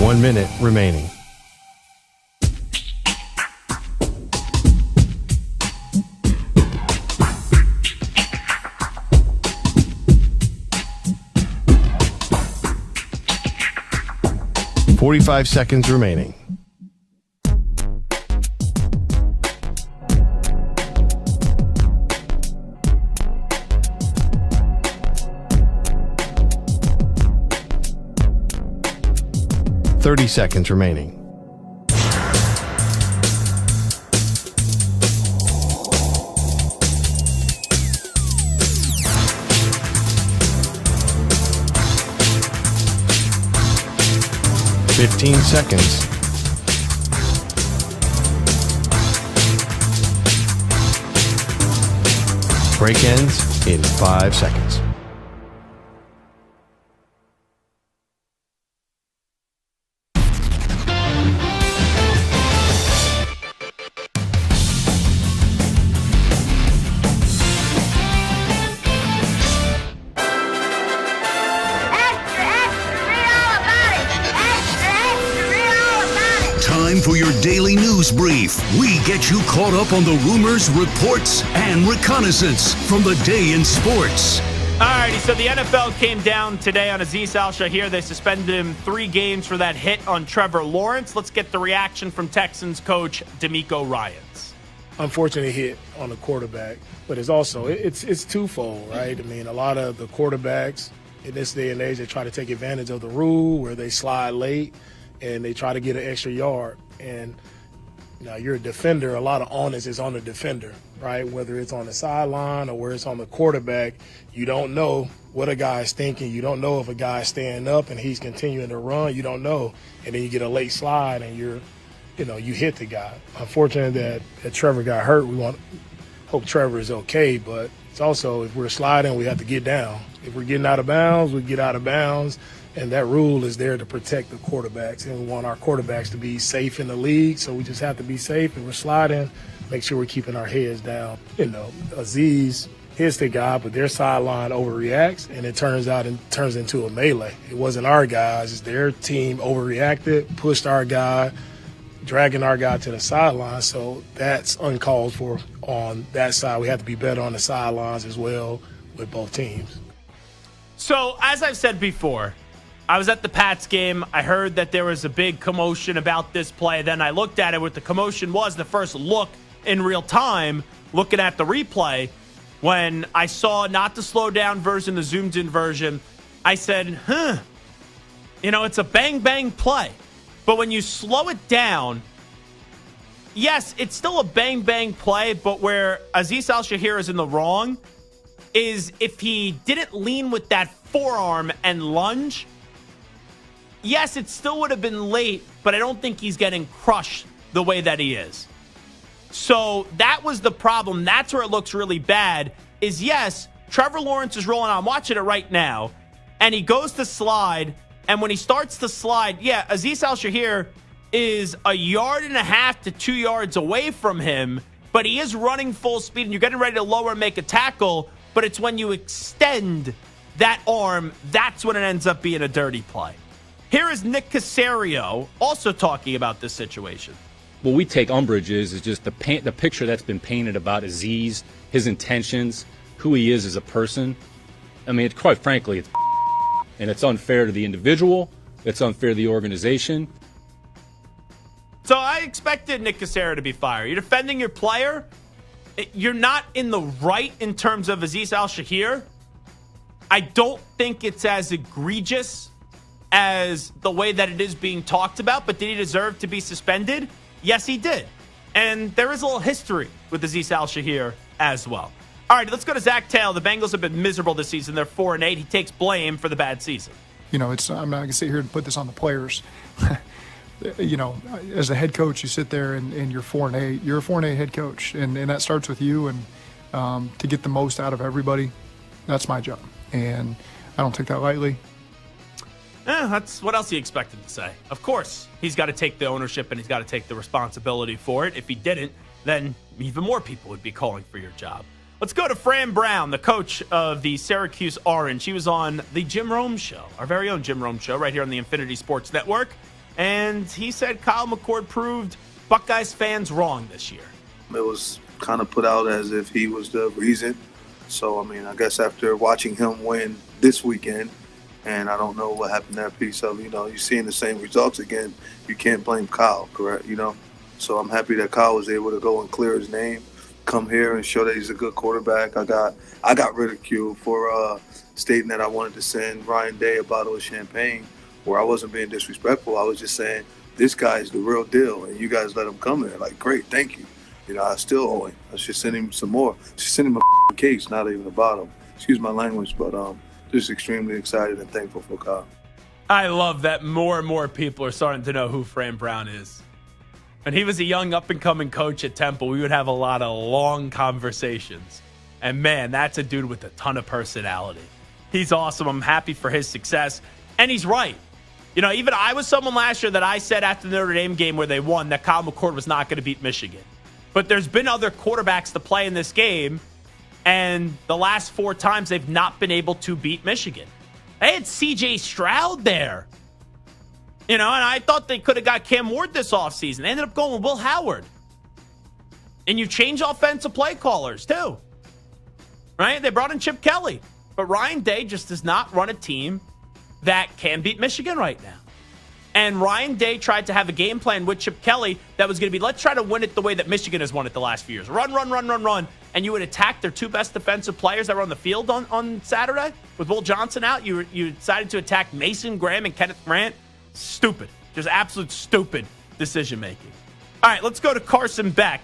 One minute remaining. .45 seconds remaining. .30 seconds remaining. .15 seconds. Break ends in 5 seconds. Time for your daily news brief. We get you caught up on the rumors, reports, and reconnaissance from the day in sports. Alrighty, so the NFL came down today on Azeez Al-Shaair. They suspended him 3 games for that hit on Trevor Lawrence. Let's get the reaction from Texans coach DeMeco Ryans. Unfortunate hit on the quarterback, but it's also it's twofold, right? I mean, a lot of the quarterbacks in this day and age, they try to take advantage of the rule where they slide late and they try to get an extra yard. And now you're a defender, a lot of onus is on the defender, right? Whether it's on the sideline or where it's on the quarterback, you don't know what a guy's thinking. You don't know if a guy's standing up and he's continuing to run. You don't know. And then you get a late slide and you hit the guy. Unfortunate that Trevor got hurt. Hope Trevor is okay, but it's also, if we're sliding, we have to get down. If we're getting out of bounds, we get out of bounds. And that rule is there to protect the quarterbacks. And we want our quarterbacks to be safe in the league, so we just have to be safe. And we're sliding, make sure we're keeping our heads down. Azeez hits the guy, but their sideline overreacts, and it turns into a melee. It wasn't our guys. It's their team overreacted, pushed our guy, dragging our guy to the sideline. So that's uncalled for on that side. We have to be better on the sidelines as well with both teams. So, as I've said before, I was at the Pats game. I heard that there was a big commotion about this play. Then I looked at it. What the commotion was, the first look in real time, looking at the replay, when I saw not the slow down version, the zoomed in version, I said, it's a bang bang play. But when you slow it down, yes, it's still a bang bang play, but where Azeez Al-Shaair is in the wrong is if he didn't lean with that forearm and lunge. Yes, it still would have been late, but I don't think he's getting crushed the way that he is. So that was the problem. That's where it looks really bad is, yes, Trevor Lawrence is rolling on. I'm watching it right now, and he goes to slide, and when he starts to slide, Azeez Al-Shaair is 1.5 to 2 yards away from him, but he is running full speed, and you're getting ready to lower and make a tackle, but it's when you extend that arm, that's when it ends up being a dirty play. Here is Nick Caserio also talking about this situation. What we take umbrage is just the picture that's been painted about Azeez, his intentions, who he is as a person. I mean, quite frankly, it's and it's unfair to the individual. It's unfair to the organization. So I expected Nick Caserio to be fired. You're defending your player. You're not in the right in terms of Azeez Al-Shaair. I don't think it's as egregious as the way that it is being talked about, but did he deserve to be suspended? Yes, he did. And there is a little history with Azeez Al-Shaair as well. All right, let's go to Zach Taylor. The Bengals have been miserable this season. They're 4-8. He takes blame for the bad season. I'm not going to sit here and put this on the players. As a head coach, you sit there and you're 4-8. You're a 4-8 head coach, and that starts with you. And to get the most out of everybody, that's my job. And I don't take that lightly. That's what else he expected to say. Of course, he's got to take the ownership and he's got to take the responsibility for it. If he didn't, then even more people would be calling for your job. Let's go to Fran Brown, the coach of the Syracuse Orange. He was on the Jim Rome Show, our very own Jim Rome Show, right here on the Infinity Sports Network. And he said Kyle McCord proved Buckeyes fans wrong this year. It was kind of put out as if he was the reason. So, I guess after watching him win this weekend, and I don't know what happened that piece of, you're seeing the same results again. You can't blame Kyle, correct? So I'm happy that Kyle was able to go and clear his name, come here and show that he's a good quarterback. I got ridiculed for stating that I wanted to send Ryan Day a bottle of champagne, where I wasn't being disrespectful. I was just saying, this guy's the real deal, and you guys let him come here. Like, great, thank you. I still owe him. I should send him some more. Just send him a case, not even a bottle. Excuse my language, but just extremely excited and thankful for Kyle. I love that more and more people are starting to know who Fran Brown is. When he was a young up-and-coming coach at Temple, we would have a lot of long conversations. And, man, that's a dude with a ton of personality. He's awesome. I'm happy for his success. And he's right. You know, even I was someone last year that I said after the Notre Dame game where they won that Kyle McCord was not going to beat Michigan. But there's been other quarterbacks to play in this game, and the last 4 times they've not been able to beat Michigan. They had C.J. Stroud there. You know, and I thought they could have got Cam Ward this offseason. They ended up going with Will Howard. And you change offensive play callers, too. Right? They brought in Chip Kelly. But Ryan Day just does not run a team that can beat Michigan right now. And Ryan Day tried to have a game plan with Chip Kelly that was going to be, let's try to win it the way that Michigan has won it the last few years. Run. And you would attack their 2 best defensive players that were on the field on Saturday. With Will Johnson out, you decided to attack Mason Graham and Kenneth Grant. Stupid. Just absolute stupid decision-making. All right, let's go to Carson Beck.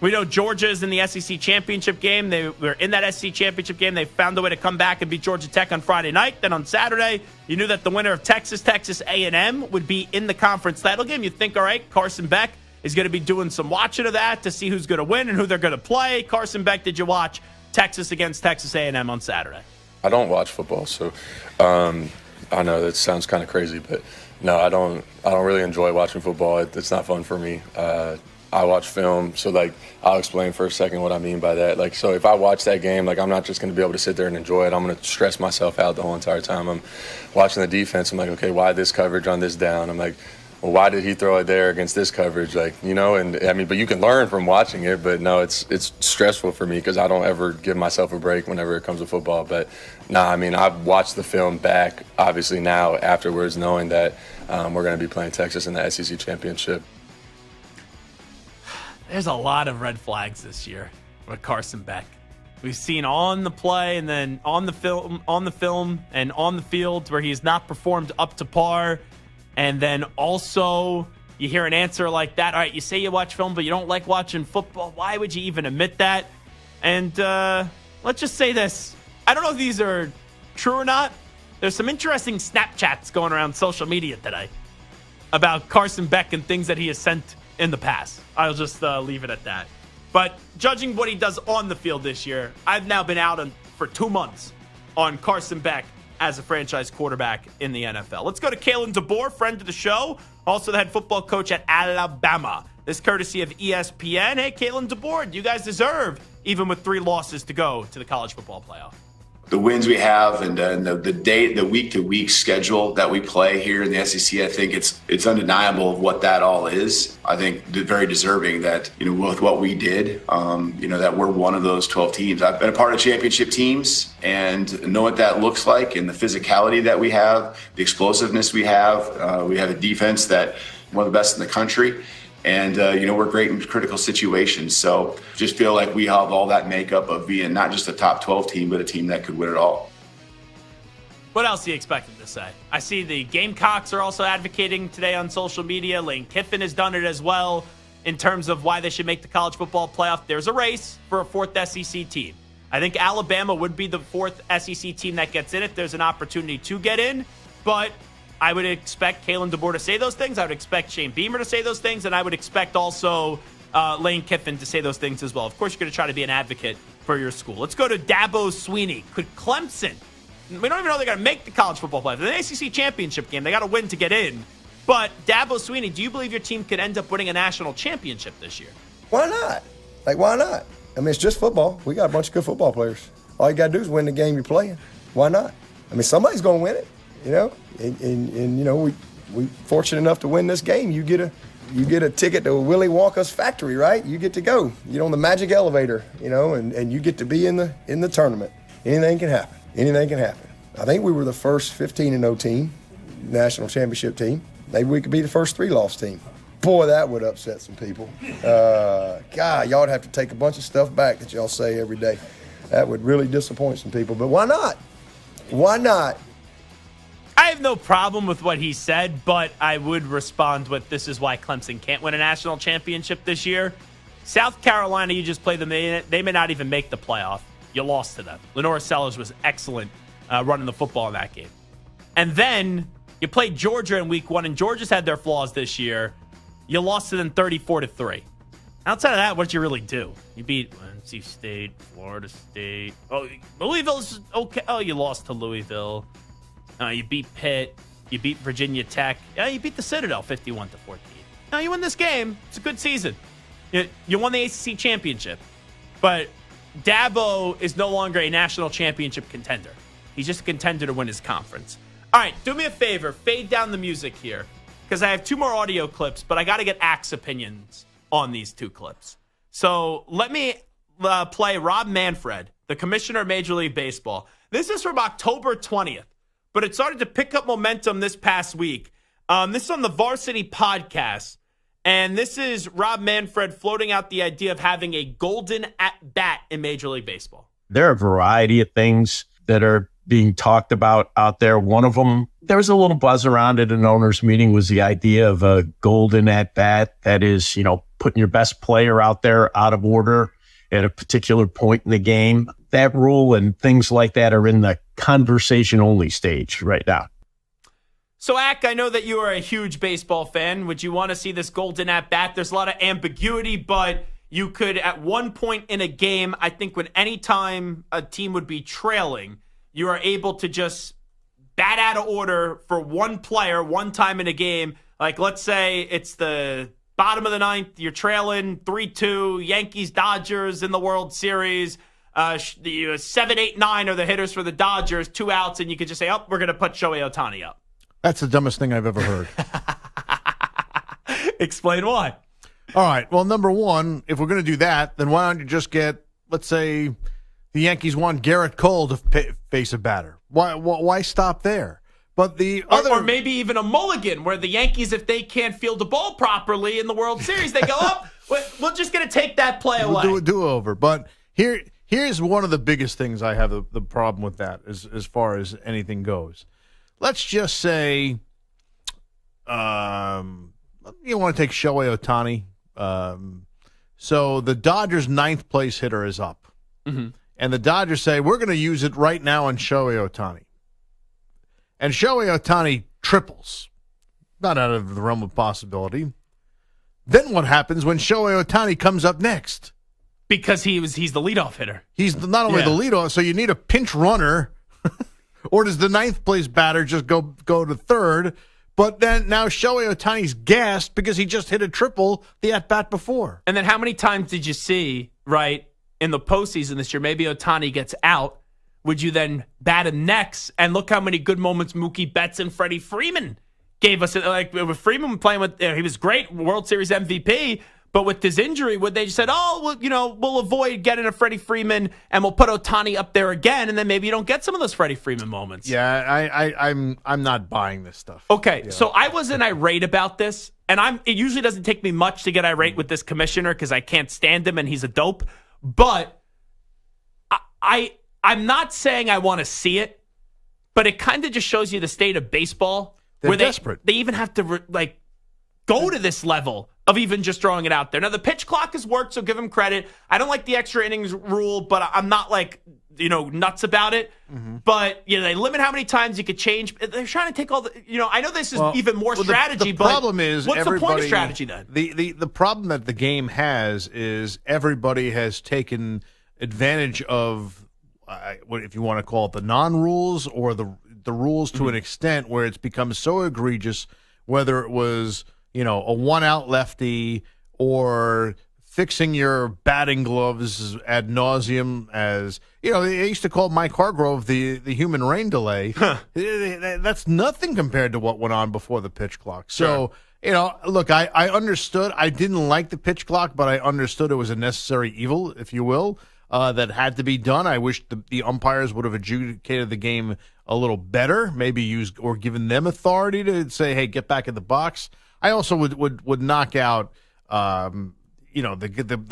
We know Georgia is in the SEC championship game. They were in that SEC championship game. They found a way to come back and beat Georgia Tech on Friday night. Then on Saturday, you knew that the winner of Texas A&M would be in the conference title game. You think, all right, Carson Beck is going to be doing some watching of that to see who's going to win and who they're going to play. Carson Beck, did you watch Texas against Texas A&M on Saturday? I don't watch football, so I know that sounds kind of crazy, but no, I don't really enjoy watching football. It's not fun for me. I watch film, so, like, I'll explain for a second what I mean by that. Like, so if I watch that game, like, I'm not just going to be able to sit there and enjoy it. I'm going to stress myself out the whole entire time. I'm watching the defense. I'm like, okay, why this coverage on this down? I'm like, well, why did he throw it there against this coverage? Like, you know, and, I mean, but you can learn from watching it. But, no, it's stressful for me because I don't ever give myself a break whenever it comes to football. But, nah, I mean, I've watched the film back, obviously, now afterwards, knowing that we're going to be playing Texas in the SEC championship. There's a lot of red flags this year with Carson Beck. We've seen on the play and then on the film and on the field where he's not performed up to par. And then also you hear an answer like that. All right, you say you watch film, but you don't like watching football. Why would you even admit that? And let's just say this. I don't know if these are true or not. There's some interesting Snapchats going around social media today about Carson Beck and things that he has sent in the past. I'll just leave it at that. But judging what he does on the field this year, I've now been out for 2 months on Carson Beck as a franchise quarterback in the NFL. Let's go to Kalen DeBoer, friend of the show, also the head football coach at Alabama. This courtesy of ESPN. Hey, Kalen DeBoer, you guys deserve, even with 3 losses to go, to the college football playoff. The wins we have and the week-to-week schedule that we play here in the SEC, I think it's undeniable of what that all is. I think very deserving that, you know, with what we did, you know, that we're one of those 12 teams. I've been a part of championship teams and know what that looks like and the physicality that we have, the explosiveness we have. We have a defense that one of the best in the country. And, you know, we're great in critical situations. So just feel like we have all that makeup of being not just a top 12 team, but a team that could win it all. What else do you expect him to say? I see the Gamecocks are also advocating today on social media. Lane Kiffin has done it as well in terms of why they should make the college football playoff. There's a race for a 4th SEC team. I think Alabama would be the 4th SEC team that gets in it. There's an opportunity to get in, but I would expect Kalen DeBoer to say those things. I would expect Shane Beamer to say those things. And I would expect also Lane Kiffin to say those things as well. Of course, you're going to try to be an advocate for your school. Let's go to Dabo Sweeney. Could Clemson, we don't even know they're going to make the college football playoff. The ACC championship game, they got to win to get in. But Dabo Sweeney, do you believe your team could end up winning a national championship this year? Why not? Like, why not? I mean, it's just football. We got a bunch of good football players. All you got to do is win the game you're playing. Why not? I mean, somebody's going to win it, you know? And you know, we fortunate enough to win this game. You get a ticket to Willy Wonka's factory, right? You get to go. You know, on the magic elevator, you know, and you get to be in the tournament. Anything can happen. Anything can happen. I think we were the first 15-0 team, national championship team. Maybe we could be the first 3-loss team. Boy, that would upset some people. God, y'all would have to take a bunch of stuff back that y'all say every day. That would really disappoint some people. But why not? Why not? I have no problem with what he said, but I would respond with, this is why Clemson can't win a national championship this year. South Carolina, you just play them. They may not even make the playoff. You lost to them. Lenora Sellers was excellent running the football in that game. And then you played Georgia in week 1, and Georgia's had their flaws this year. You lost to them 34-3. Outside of that, what did you really do? You beat NC State, Florida State. Oh, Louisville's okay. Oh, you lost to Louisville. You beat Pitt. You beat Virginia Tech. You beat the Citadel 51-14. Now you win this game. It's a good season. You won the ACC championship. But Dabo is no longer a national championship contender. He's just a contender to win his conference. All right, do me a favor. Fade down the music here because I have 2 more audio clips, but I got to get Ack's opinions on these 2 clips. So let me play Rob Manfred, the commissioner of Major League Baseball. This is from October 20th, but it started to pick up momentum this past week. This is on the Varsity Podcast, and this is Rob Manfred floating out the idea of having a golden at-bat in Major League Baseball. There are a variety of things that are being talked about out there. One of them, there was a little buzz around at an owners meeting, was the idea of a golden at-bat. That is, putting your best player out there out of order at a particular point in the game. That rule and things like that are in the conversation-only stage right now. So, Ack, I know that you are a huge baseball fan. Would you want to see this golden at-bat? There's a lot of ambiguity, but you could, at one point in a game, I think when any time a team would be trailing, you are able to just bat out of order for one player one time in a game. Like, let's say it's the bottom of the 9th, you're trailing 3-2, Yankees, Dodgers in the World Series. 7, 8, 9 are the hitters for the Dodgers, 2 outs, and you could just say, we're going to put Shohei Ohtani up. That's the dumbest thing I've ever heard. Explain why. All right. Well, number one, if we're going to do that, then why don't you just get, let's say, the Yankees want Garrett Cole to face a batter. Why stop there? But the other, or maybe even a mulligan where the Yankees, if they can't field the ball properly in the World Series, they go up. We're just going to take that play away. We'll do over. But here's one of the biggest things I have the problem with that as far as anything goes. Let's just say you want to take Shohei Ohtani. So the Dodgers' 9th place hitter is up. Mm-hmm. And the Dodgers say, we're going to use it right now on Shohei Ohtani. And Shohei Ohtani triples. Not out of the realm of possibility. Then what happens when Shohei Ohtani comes up next? Because he's the leadoff hitter. He's not only the leadoff, so you need a pinch runner. Or does the 9th place batter just go to third? But then now Shohei Ohtani's gassed because he just hit a triple the at-bat before. And then how many times did you see, right, in the postseason this year, maybe Ohtani gets out, would you then bat him next? And look how many good moments Mookie Betts and Freddie Freeman gave us. Like, with Freeman playing with, he was great, World Series MVP. But with this injury, would they just said, we'll avoid getting a Freddie Freeman and we'll put Ohtani up there again, and then maybe you don't get some of those Freddie Freeman moments. Yeah, I'm not buying this stuff. Okay, so I wasn't irate about this, and it usually doesn't take me much to get irate with this commissioner because I can't stand him and he's a dope. But I'm not saying I want to see it, but it kind of just shows you the state of baseball. They're desperate. They even have to go to this level of even just throwing it out there. Now, the pitch clock has worked, so give him credit. I don't like the extra innings rule, but I'm not nuts about it. Mm-hmm. But, they limit how many times you could change. They're trying to take all the, I know this is even more strategy, the problem is what's the point of strategy then? The problem that the game has is everybody has taken advantage of, what if you want to call it the non-rules or the rules to an extent where it's become so egregious, whether it was, a one-out lefty or fixing your batting gloves ad nauseum, as, they used to call Mike Hargrove the human rain delay. That's nothing compared to what went on before the pitch clock. So, look, I understood. I didn't like the pitch clock, but I understood it was a necessary evil, if you will, that had to be done. I wish the umpires would have adjudicated the game a little better, maybe used or given them authority to say, hey, get back in the box. I also would knock out, the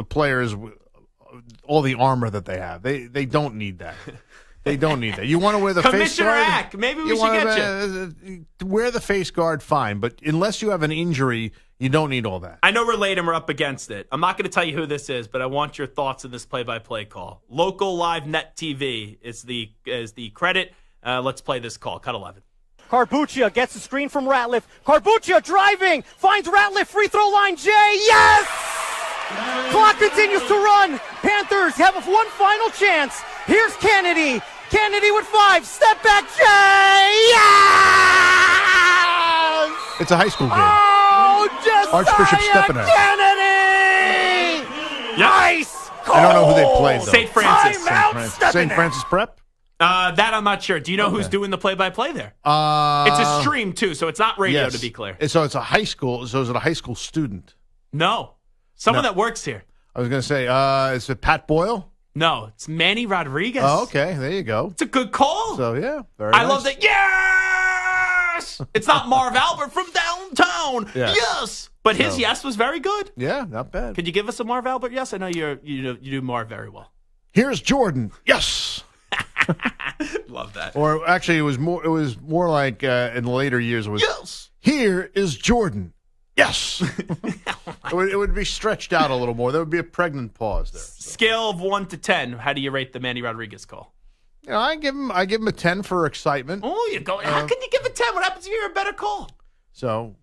players, all the armor that they have. They don't need that. They don't need that. You want to wear the face guard? Ack, maybe we should get you. Wear the face guard, fine. But unless you have an injury, you don't need all that. I know we're late and we're up against it. I'm not going to tell you who this is, but I want your thoughts on this play-by-play call. Local Live Net TV is the credit. Let's play this call. Cut 11. Carbuccia gets the screen from Ratliff. Carbuccia driving, finds Ratliff, free throw line, Jay, yes! Clock continues to run. Panthers have one final chance. Here's Kennedy. Kennedy with 5. Step back, Jay. Yes! It's a high school game. Oh, Archbishop Josiah Stepinac. Kennedy! Nice! I don't know who they played, though. St. Francis. St. Francis Prep? That I'm not sure. Do you know who's doing the play-by-play there? It's a stream, too, so it's not radio, yes. to be clear. So it's a high school. So is it a high school student? No. Someone that works here. I was going to say, is it Pat Boyle? No, it's Manny Rodriguez. Oh, okay. There you go. It's a good call. So, yeah. Very I nice. love that. Yes! It's not Marv Albert from downtown. Yes. Yes! But his No. yes was very good. Yeah, not bad. Could you give us a Marv Albert yes? I know you do Marv very well. Here's Jordan. Yes. Love that. Or actually, it was more like in later years. It was, yes. Here is Jordan. Yes. it would be stretched out a little more. There would be a pregnant pause there. So. Scale of 1 to 10. How do you rate the Manny Rodriguez call? You know, I give him a 10 for excitement. Oh, you go. How can you give a 10? What happens if you're a better call? So,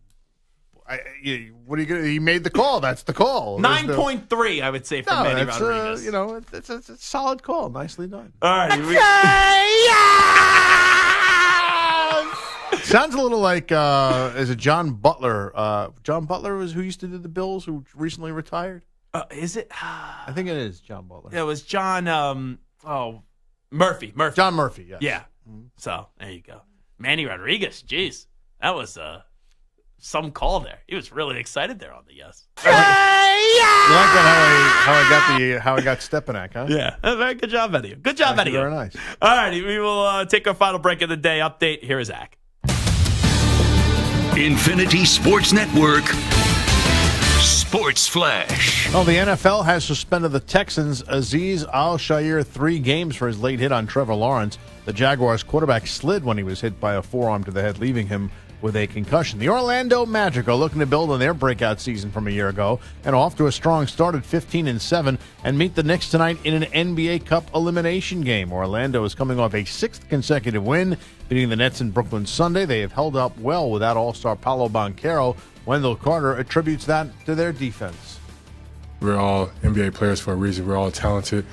what are you gonna? He made the call. That's the call. 9.3, I would say, for Manny Rodriguez. It's a solid call. Nicely done. All right. Sounds a little like is it John Butler? John Butler was who used to do the Bills, who recently retired. Is it? I think it is John Butler. Yeah, it was John. Murphy. John Murphy. Yes. Yeah. So there you go. Manny Rodriguez. Jeez, that was some call there. He was really excited there on the yes. You like that? How I got Stepinac, huh? Yeah. Very good job, Eddie. Good job, Eddie. Very nice. All righty, we will take our final break of the day. Update. Here is Zach. Infinity Sports Network Sports Flash. Well, the NFL has suspended the Texans' Azeez Al-Shaair 3 games for his late hit on Trevor Lawrence. The Jaguars quarterback slid when he was hit by a forearm to the head, leaving him with a concussion. The Orlando Magic are looking to build on their breakout season from a year ago and off to a strong start at 15-7 and meet the Knicks tonight in an NBA Cup elimination game. Orlando is coming off a 6th consecutive win, beating the Nets in Brooklyn Sunday. They have held up well without All-Star Paolo Banchero. Wendell Carter attributes that to their defense. We're all NBA players for a reason. We're all talented.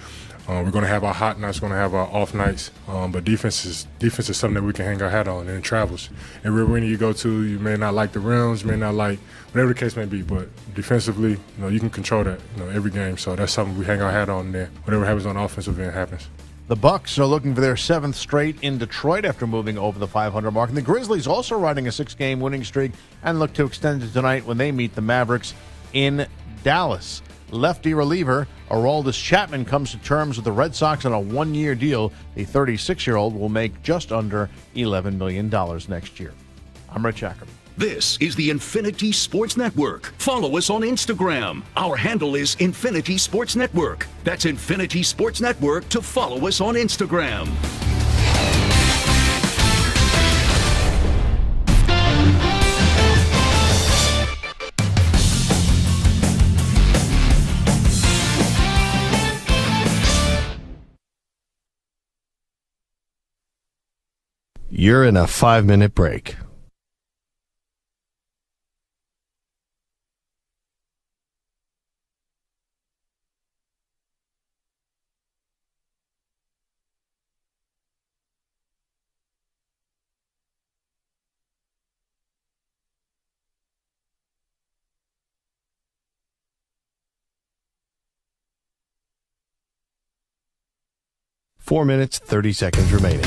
We're going to have our hot nights, we're going to have our off nights, but defense is something that we can hang our hat on, and it travels. Every arena you go to, you may not like the rims, you may not like whatever the case may be, but defensively, you can control that, every game. So that's something we hang our hat on there. Whatever happens on the offensive end happens. The Bucks are looking for their 7th straight in Detroit after moving over the 500 mark. And the Grizzlies also riding a 6-game winning streak and look to extend it tonight when they meet the Mavericks in Dallas. Lefty reliever Aroldis Chapman comes to terms with the Red Sox on a 1-year deal. The 36-year-old will make just under $11 million next year. I'm Rich Ackerman. This is the Infinity Sports Network. Follow us on Instagram. Our handle is Infinity Sports Network. That's Infinity Sports Network to follow us on Instagram. You're in a 5-minute break. Four minutes, 30 seconds remaining.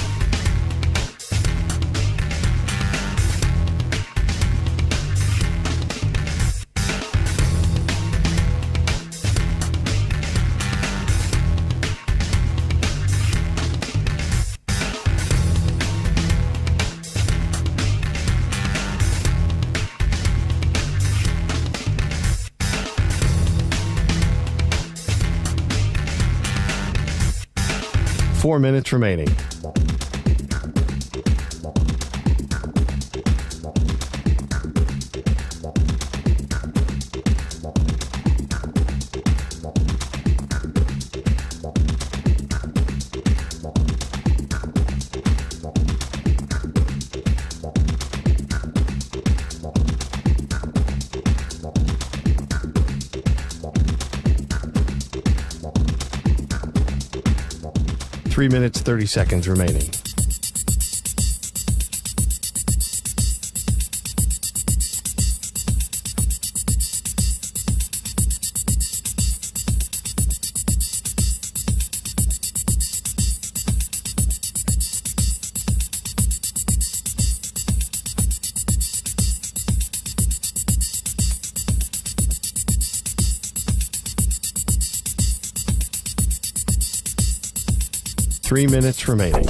Four minutes remaining. 3 minutes, 30 seconds remaining. Three minutes remaining.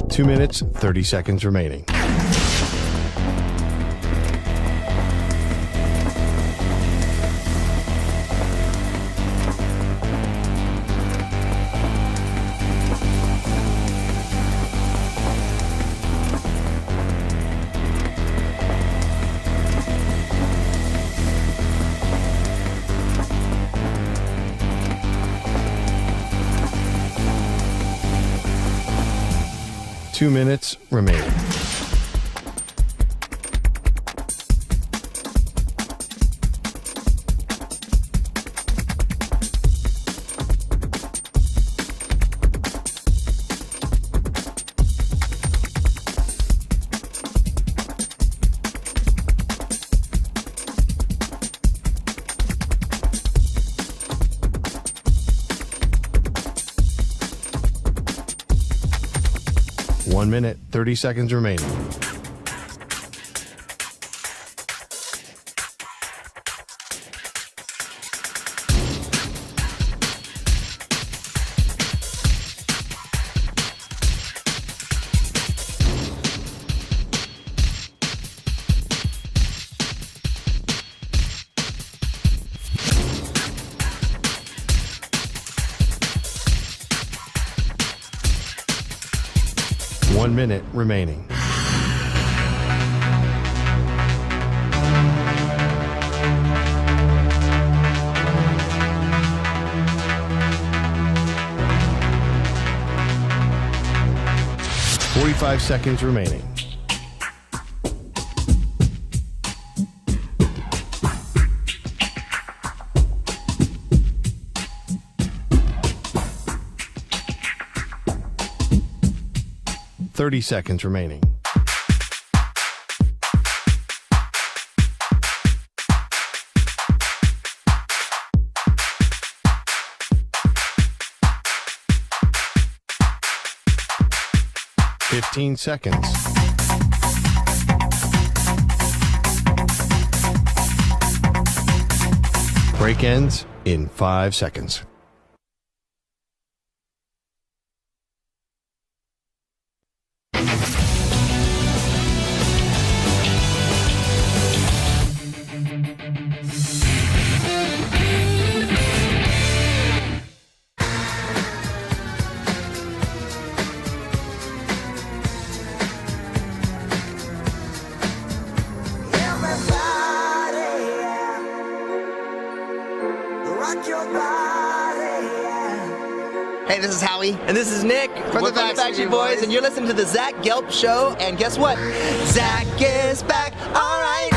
Two minutes, 30 seconds remaining. Two minutes remaining. One minute, 30 seconds remaining. One minute remaining. Forty-five seconds remaining. Thirty seconds remaining. Fifteen seconds. Break ends in 5 seconds. Hey, this is Howie. And this is Nick. From the Backstreet Boys. And you're listening to the Zach Gelb Show. And guess what? Zach is back. All right.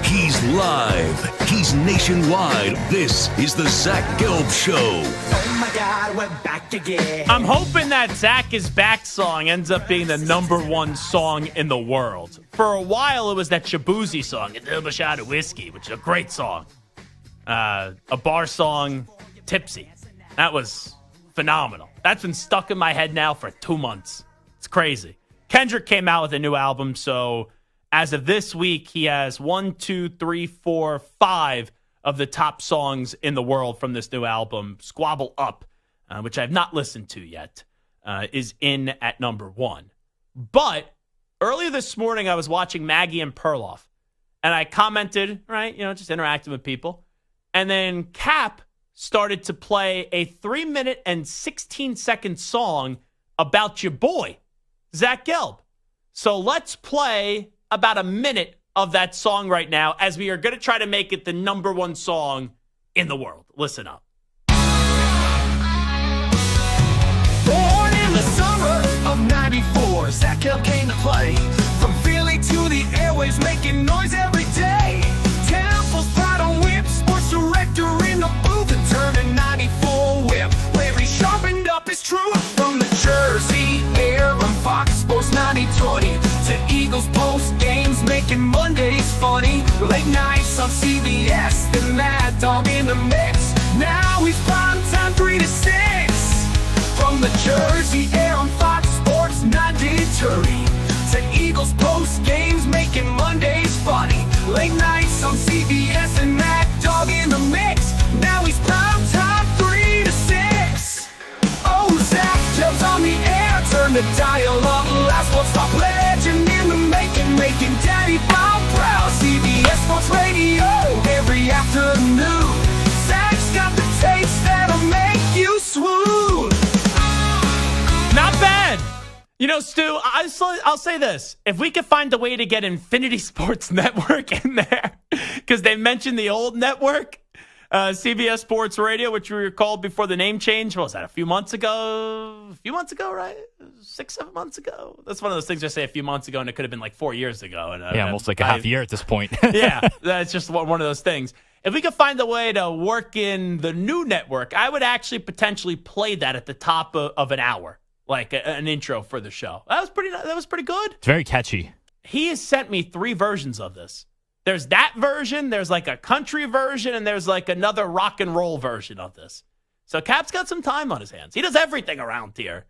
He's live. He's nationwide. This is the Zach Gelb Show. Oh, my God, we're back again. I'm hoping that Zach is Back song ends up being the #1 song in the world. For a while, it was that Shabuzi song, A Double Shot of Whiskey, which is a great song. A bar song, Tipsy. That was phenomenal. That's been stuck in my head now for 2 months. It's crazy. Kendrick came out with a new album, so as of this week, he has 1, 2, 3, 4, 5 of the top songs in the world from this new album. Squabble Up, which I have not listened to yet, is in at #1. But earlier this morning, I was watching Maggie and Perloff, and I commented, right, just interacting with people. And then Cap started to play a 3 minute and 16 second song about your boy, Zach Gelb. So let's play about a minute of that song right now, as we are going to try to make it the number one song in the world. Listen up. Born in the summer of 94, Zach Gelb came to play. From Philly to the airways, making noise every day. Temple's pride on whip, sports director in the booth, and turning 94 whip. Larry sharpened up his truth from the Jersey air on Fox Sports 90/20 to Eagles post games, making Mondays funny. Late nights on CBS, the Mad Dog in the mix. Now he's prime time 3 to 6. From the Jersey air on Fox Sports 90/30 to Eagles post games, making Mondays funny. Late nights on CBS and Mad Dog in the mix. Now he's prime time 3 to 6. Oh, Zach Gelb's on the air, turn the dial up. Last one stop legend in the making Daddy Bob proud. CBS Sports Radio every afternoon. Zach's got the taste that'll make you swoon. Not bad. You know, Stu, I'll say this. If we could find a way to get Infinity Sports Network in there, because they mentioned the old network, CBS Sports Radio, which we were called before the name change. What was that, a few months ago? A few months ago, right? 6-7 months ago? That's one of those things I say a few months ago, and it could have been like 4 years ago. And almost like a half year at this point. Yeah, that's just one of those things. If we could find a way to work in the new network, I would actually potentially play that at the top of an hour, like an intro for the show. That was pretty good. It's very catchy. He has sent me 3 versions of this. There's that version, there's like a country version, and there's like another rock and roll version of this. So Cap's got some time on his hands. He does everything around here.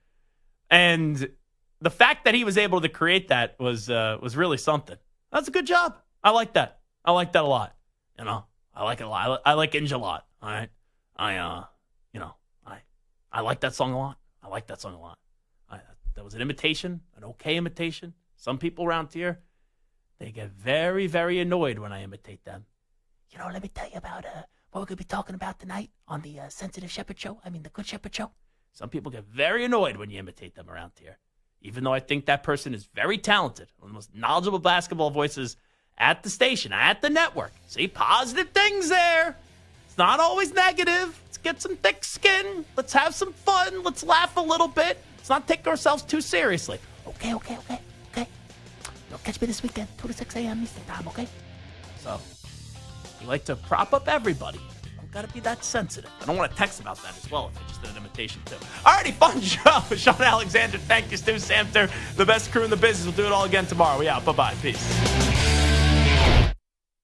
And the fact that he was able to create that was really something. That's a good job. I like that. I like that a lot. You know, I like it a lot. I like Inge a lot. All right. I like that song a lot. I like that song a lot. That was an imitation, an okay imitation. Some people around here, they get very, very annoyed when I imitate them. You know, let me tell you about what we're going to be talking about tonight on the Sensitive Shepherd Show. I mean, the Good Shepherd Show. Some people get very annoyed when you imitate them around here, even though I think that person is very talented. One of the most knowledgeable basketball voices at the station, at the network. See, positive things there. It's not always negative. Let's get some thick skin. Let's have some fun. Let's laugh a little bit. Let's not take ourselves too seriously. Okay. You'll catch me this weekend, 2 to 6 a.m. Eastern time, okay? So, we like to prop up everybody. Don't got to be that sensitive. I don't want to text about that as well if I just did an imitation too. Alrighty, fun show. Shaun Alexander, thank you, Stu Samter, the best crew in the business. We'll do it all again tomorrow. We out. Bye-bye. Peace.